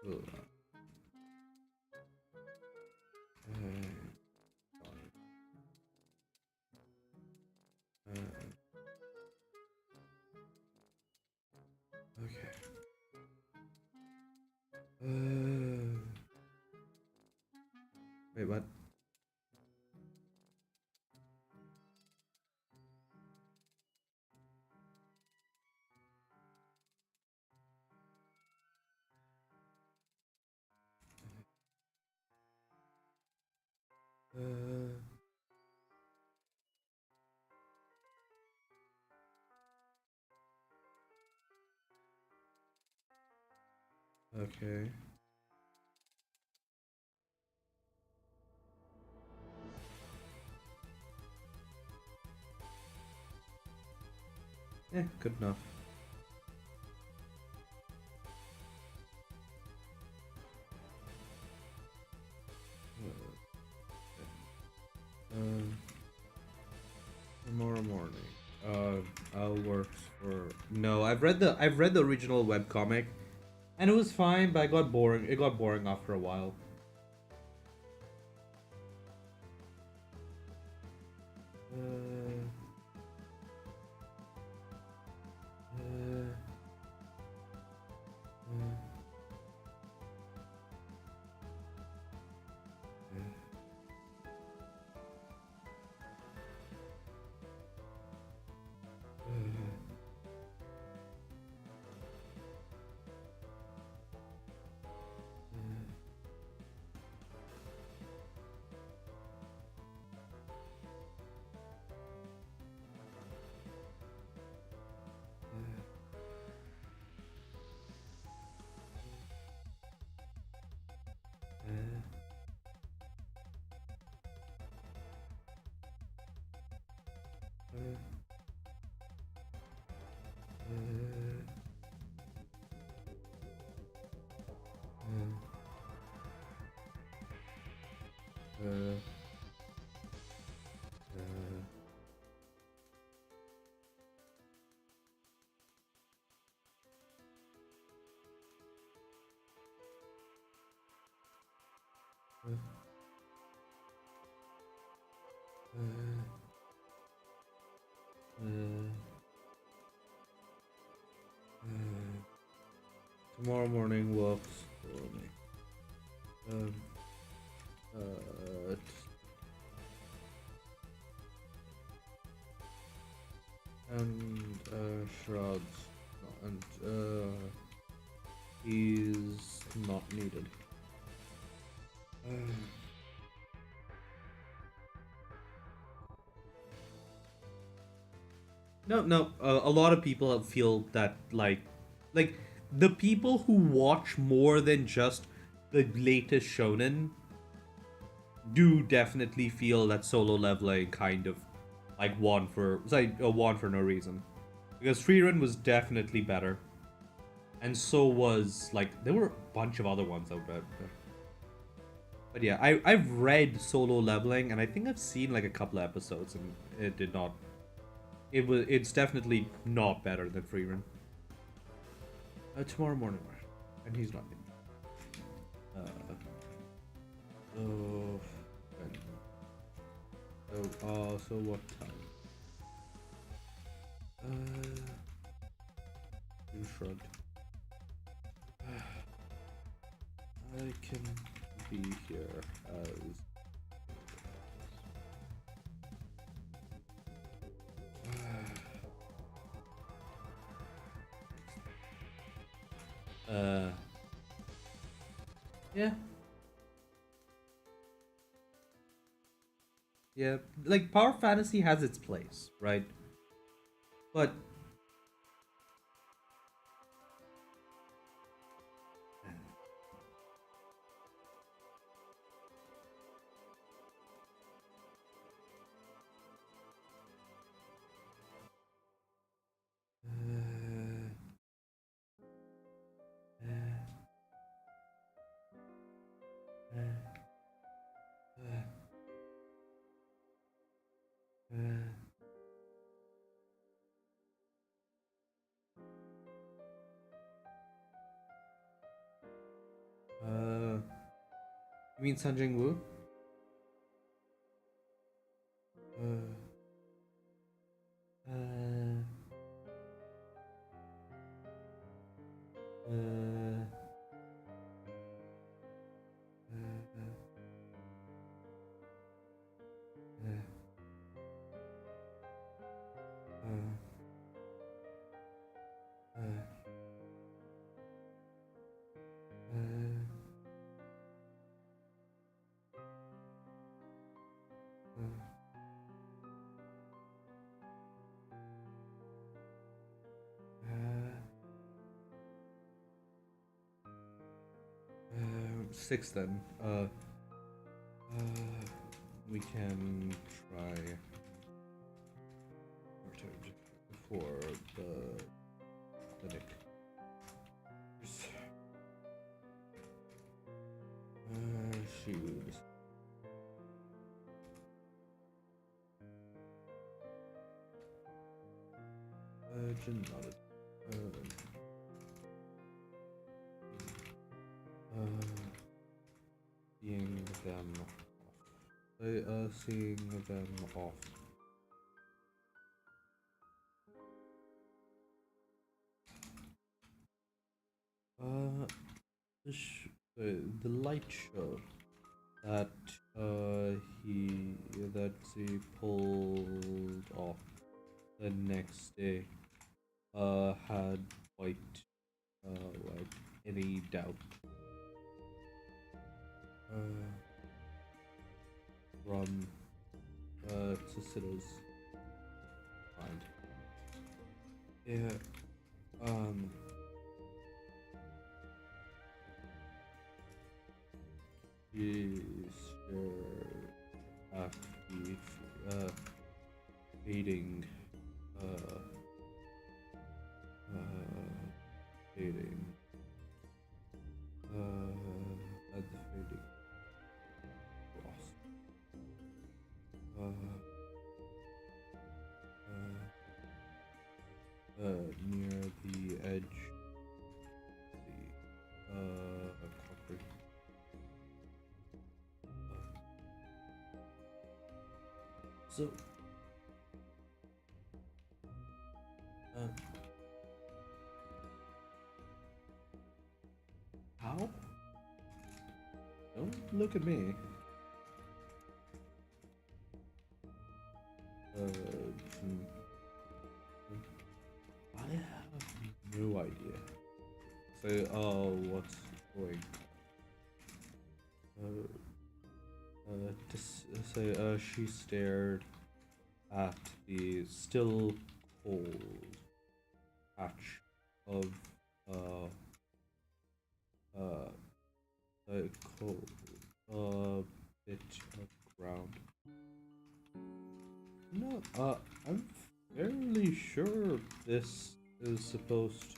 Ugh. Okay. Wait, what? Okay. Yeah, good enough. Tomorrow morning. I'll work for. No, I've read the original webcomic, and it was fine, but I got boring. It got boring after a while. Uh, uh, Tomorrow morning works for me. Uh, and shrouds, and is not needed. No. A lot of people feel that like the people who watch more than just the latest shonen do definitely feel that solo leveling kind of like won for no reason, because Freerun was definitely better, and so was like there were a bunch of other ones out there. But yeah, I've read Solo Leveling, and I think I've seen like a couple of episodes, and it did not. It's definitely not better than Freerun. Tomorrow morning, and he's not in. So, so what time? You shrugged. I can be here as. Yeah. Yeah, like Power Fantasy has its place, right? But You mean Sun Jing-woo? Six then. We can try for the clinic. Shoes. Not seeing them off. Seeing them off. The light show that he pulled off the next day had quite like any doubt from Cecilo's mind. Yeah. He stared at the fading at the fading cross. Near the edge of the concrete. So, how? Don't look at me. I have no idea. Say, what's going on? To say, she stared at the still cold patch of a cold bit of ground. No, I'm fairly sure this is supposed to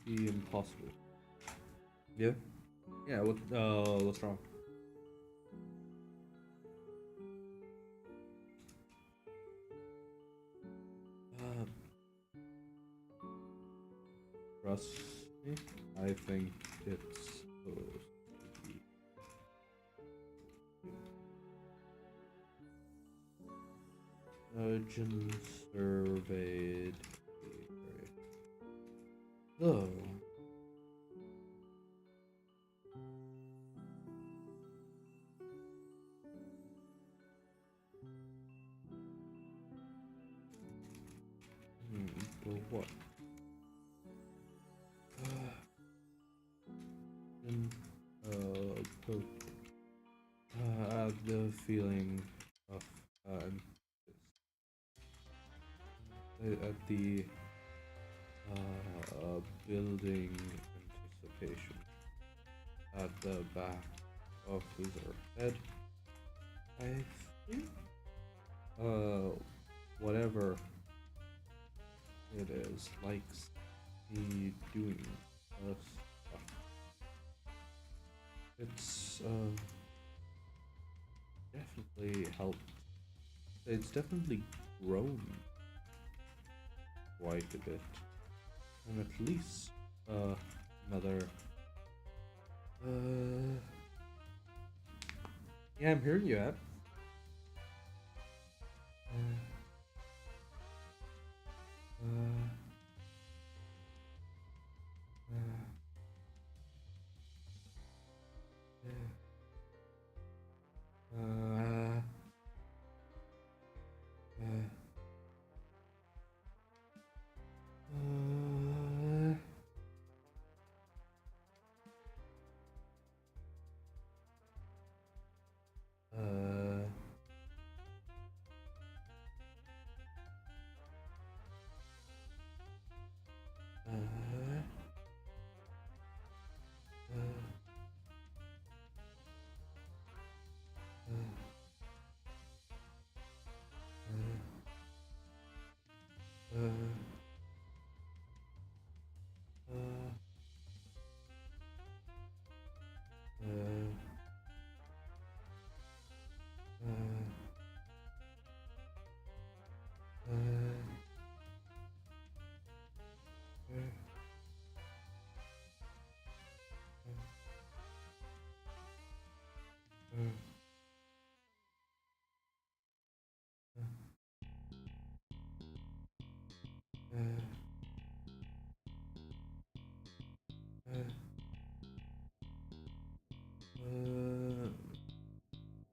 be impossible. Yeah? Yeah, what's wrong? Trust me, I think it's supposed to be. Urgent surveyed the area. Though. But what? The feeling of at the building anticipation at the back of his head. I think whatever it is likes me doing stuff. It's definitely helped. It's definitely grown quite a bit, and at least another Yeah, I'm hearing you, Ab.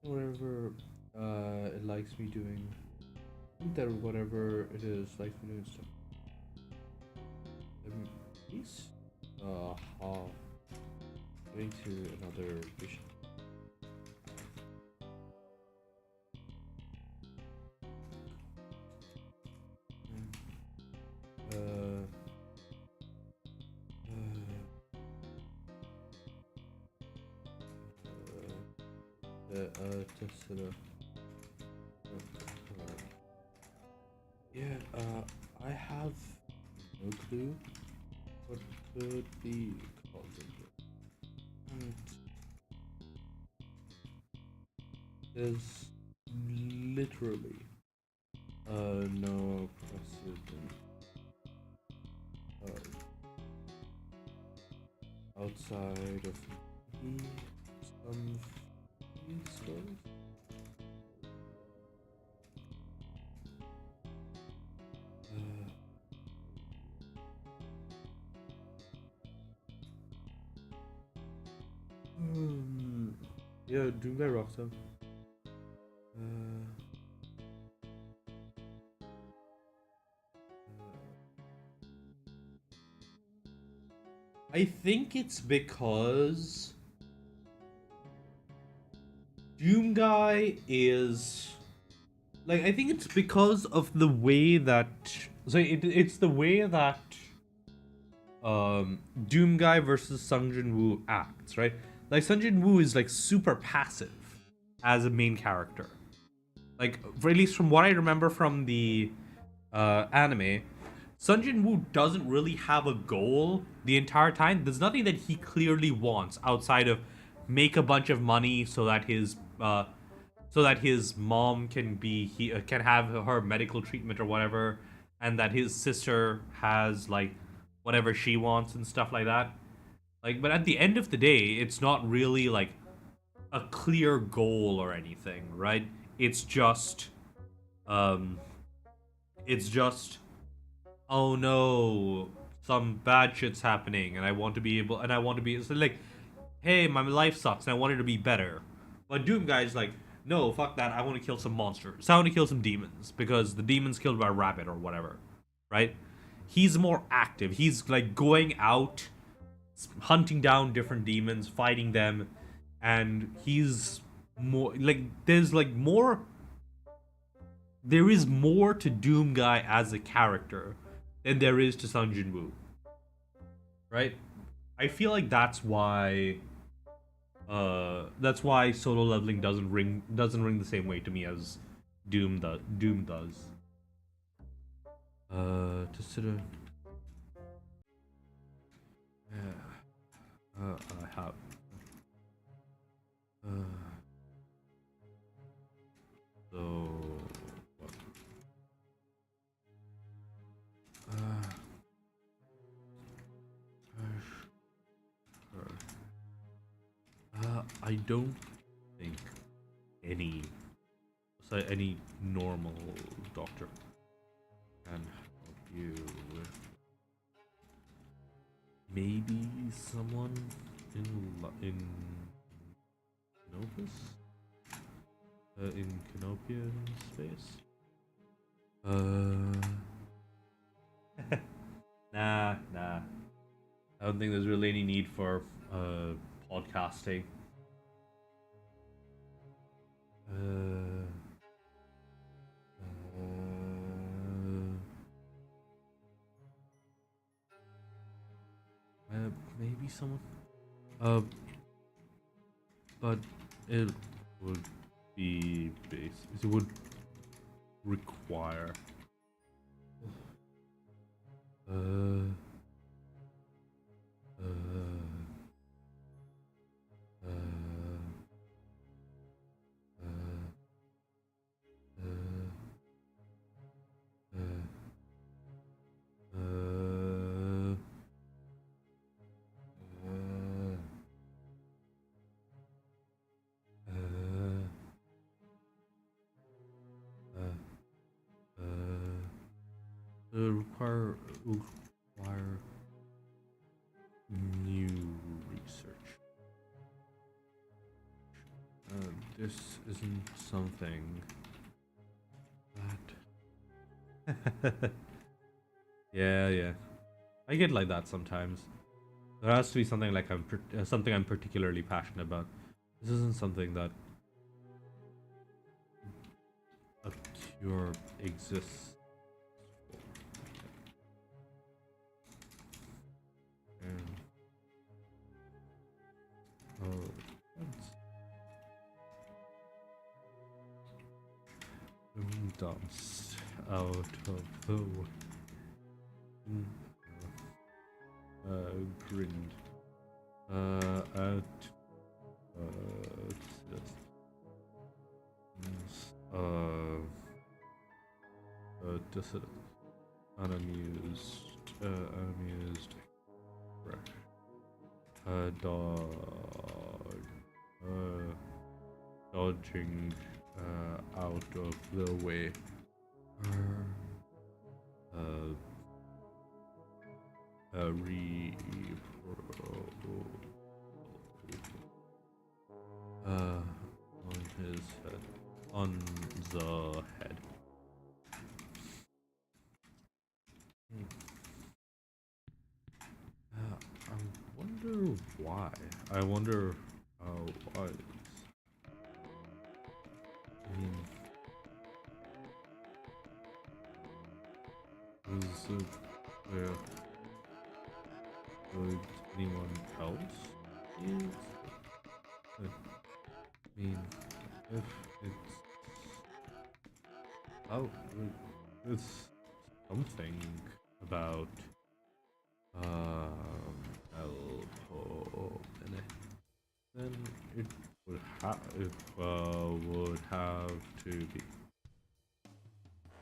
Whatever it likes me doing. I think that whatever it is likes me doing stuff. Peace? Going to another mission. Just yeah, I have no clue what could be causing it. And there's literally no precedent outside of maybe some stories. Yeah, doing that rock stuff. I think it's because Doom Guy is like, I think it's because of the way that it's the way that Doom Guy versus Sung Jin Woo acts, right? Like Sung Jin Woo is like super passive as a main character. Like, at least from what I remember from the anime, Sung Jin Woo doesn't really have a goal the entire time. There's nothing that he clearly wants outside of make a bunch of money so that his mom can have her medical treatment or whatever, and that his sister has like whatever she wants and stuff like that. Like, but at the end of the day, it's not really like a clear goal or anything, right? It's just, um, it's just, oh no, some bad shit's happening, and I want to be, so like, hey, my life sucks, and I want it to be better. But Doom Guy's like, no, fuck that, I want to kill some monsters. I want to kill some demons, because the demon's killed by a rabbit or whatever, right? He's more active. He's like going out, hunting down different demons, fighting them, and he's more like there is more to Doom Guy as a character than there is to Sung Jin Woo, right? I feel like that's why solo leveling doesn't ring the same way to me as Doom does. Just sort of yeah. I have uh so uh I don't think any any normal doctor can help you with. Maybe someone in Canopus, in Canopian space. Nah. I don't think there's really any need for podcasting. Maybe someone. But it would be it would require. Require new research. This isn't something that. Yeah. I get like that sometimes. There has to be something like something I'm particularly passionate about. This isn't something that a cure exists. Dust out of the grind at dissident, unamused, dodging out of the way. On his head, on the head. I wonder why. I wonder why. Is it would anyone else use? I mean, if it's something about alcohol in it, then it would have to be.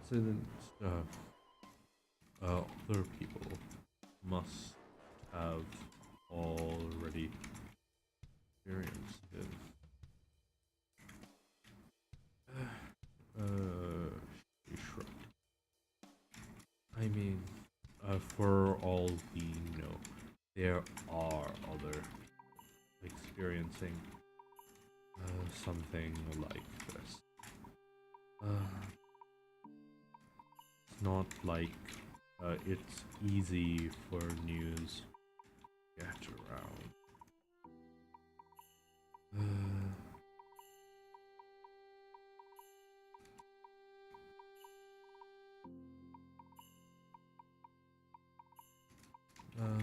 Since other people must have already experienced it. She shrugged. I mean, for all we know, there are other experiencing something like this. It's not like it's easy for news to get around.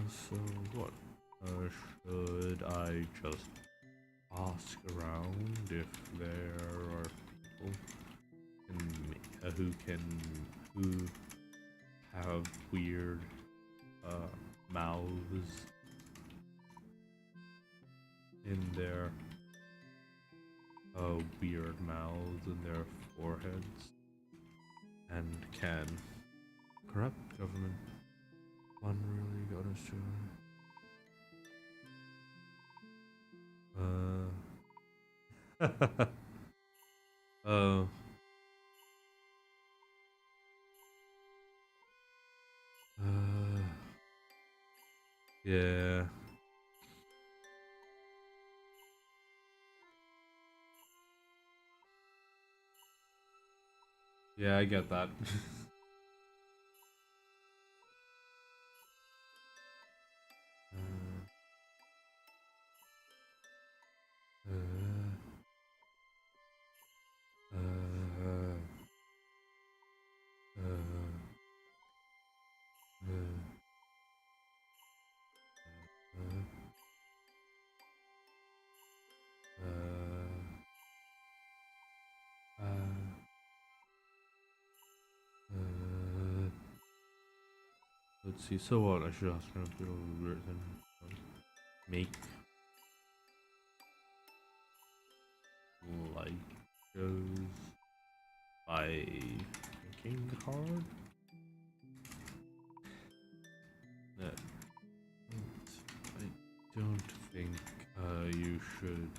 So what? Should I just ask around if there are people who have weird mouths in their weird mouths in their foreheads and can corrupt government? One really got us to. Uh. Yeah. Yeah, I get that. Let's see. So what? I should ask him to make like goes by making the card. That I don't think you should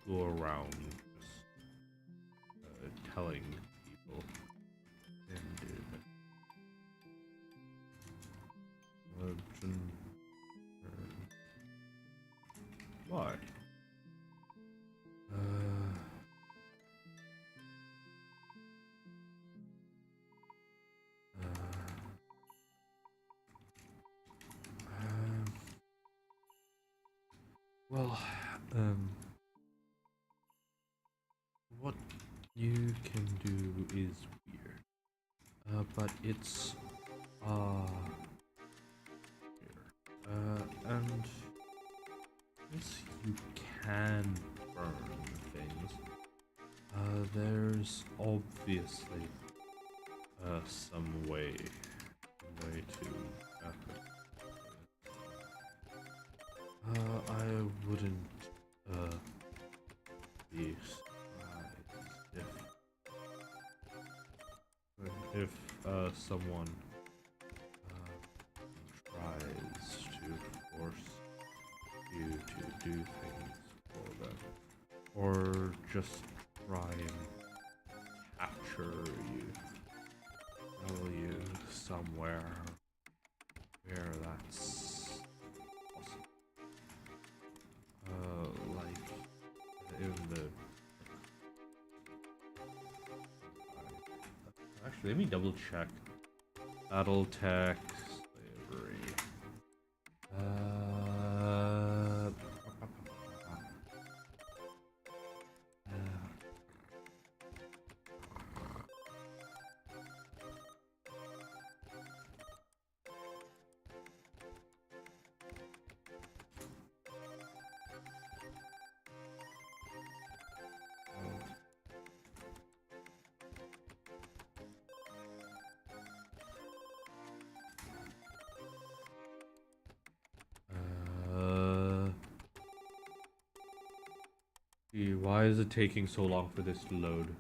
go around just telling people and do that. Why? Well, what you can do is weird, but it's and yes, you can burn things. There's obviously some way to. I wouldn't be surprised if someone tries to force you to do things for them, or just try and capture you, tell you somewhere where that's possible. Like in the. Actually, let me double check. Battle tech slavery. Why is it taking so long for this to load?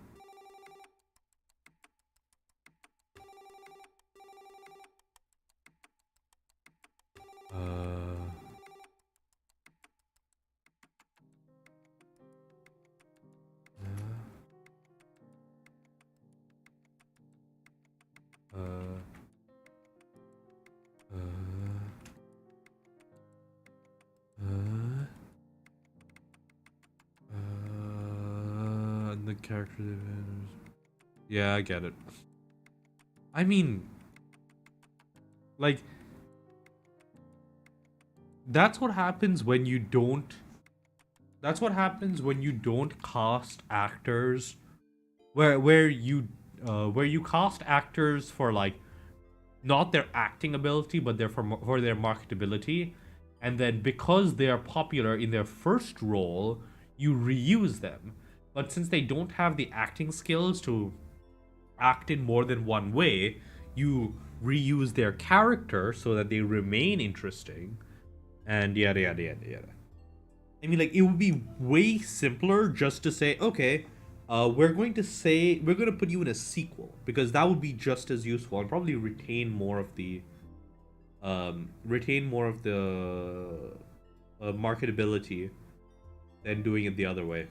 The character. Yeah, I get it. I mean, like, that's what happens when you don't. That's what happens when you don't cast actors, where you cast actors for like not their acting ability, but they're for their marketability, and then because they are popular in their first role, you reuse them. But since they don't have the acting skills to act in more than one way, you reuse their character so that they remain interesting, and yada yada yada yada. I mean, like, it would be way simpler just to say, okay, we're going to put you in a sequel, because that would be just as useful and probably retain more of the marketability than doing it the other way.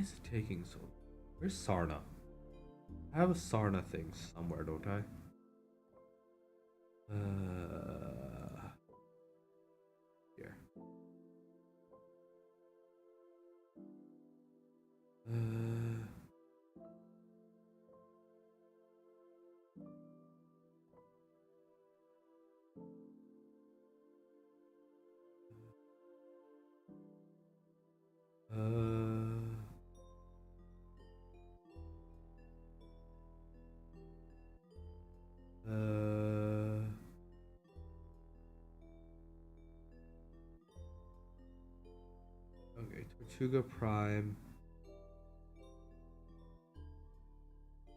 is it taking so long? Where's Sarna? I have a Sarna thing somewhere, don't I? Here. Okay, Tortuga Prime.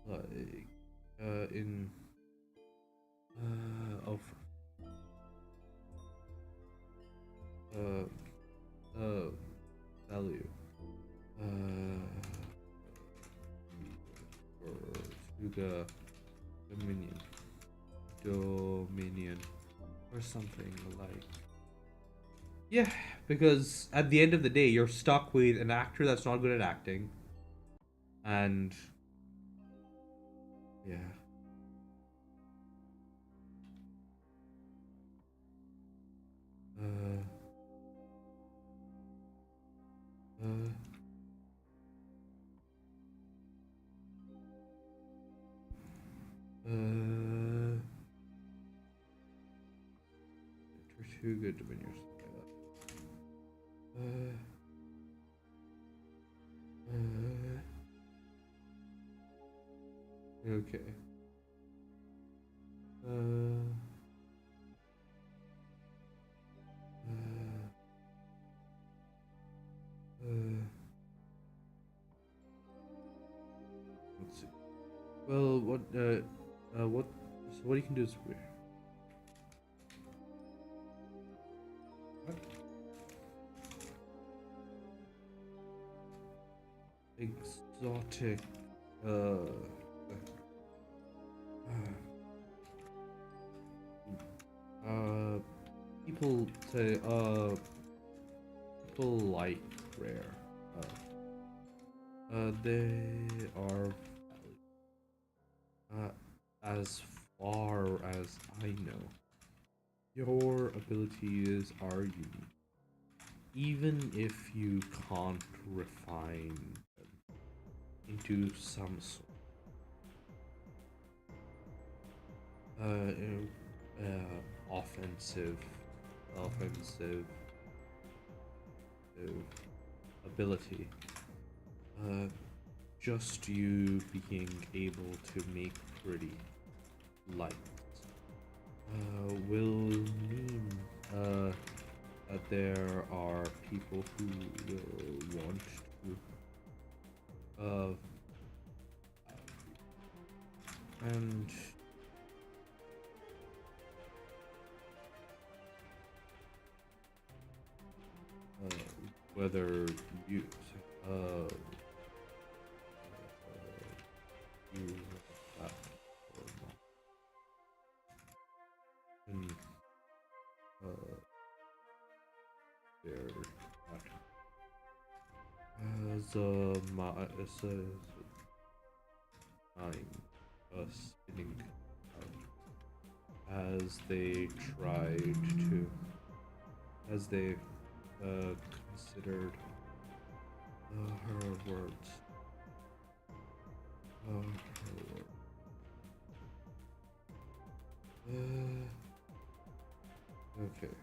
Like, in, oh, value. Tortuga Dominion, or something like. Yeah, because at the end of the day, you're stuck with an actor that's not good at acting, and yeah. Tortuga Dominion. Okay. Let's see. Well, what so what you can do is weird. What? Exotic, people say, people like rare. They are as far as I know, your abilities are unique, even if you can't refine them into some sort. Offensive ability. Just you being able to make pretty lights will mean that there are people who will want to and whether you you that or not. And there as a spinning as they tried to as they considered her words. Her words. Okay.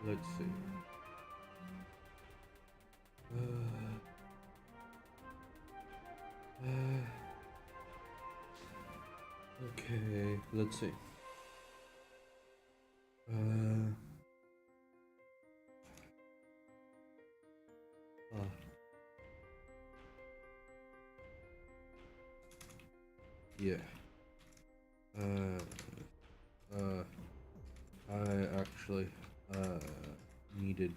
Let's see. Okay, let's see. Yeah. I actually needed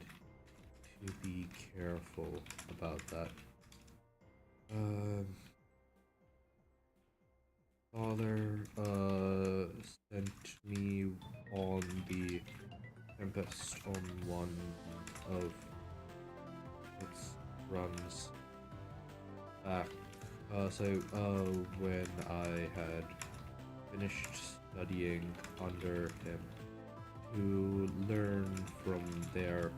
to be careful about that. Father sent me on the Tempest on one of its runs back. When I had finished studying under him to learn from their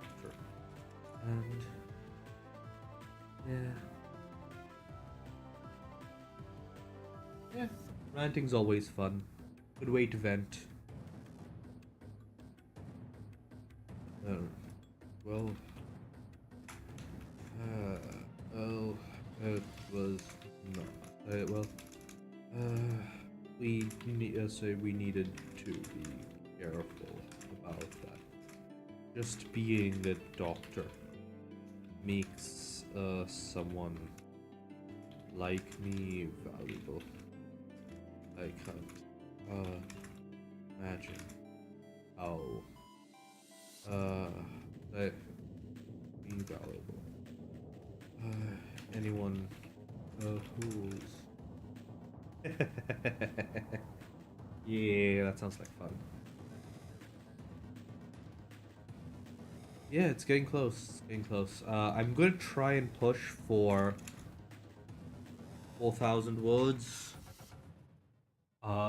culture. And yeah, ranting's always fun. Good way to vent. Well, it was not. We needed to be careful about that. Just being a doctor makes someone like me valuable. I can't imagine how that be valuable. Anyone who's yeah, that sounds like fun. Yeah, it's getting close. It's getting close. I'm gonna try and push for 4,000 words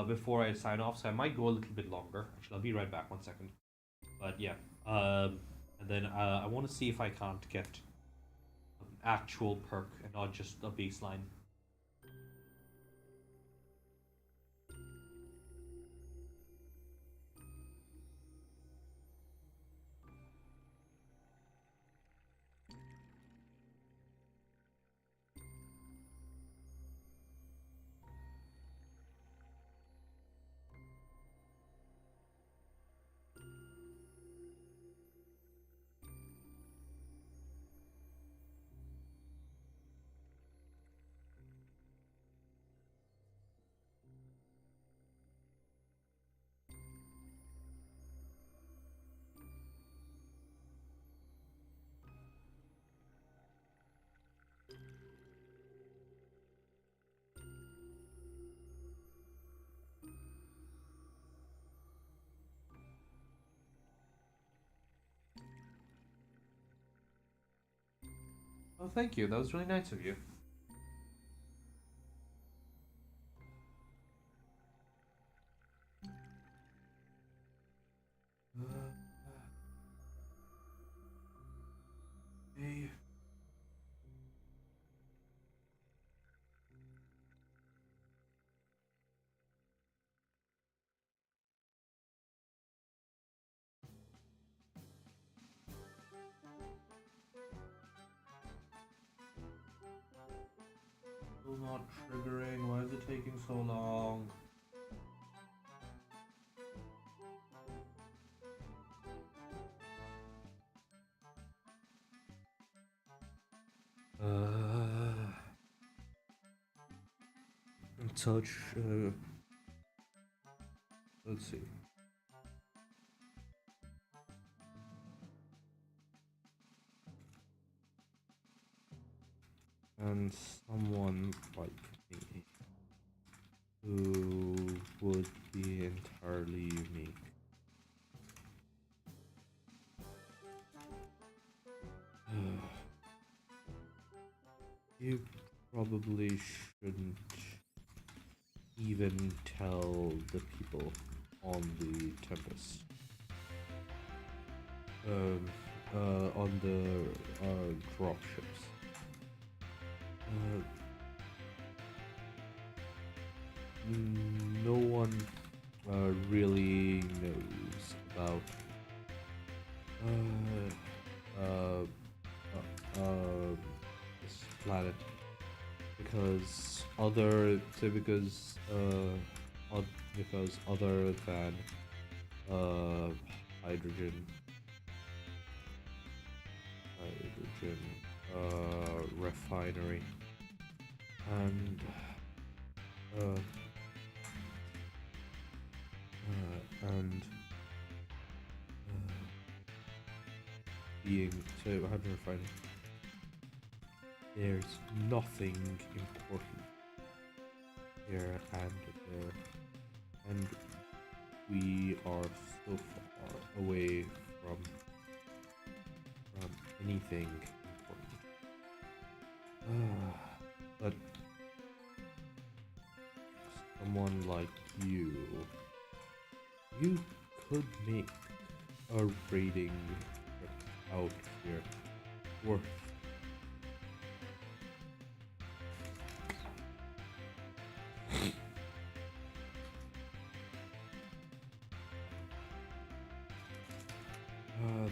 before I sign off, so I might go a little bit longer. Actually, I'll be right back. 1 second. But yeah, and then I want to see if I can't get an actual perk and not just a baseline. Oh, thank you. That was really nice of you. Hey. Still not triggering. Why is it taking so long? Touch. Let's see. And someone like me who would be entirely unique. You probably shouldn't even tell the people on the Tempest. On the drop ships. No one really knows about this planet because other than hydrogen refinery and being so hydrogen refinery There's nothing important here and there, and we are so far away from anything important. But someone like you could make a raiding trip out here worth.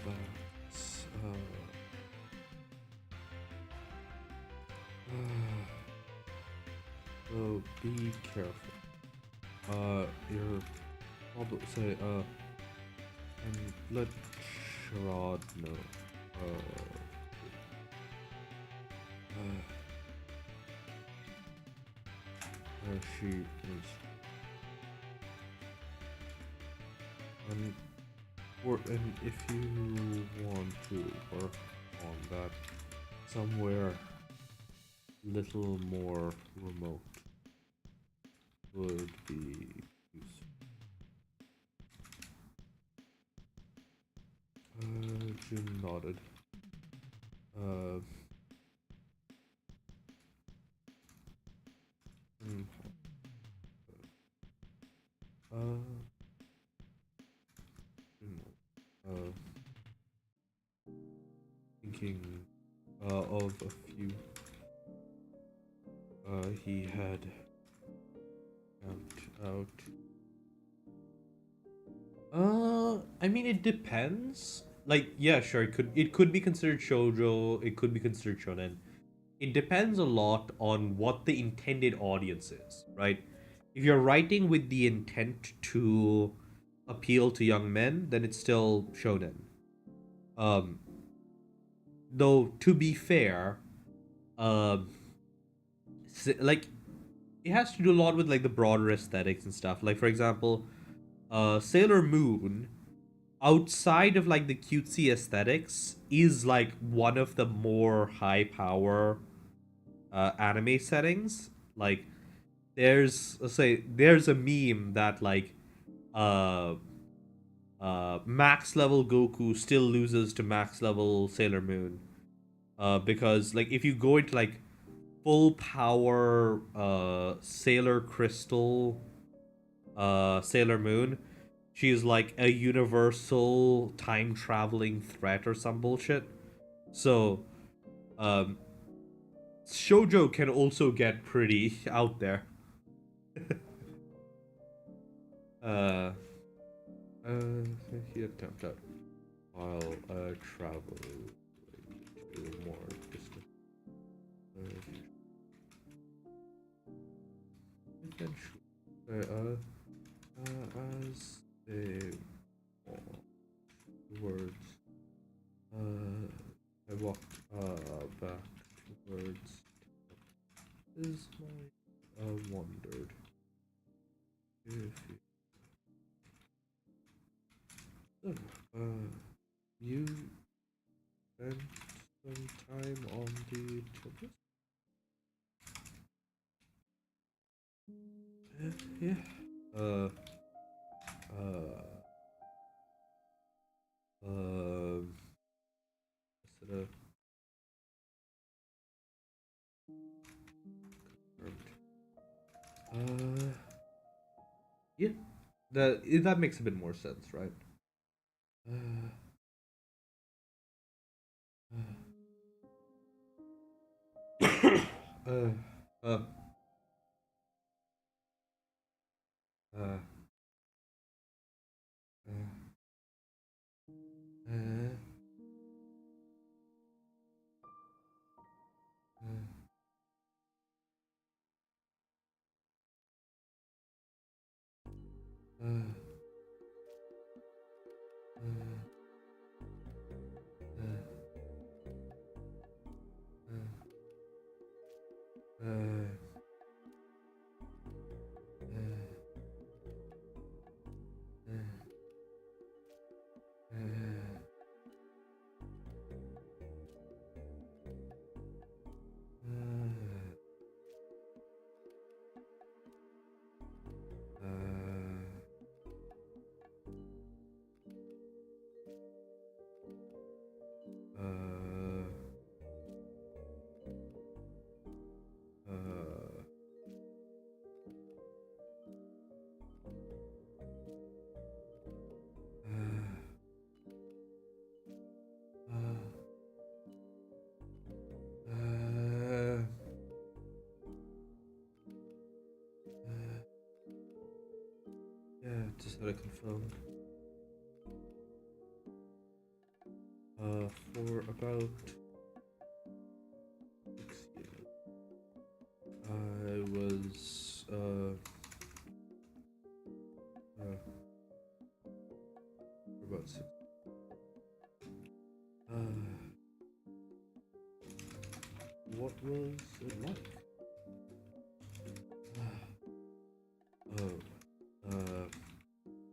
That's so be careful. You're probably say and let Sherrod know. She is. And if you want to work on that somewhere little more remote would be useful. June nodded. Thinking of a few he had camped out. I mean, it depends. Like, yeah, sure, it could be considered shoujo, it could be considered shonen. It depends a lot on what the intended audience is, right? If you're writing with the intent to appeal to young men, then it's still shonen. Though to be fair, like it has to do a lot with like the broader aesthetics and stuff. Like for example, Sailor Moon, outside of like the cutesy aesthetics, is like one of the more high power anime settings. Like there's there's a meme that like uh max level Goku still loses to max level Sailor Moon. Because like if you go into like full power Sailor Crystal Sailor Moon, she's like a universal time traveling threat or some bullshit. So shoujo can also get pretty out there. He attempt out while travel to more distant eventually as they walk towards I walk back towards is my wondered if you spent some time on the Tempest? Yeah. Confirmed. Yeah. That makes a bit more sense, right? uh, uh, uh, just had to confirm. For about 6 years, I was for about 6. What was it like?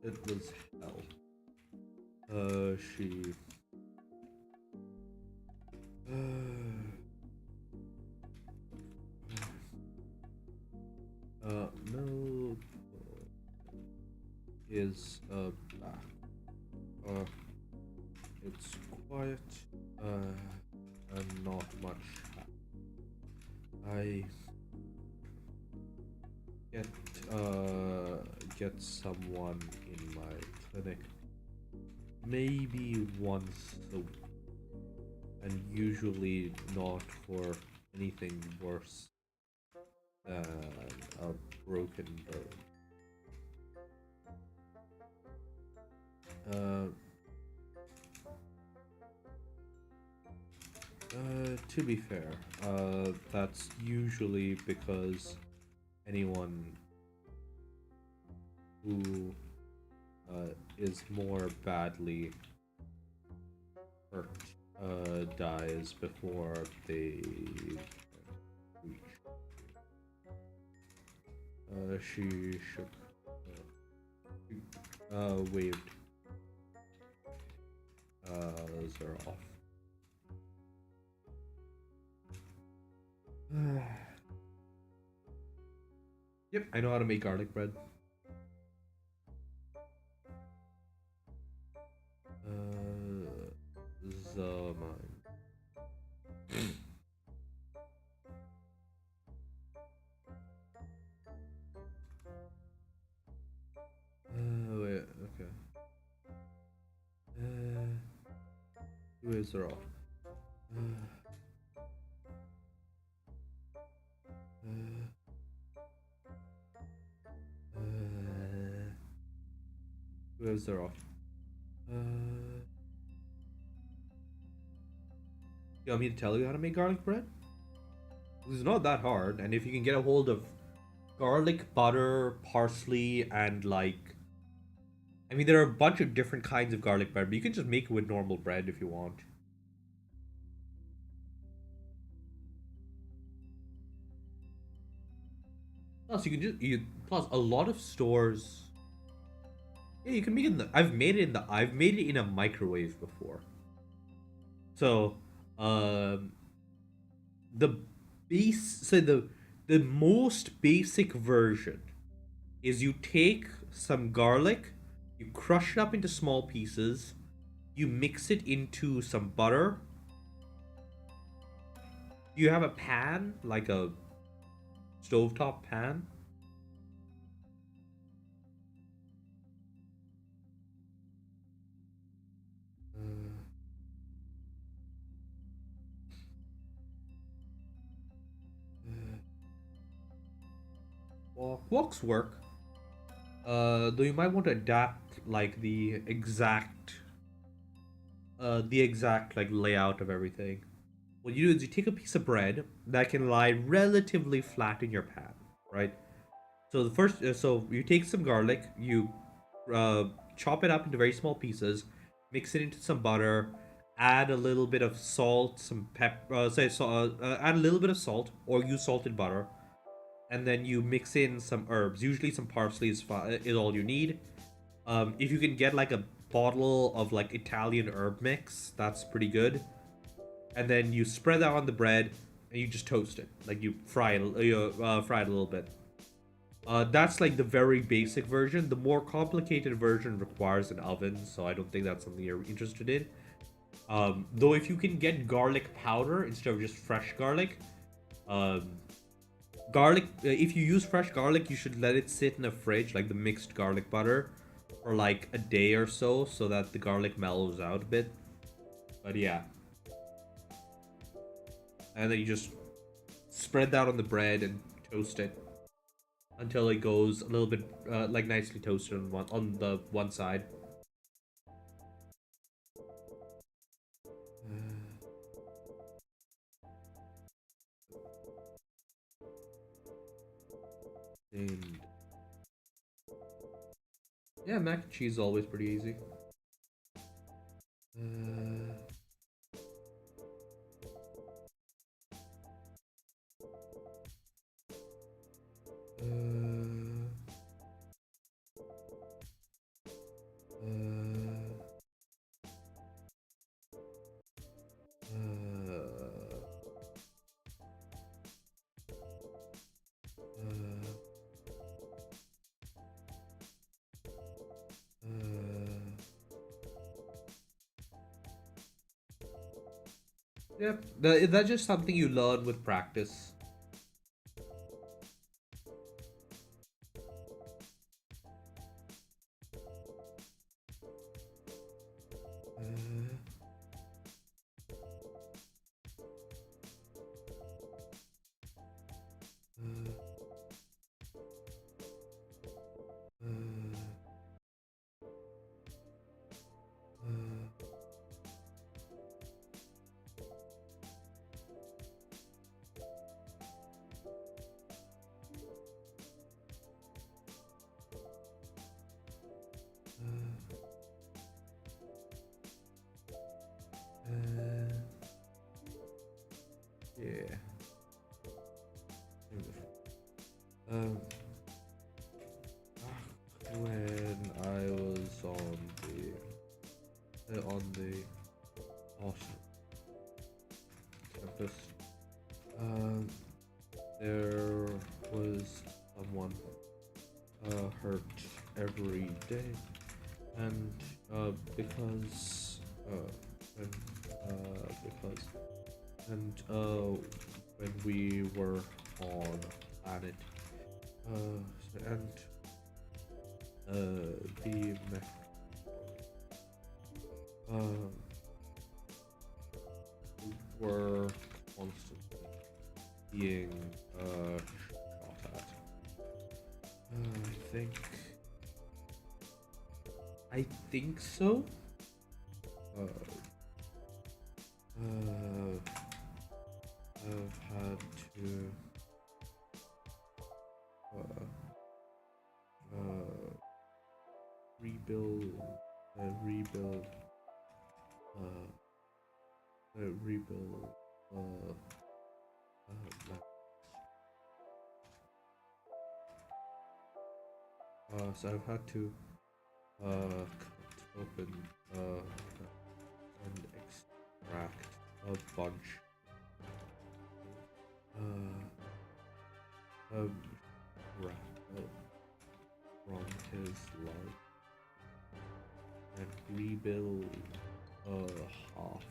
It was hell. She. No. Is back. It's quiet. And not much. I get someone in my clinic maybe once a week, and usually not for anything worse than a broken bone. To be fair, that's usually because anyone who is more badly hurt dies before they reach. She shook, waved Zara off. Yep, I know how to make garlic bread. Zaman. Wait, okay. Who is her off? Who is her off? You want me to tell you how to make garlic bread? It's not that hard, and if you can get a hold of garlic, butter, parsley, and like, I mean, there are a bunch of different kinds of garlic bread, but you can just make it with normal bread if you want. Plus, you can just plus a lot of stores. Yeah, you can make it in the. I've made it in a microwave before. So, the the most basic version is you take some garlic, you crush it up into small pieces, you mix it into some butter. You have a pan, like a stovetop pan. Woks work. Though you might want to adapt like the exact like layout of everything. What you do is you take a piece of bread that can lie relatively flat in your pan, right? So the first, so you take some garlic, you chop it up into very small pieces, mix it into some butter, add a little bit of salt, some pepper, add a little bit of salt, or use salted butter, and then you mix in some herbs. Usually, some parsley is all you need. If you can get like a bottle of like Italian herb mix, that's pretty good. And then you spread that on the bread, and you just toast it. Like you fry it, fry it a little bit. That's like the very basic version. The more complicated version requires an oven, so I don't think that's something you're interested in. Though if you can get garlic powder instead of just fresh garlic, if you use fresh garlic, you should let it sit in a fridge, like the mixed garlic butter, for like a day or so that the garlic mellows out a bit. But yeah. And then you just spread that on the bread and toast it. until it goes a little bit like nicely toasted on the one side. And yeah, mac and cheese is always pretty easy. Yep, that's just something you learn with practice. Yeah. When I was on the Austin campus, there was someone hurt every day, and because when we were on planet, and the were constantly being shot at. I think so. I've had to rebuild so I've had to cut open and extract a bunch of shrapnel from his lung and rebuild half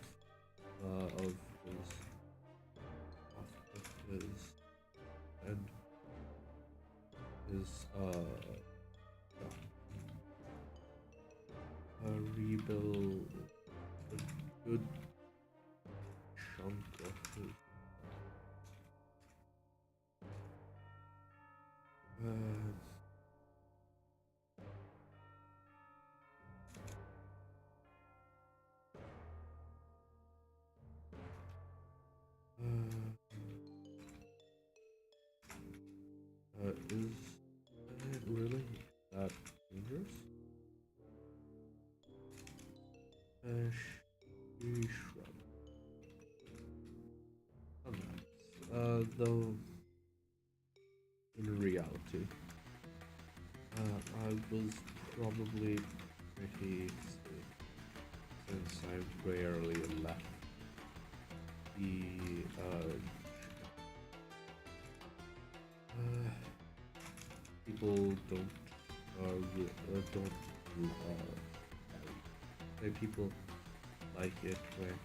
of his and his rebuild a good chunk of his is it really that dangerous? Shrub. Though in reality, I was probably pretty safe since I rarely left the people don't people like it when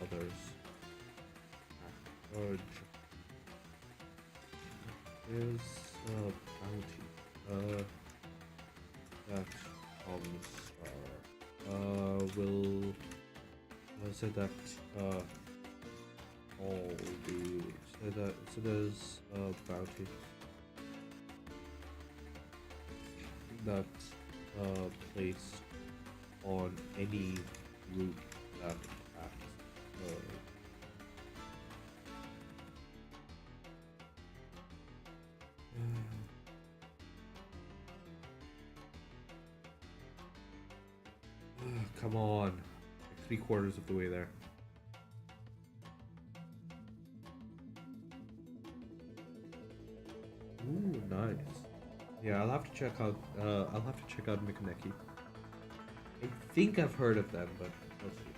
others act. There's a bounty that comes will say that all the so there's a bounty that's placed on any route that attacks. Come on, like 3/4 of the way there. Ooh, nice. Yeah, I'll have to check out. I'll have to check out Mikaneki. I think I've heard of them, but let's see.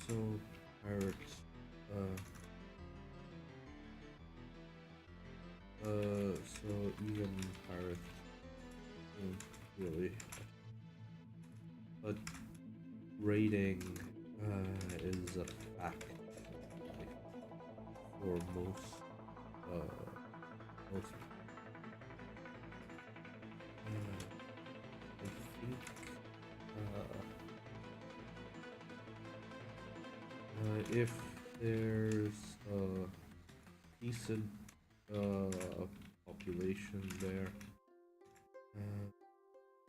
So pirates. So even pirates, really. But raiding is a fact for most I think if there's a decent population there,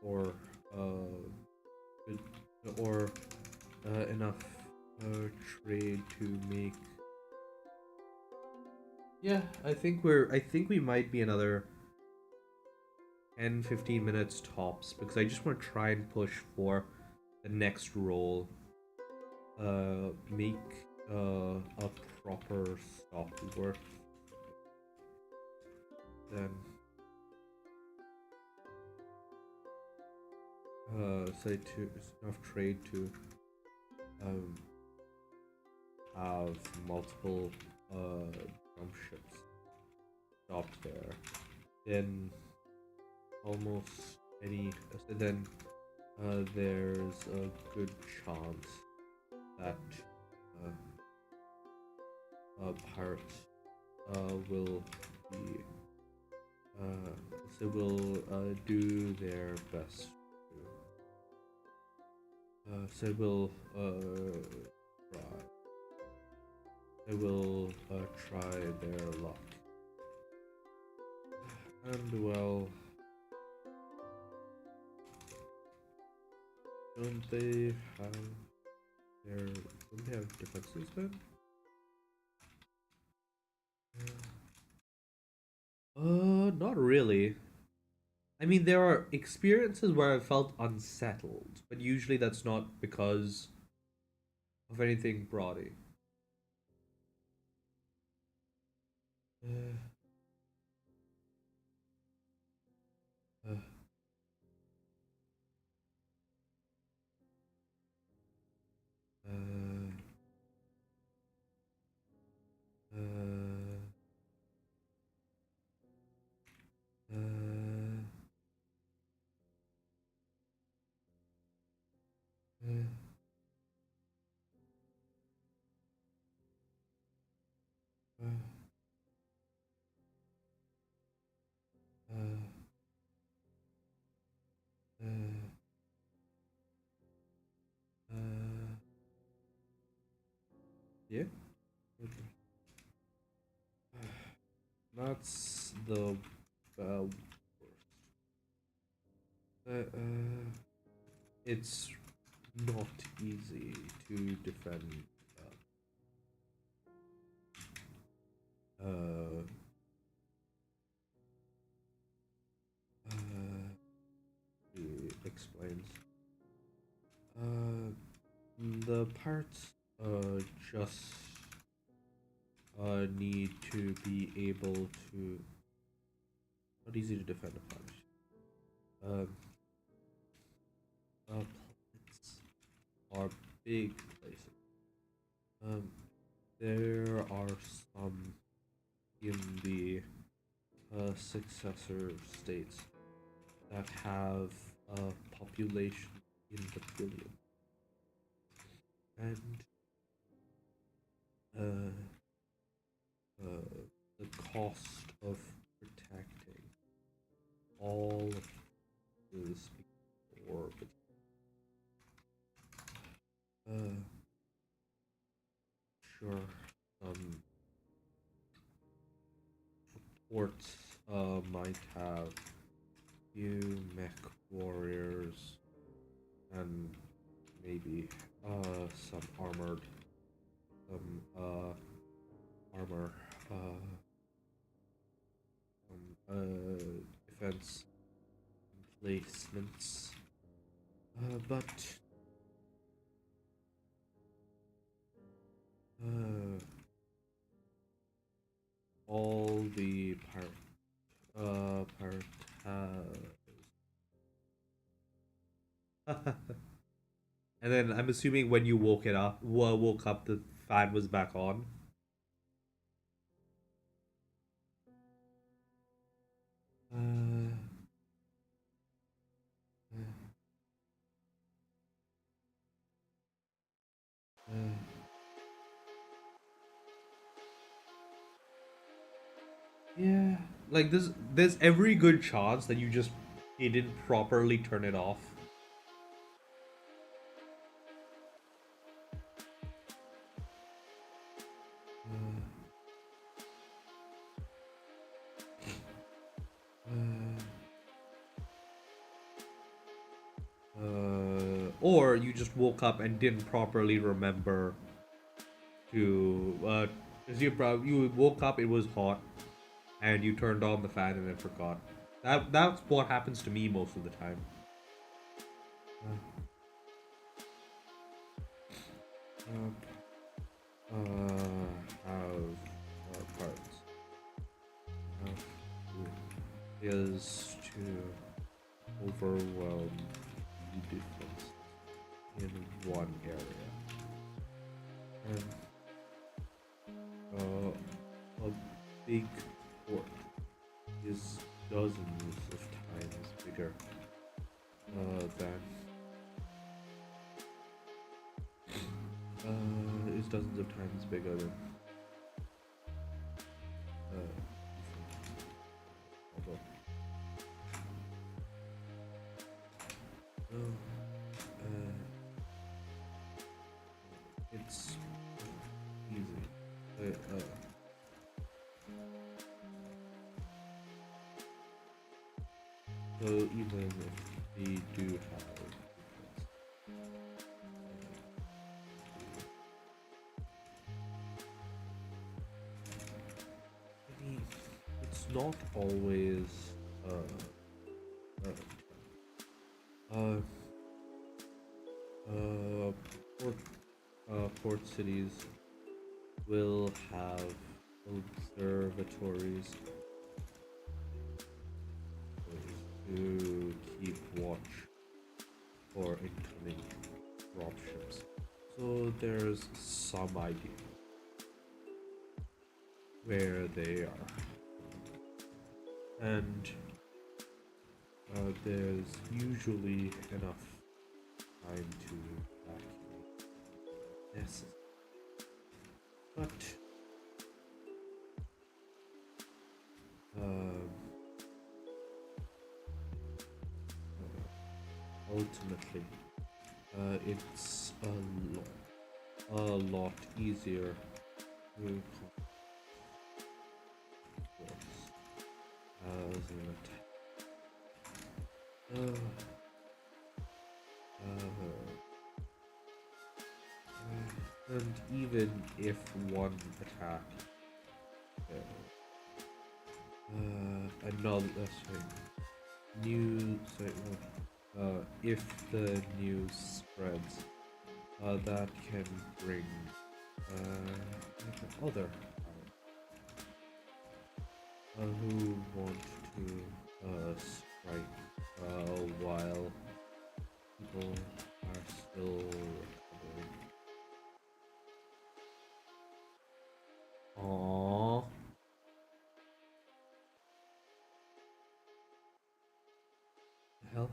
or enough trade to make. Yeah, I think we might be another 10-15 minutes tops, because I just want to try and push for the next roll. Make a proper stop work. Then say to enough trade to have multiple jump ships stopped there. Then almost any then there's a good chance that pirates will be do their best to will try. They will try their luck, and well, don't they have defenses then? Not really. I mean, there are experiences where I felt unsettled, but usually that's not because of anything broady. Uh, uh, uh, uh, uh, uh, uh, uh, yeah. Okay. That's the worst. It's not easy to defend. uh, he explains. The parts just need to be able to. Not easy to defend a punch. Planets are big places. There are some in the successor states that have a population in the billions. And the cost of protecting all of this orbit. Sure, ports might have few mech warriors and maybe some armor defense emplacements, but all the part has. And then I'm assuming when you woke up, the fan was back on. Yeah, like there's every good chance that you didn't properly turn it off. Or you just woke up and didn't properly remember to because you woke up, it was hot, and you turned on the fan and then forgot. That's what happens to me most of the time. Have parts is to overwhelm the defense in one area, and a big port is dozens of times bigger than is dozens of times bigger than it's easy. So even if they do have it's not always port cities will have observatories to keep watch for incoming dropships. So there's some idea where they are. And there's usually enough time to evacuate. Yes. But ultimately, it's a lot easier to as an attack. And even if one attack Another sorry, new sorry, if the news spreads, that can bring other who want to strike while people are still recovering. Aww. The hell?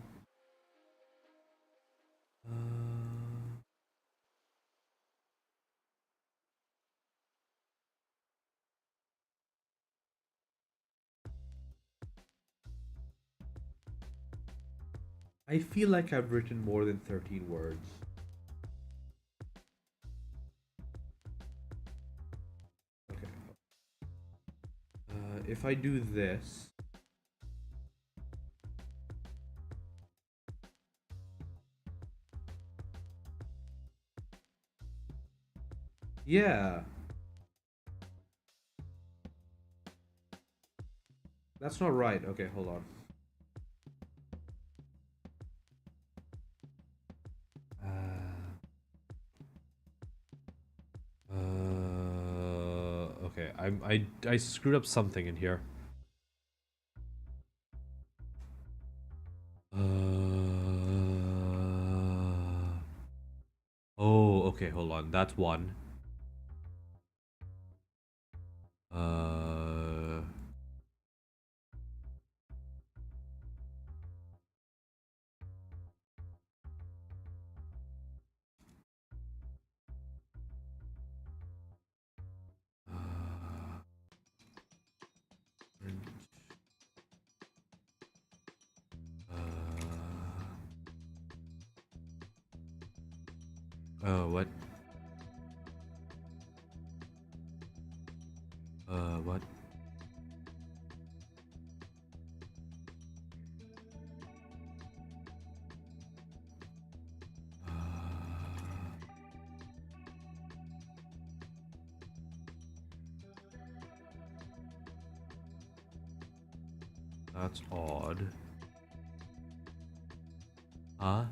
I feel like I've written more than 13 words. Okay. If I do this. Yeah. That's not right. Okay, hold on. Okay, I screwed up something in here. Oh, okay, hold on. That's one. What? What? That's odd. Huh?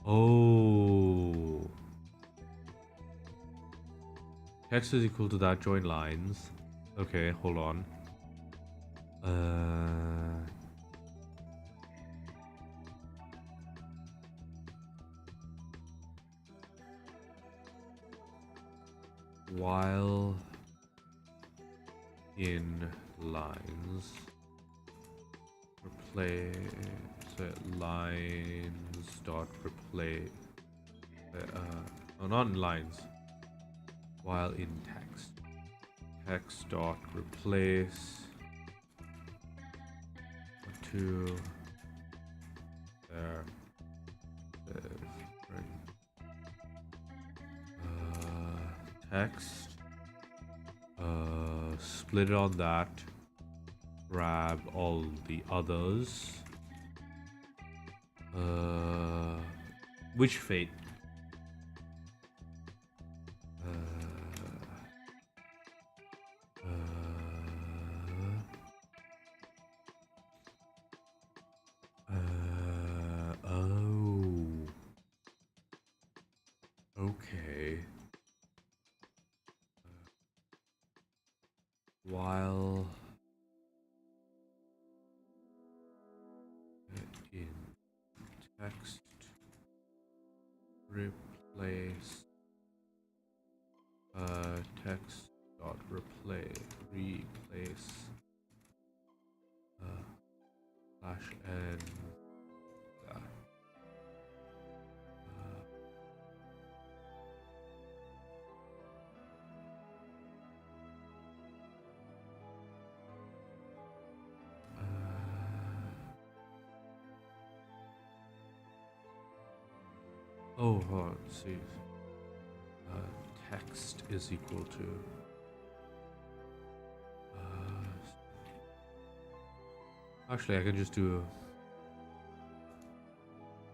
Oh. Text is equal to that, join lines. Okay, hold on. While in lines, replace lines dot replace. No, not in lines. While in text, text dot replace to there. Text. Split it on that. Grab all the others. Which fate? Oh. Okay. While in text, replace text dot replace slash n that. Oh, hold on, let's see. Text is equal to Actually, I can just do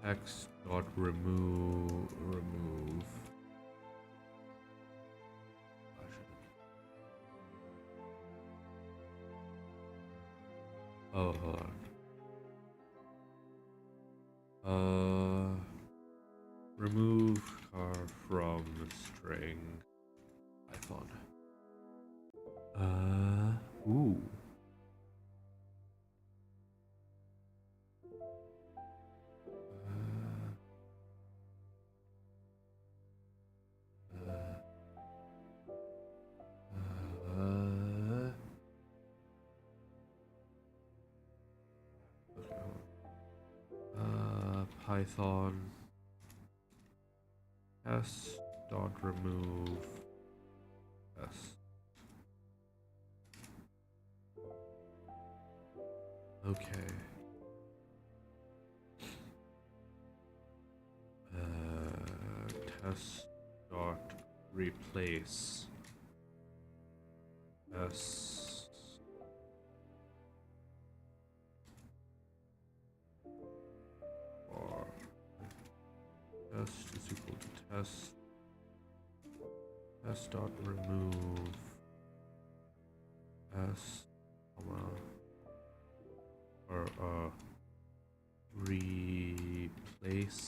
text dot remove. Oh, hold on. Remove car from string Python. Ooh. Python s dot remove s. Okay. Test dot replace s. Or test is equal to test dot remove s, comma, or replace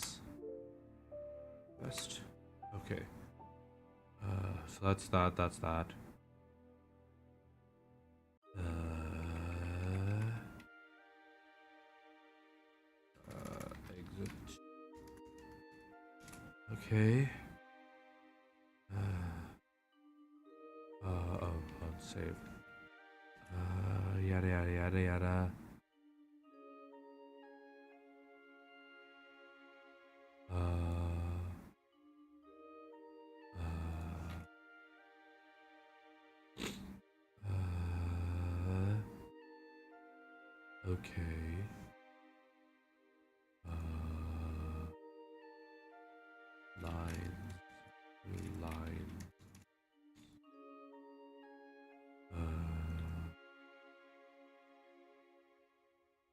test. Okay. So that's that. Exit. Okay. Unsave. Yada yada yada yada. Okay. Line.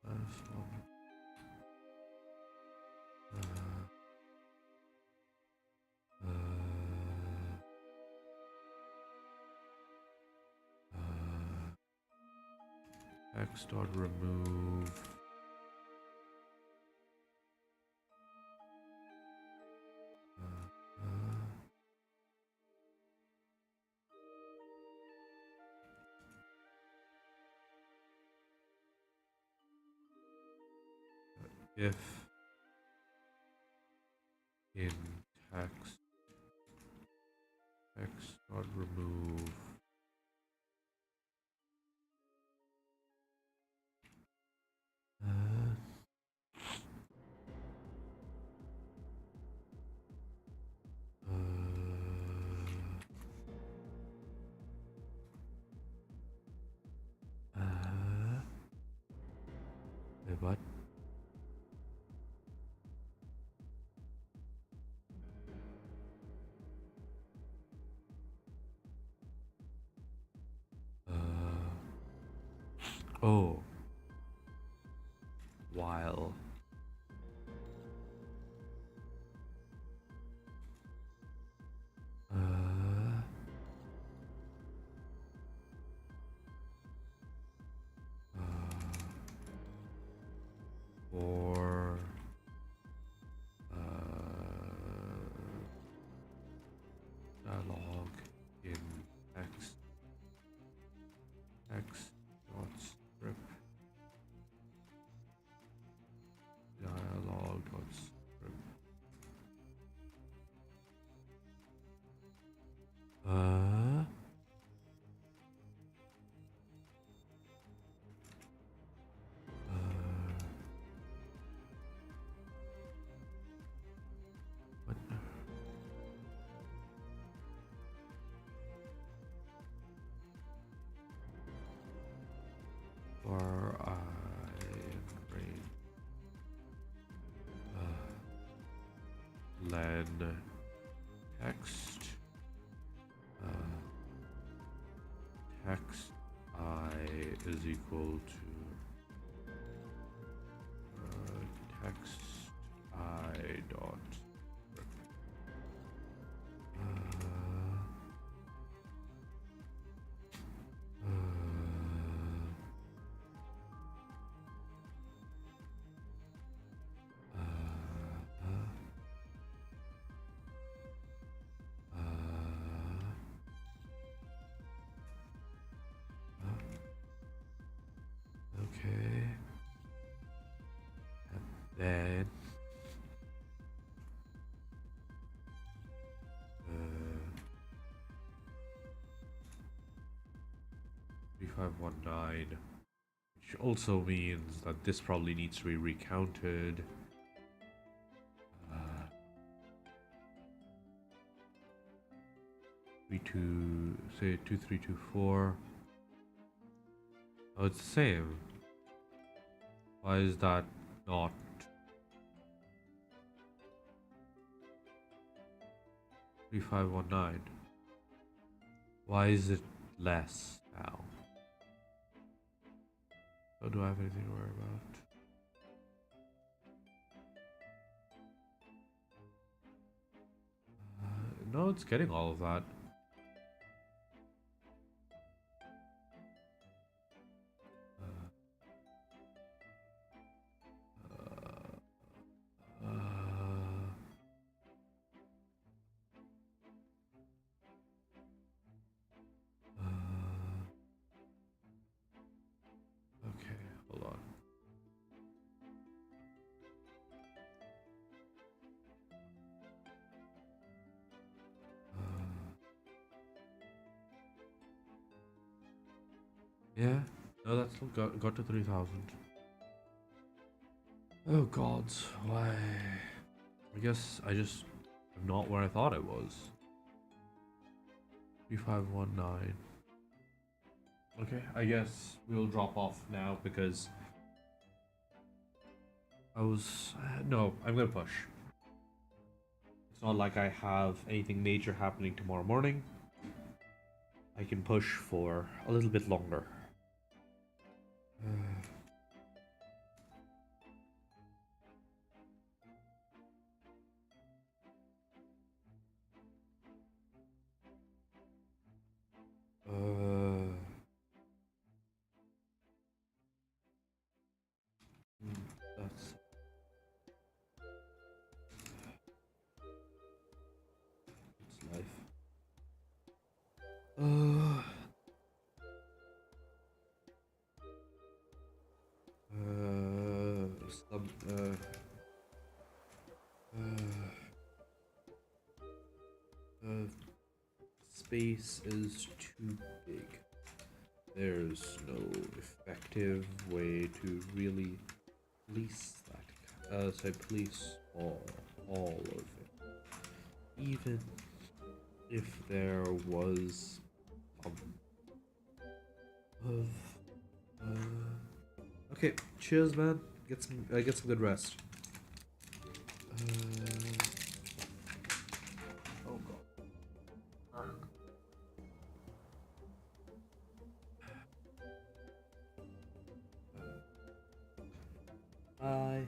Last one. X dot remove. If in text dot remove wait, what? Oh, while for dialog in text dot strip dialog dot strip what? For len text text I is equal to god. Okay. And then 3519, which also means that this probably needs to be recounted. 2324. Oh, it's the same. Why is that not? Three five one nine. Why is it less now? Oh, do I have anything to worry about? No, it's getting all of that. Okay, hold on. Yeah, no, that's still got to 3000. Oh god, why? I guess I just am not where I thought I was. 3519. Okay, I guess we'll drop off now because no, I'm gonna push. It's not like I have anything major happening tomorrow morning. I can push for a little bit longer. That's it's life. Sub, space is too big. There's no effective way to really police that. So police all of it. Even if there was okay, cheers, man. Get some good rest. Oh god. Bye.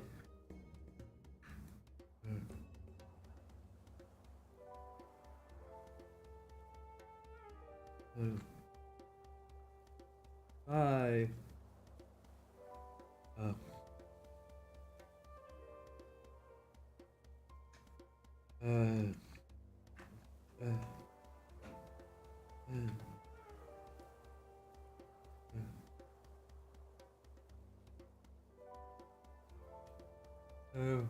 Bye. Oh.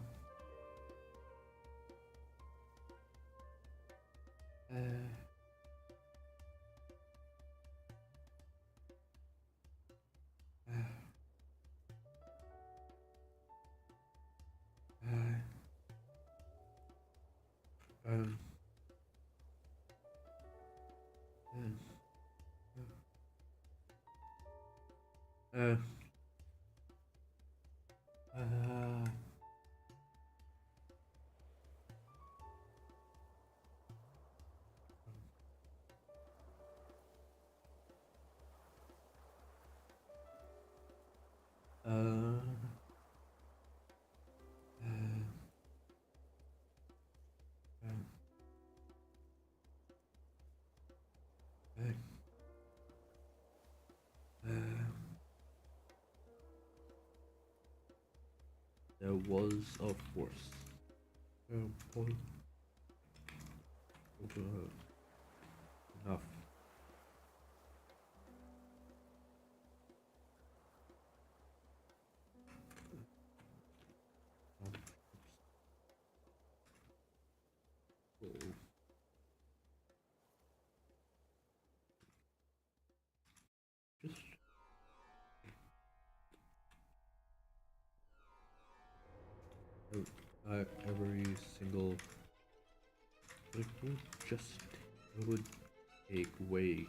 There was, of course, enough. Just every single, it would just, it would take way.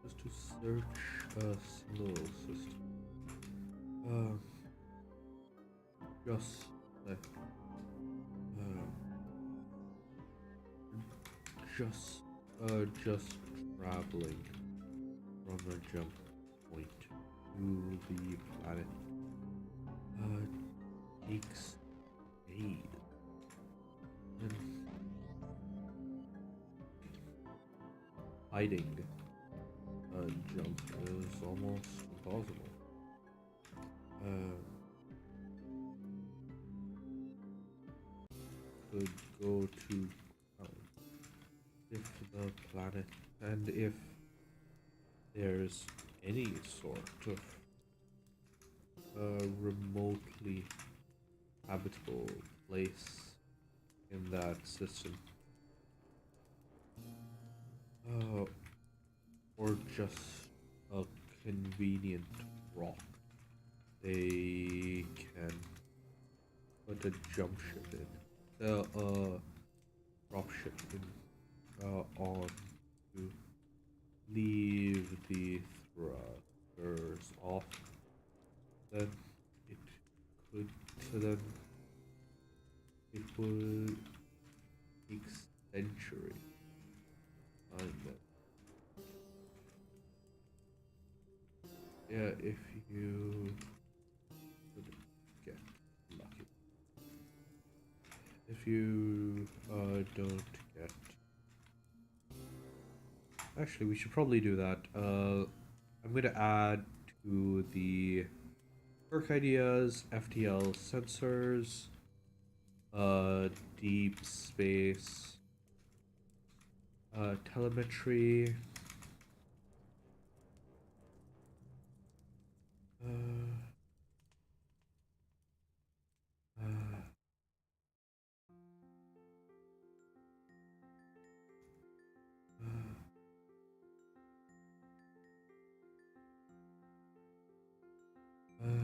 Just to search a single system. Just like just traveling from a jump point to the planet takes days, and hiding a jump is almost impossible. Could go to if the planet, and if there's any sort of remotely habitable place in that system, or just a convenient rock they can put a jump ship in, drop ship in, on to leave the thrusters off, then it could, so then it would take centuries. Yeah, if you could get lucky. If you don't get, actually, we should probably do that. I'm gonna add to the perk ideas, FTL sensors, deep space, telemetry, uh, uh, uh,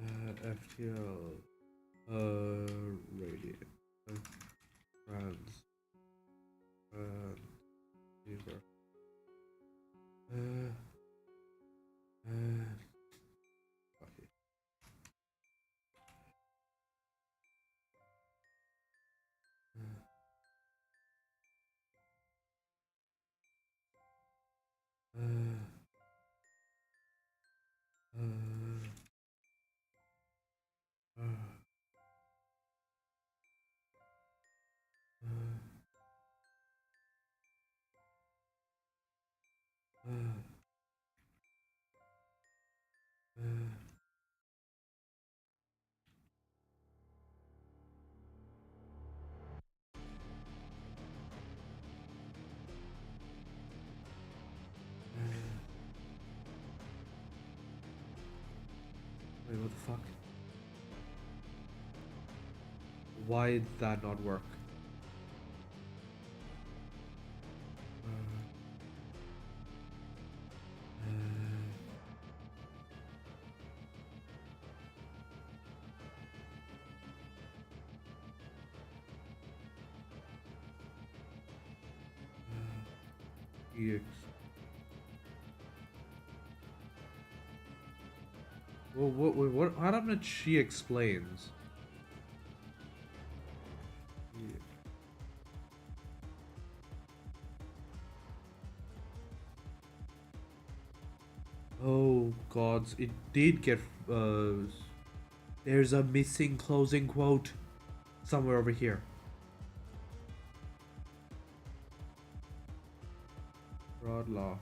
uh, FTL, radiant, trans, fever, okay. Wait, what the fuck? Why did that not work? EX. Well, what happened? She explains. Yeah. Oh gods, it did get. There's a missing closing quote somewhere over here. Broad law.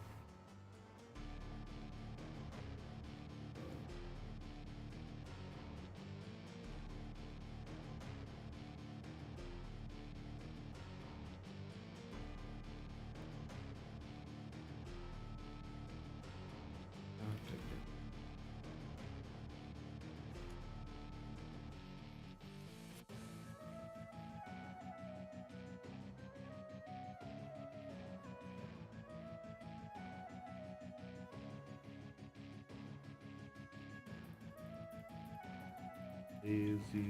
Easy.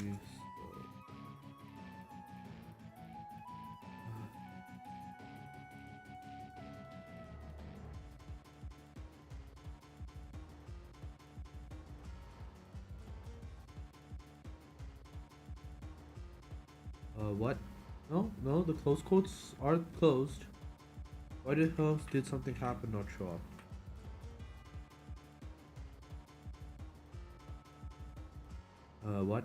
What? No, no, the close quotes are closed. Why the hell did something happen not show up? What?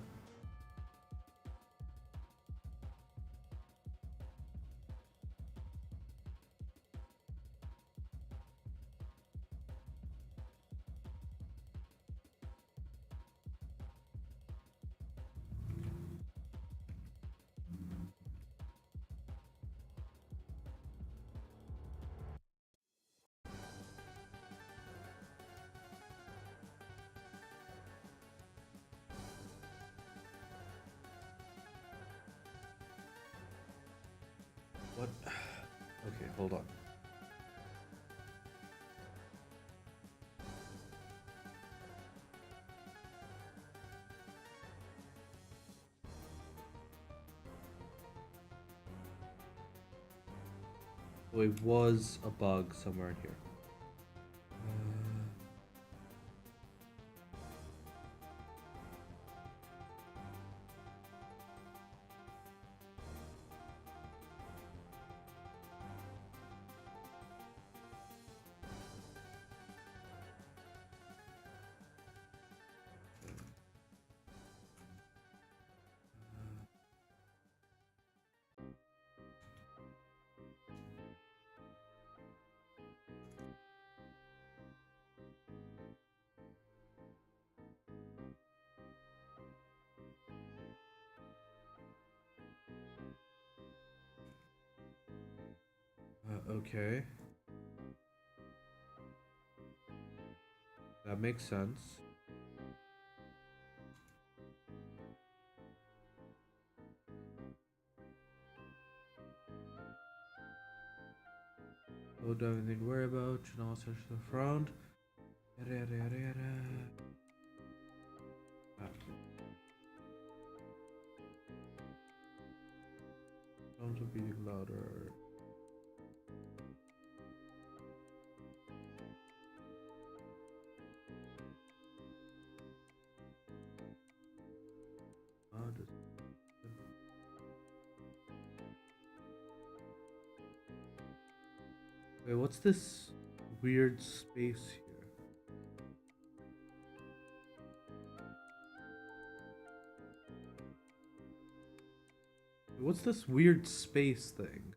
What? Okay, hold on. So it was a bug somewhere in here. Okay. That makes sense. Load everything to worry about. Should not search the front. Yada yada yada yada. Sounds are beating louder. Wait, what's this weird space here? What's this weird space thing?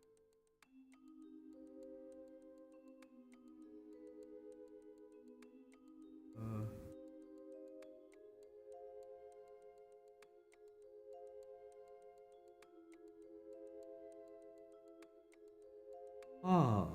Ah.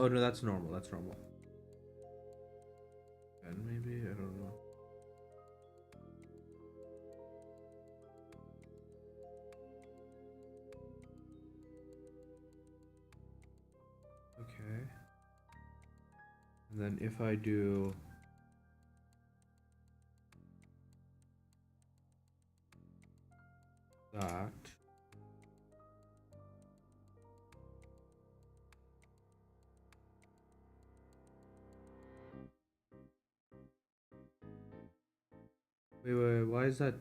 Oh no, that's normal. That's normal. And maybe I don't know. Okay. And then if I do that, wait, why is that?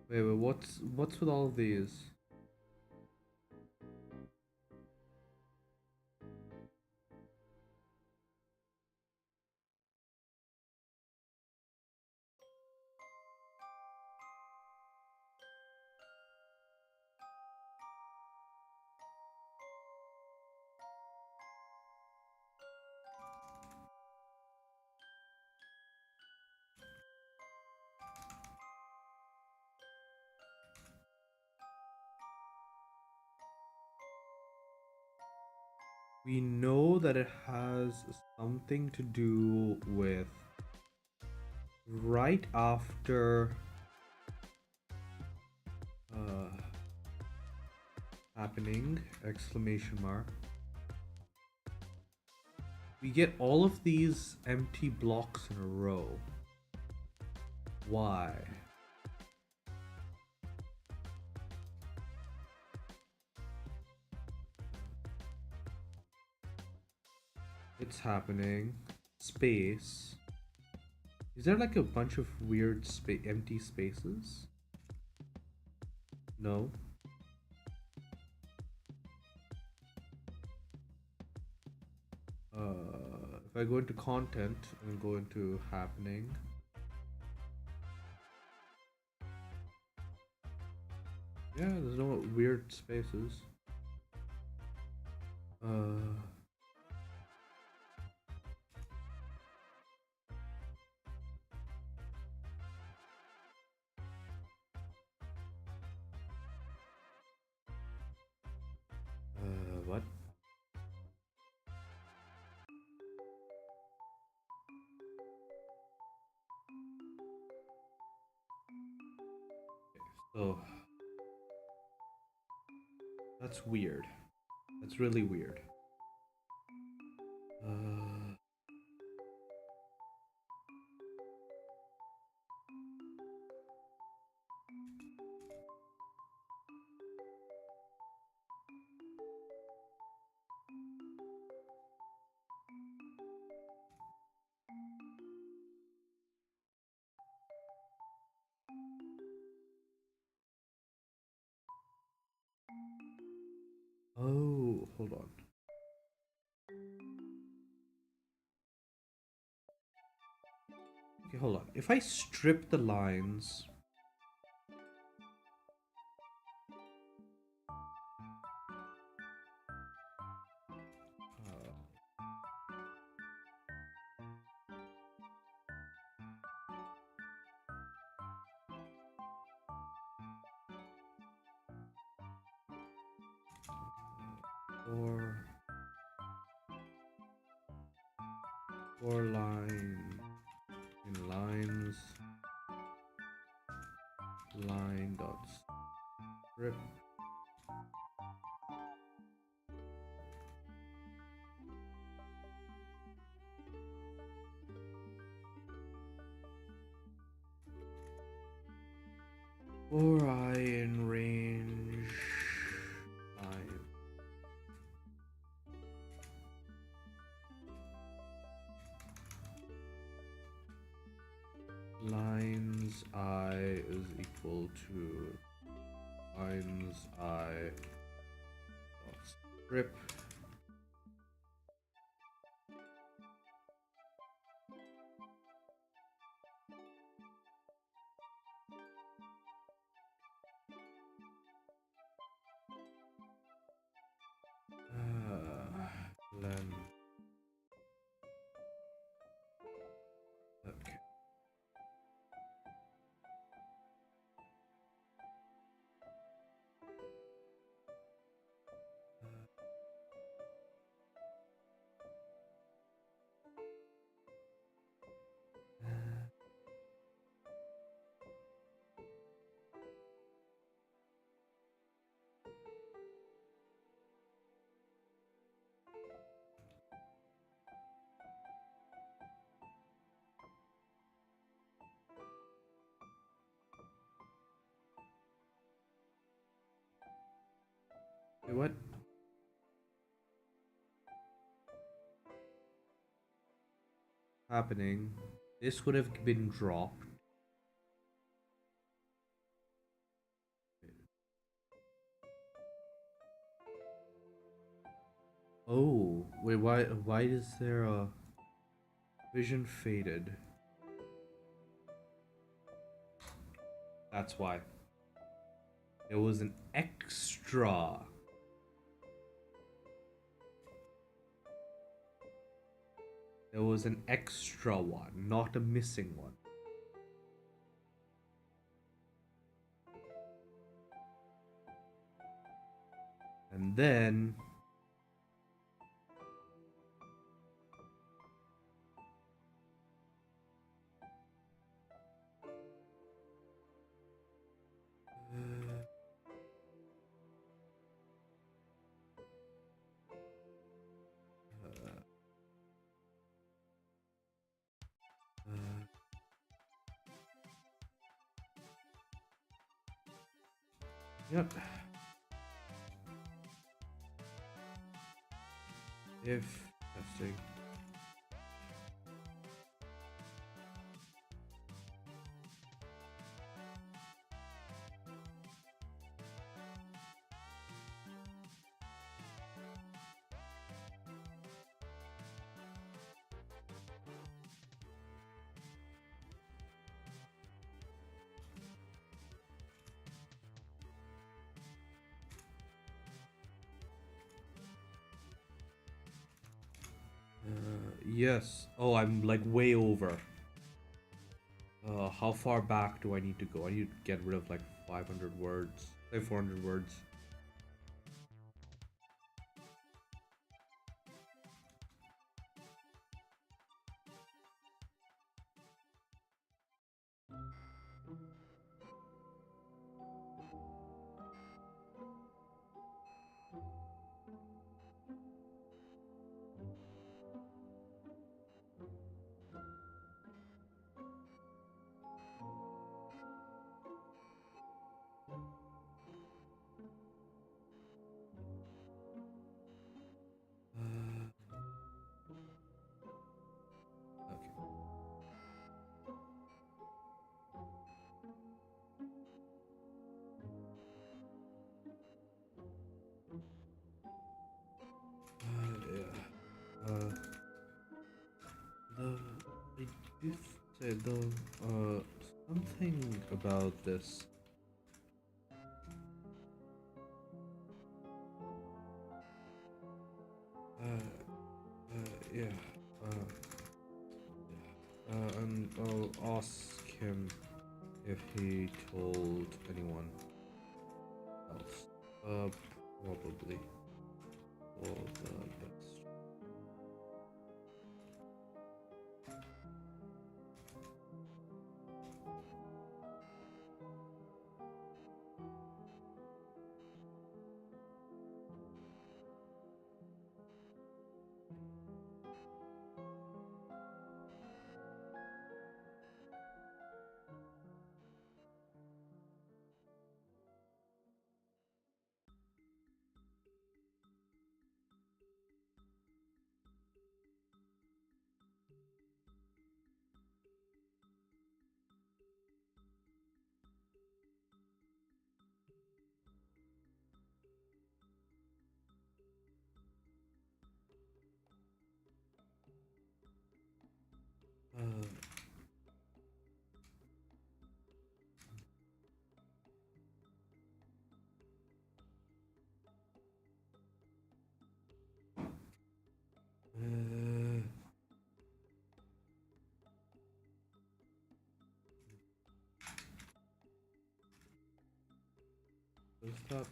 Wait, what's with all of these? We know that it has something to do with right after happening, exclamation mark. We get all of these empty blocks in a row. Why? It's happening. Space. Is there like a bunch of weird empty spaces? No. If I go into content and go into happening. Yeah, there's no weird spaces. What? So that's weird. That's really weird. Oh, hold on. Okay, hold on. If I strip the lines. Or line in lines line dot strip. Or I in range line. Lines I is equal to lines I dot strip. Len. Okay. Wait, what? Happening? This would have been dropped. Oh, wait, why is there a vision faded? That's why. There was an extra. There was an extra one, not a missing one. And then yep. If testing. Yes. Oh, I'm like way over. How far back do I need to go? I need to get rid of like 500 words. Like 400 words. Okay. Yeah. I did say something about this. Yeah. And I'll ask him if he told anyone else. Probably. For the best. Is that?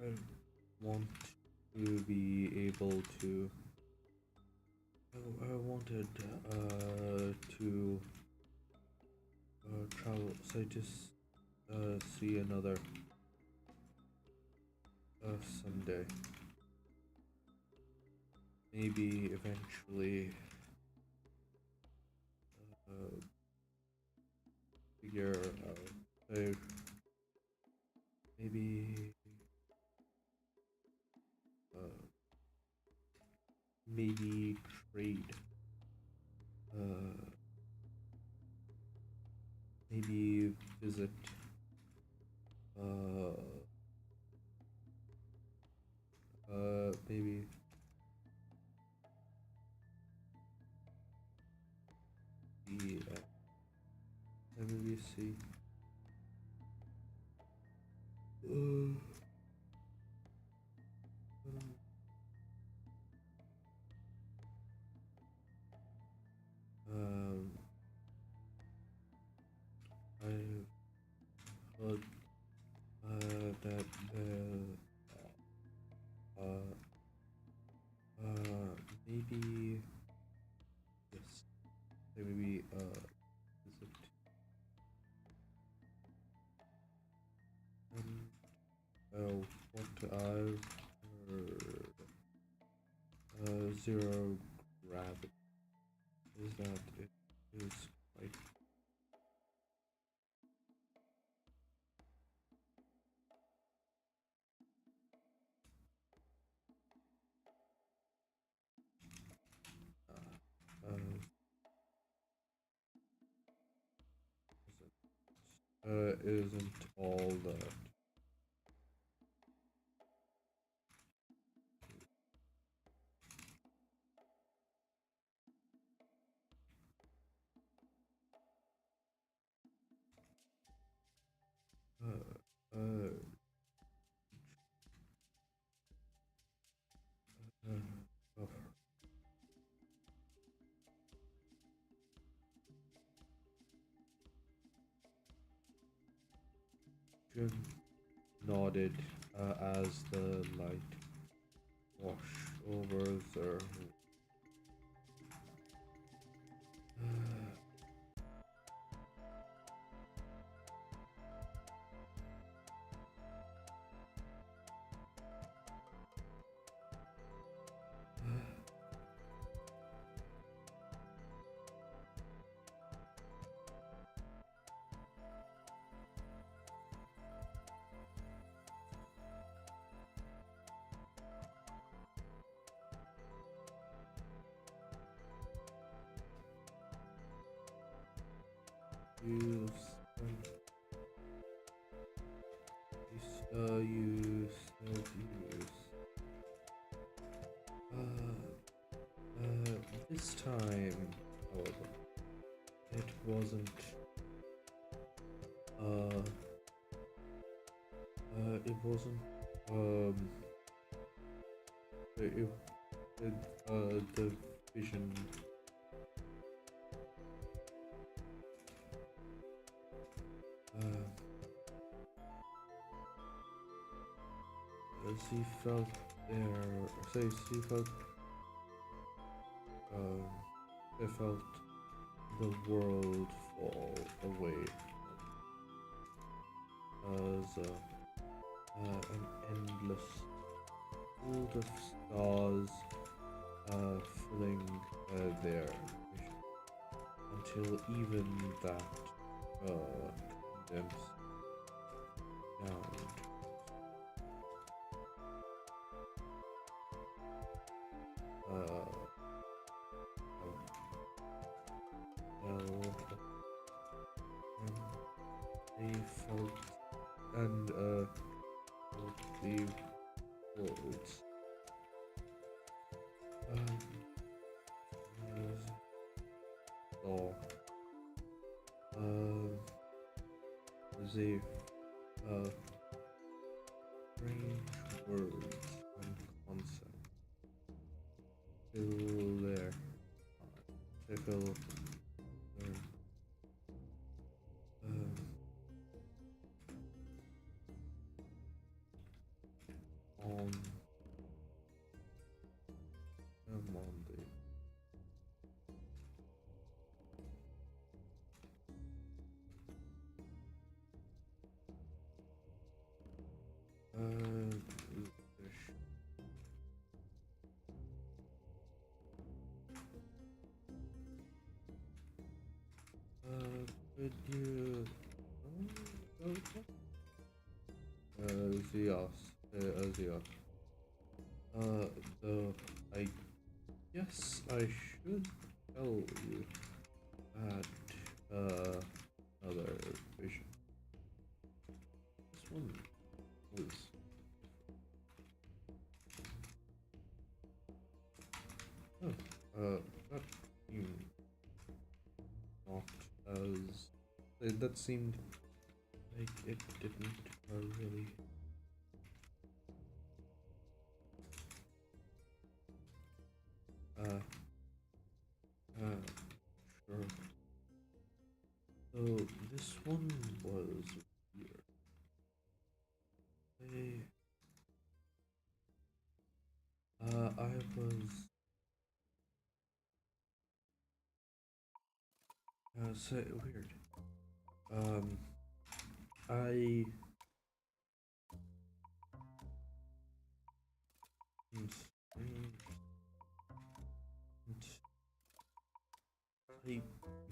I want to be able to. I wanted to travel, so I just see another someday. Maybe eventually figure out. Maybe maybe trade. Maybe visit. Maybe. Let me see. I've heard that maybe yes, maybe is it what I've heard zero gravity is that it is quite isn't all that. Oh, Jim nodded as the light washed over the you you said this time, however, it wasn't it wasn't the vision as he felt there, he felt I felt the world fall away as an endless field of stars filling their vision until even that condensed down. They felt and the worlds saw There's a strange words and concepts still there. They feel on Monday. Could you Zios. I guess I should tell you that another vision. This one was that seemed not as that seemed like it didn't really. Sure. So this one was weird. I was so weird. I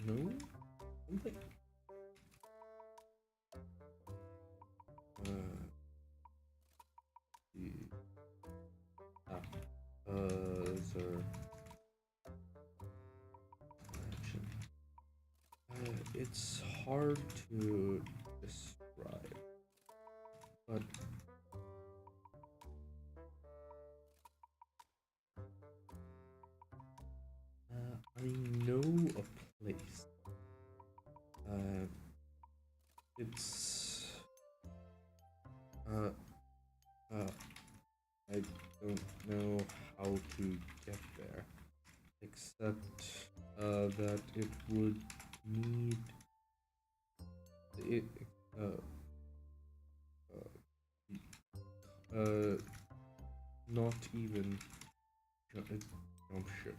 know something. Sir. It's hard to describe, but I know a place. It's I don't know how to get there, except that it would need it. Not even a jump ship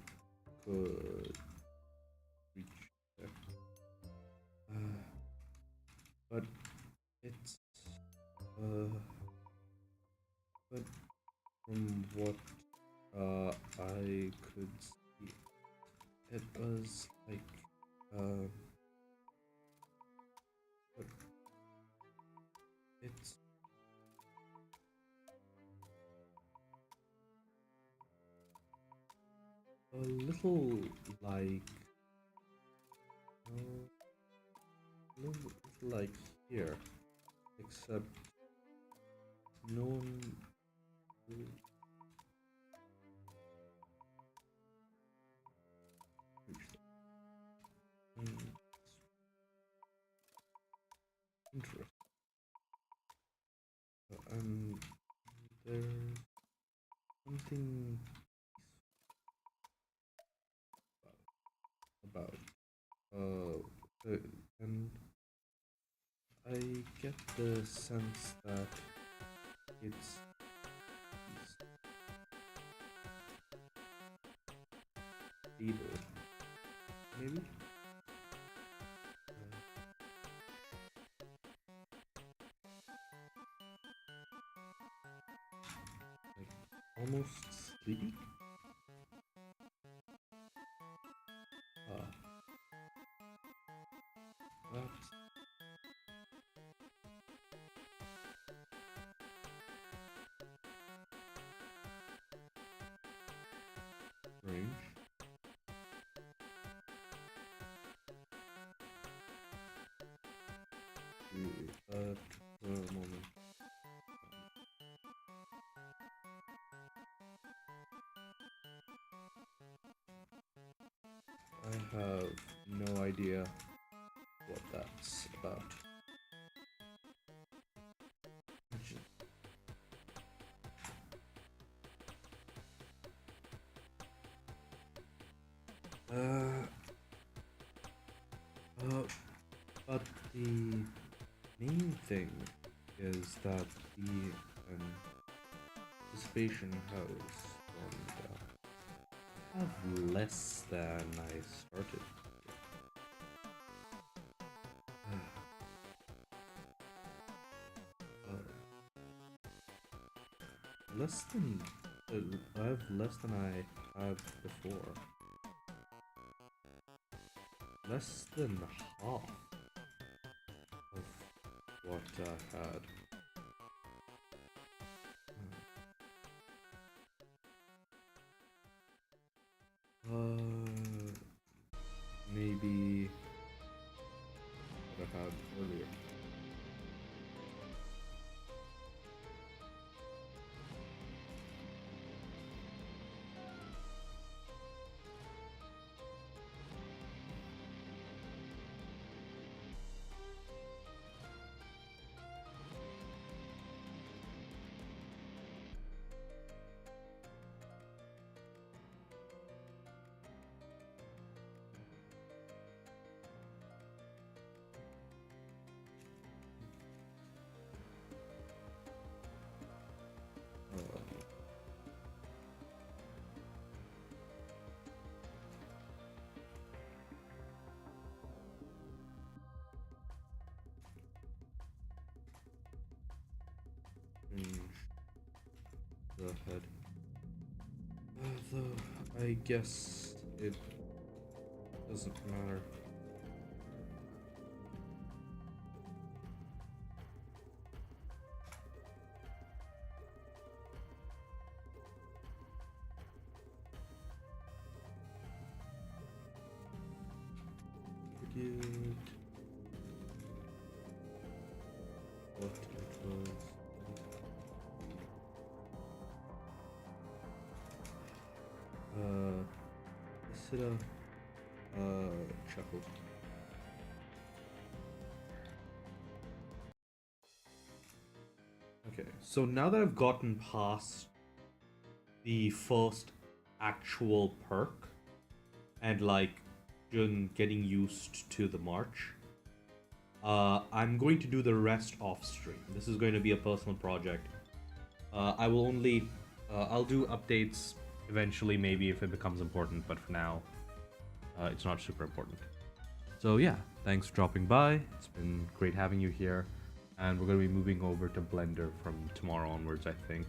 could reach there. But it's but from what I could see, it was like but it's a little like here, except no one interesting. And there's something about and I get the sense that it's stable, maybe. Like almost sleepy. That's strange. For a moment. I have no idea what that's about. Uh, but the main thing is that the participation house have less than I started. Less than I have less than I had before. Less than half of what I had. Maybe what I had earlier. The head. Though I guess it doesn't matter. Forget what it was. Is it a chuckle? Okay, so now that I've gotten past the first actual perk and like getting used to the march, I'm going to do the rest off stream. This is going to be a personal project. I will only I'll do updates eventually, maybe if it becomes important, but for now it's not super important. So yeah, thanks for dropping by. It's been great having you here, and we're going to be moving over to Blender from tomorrow onwards, I think.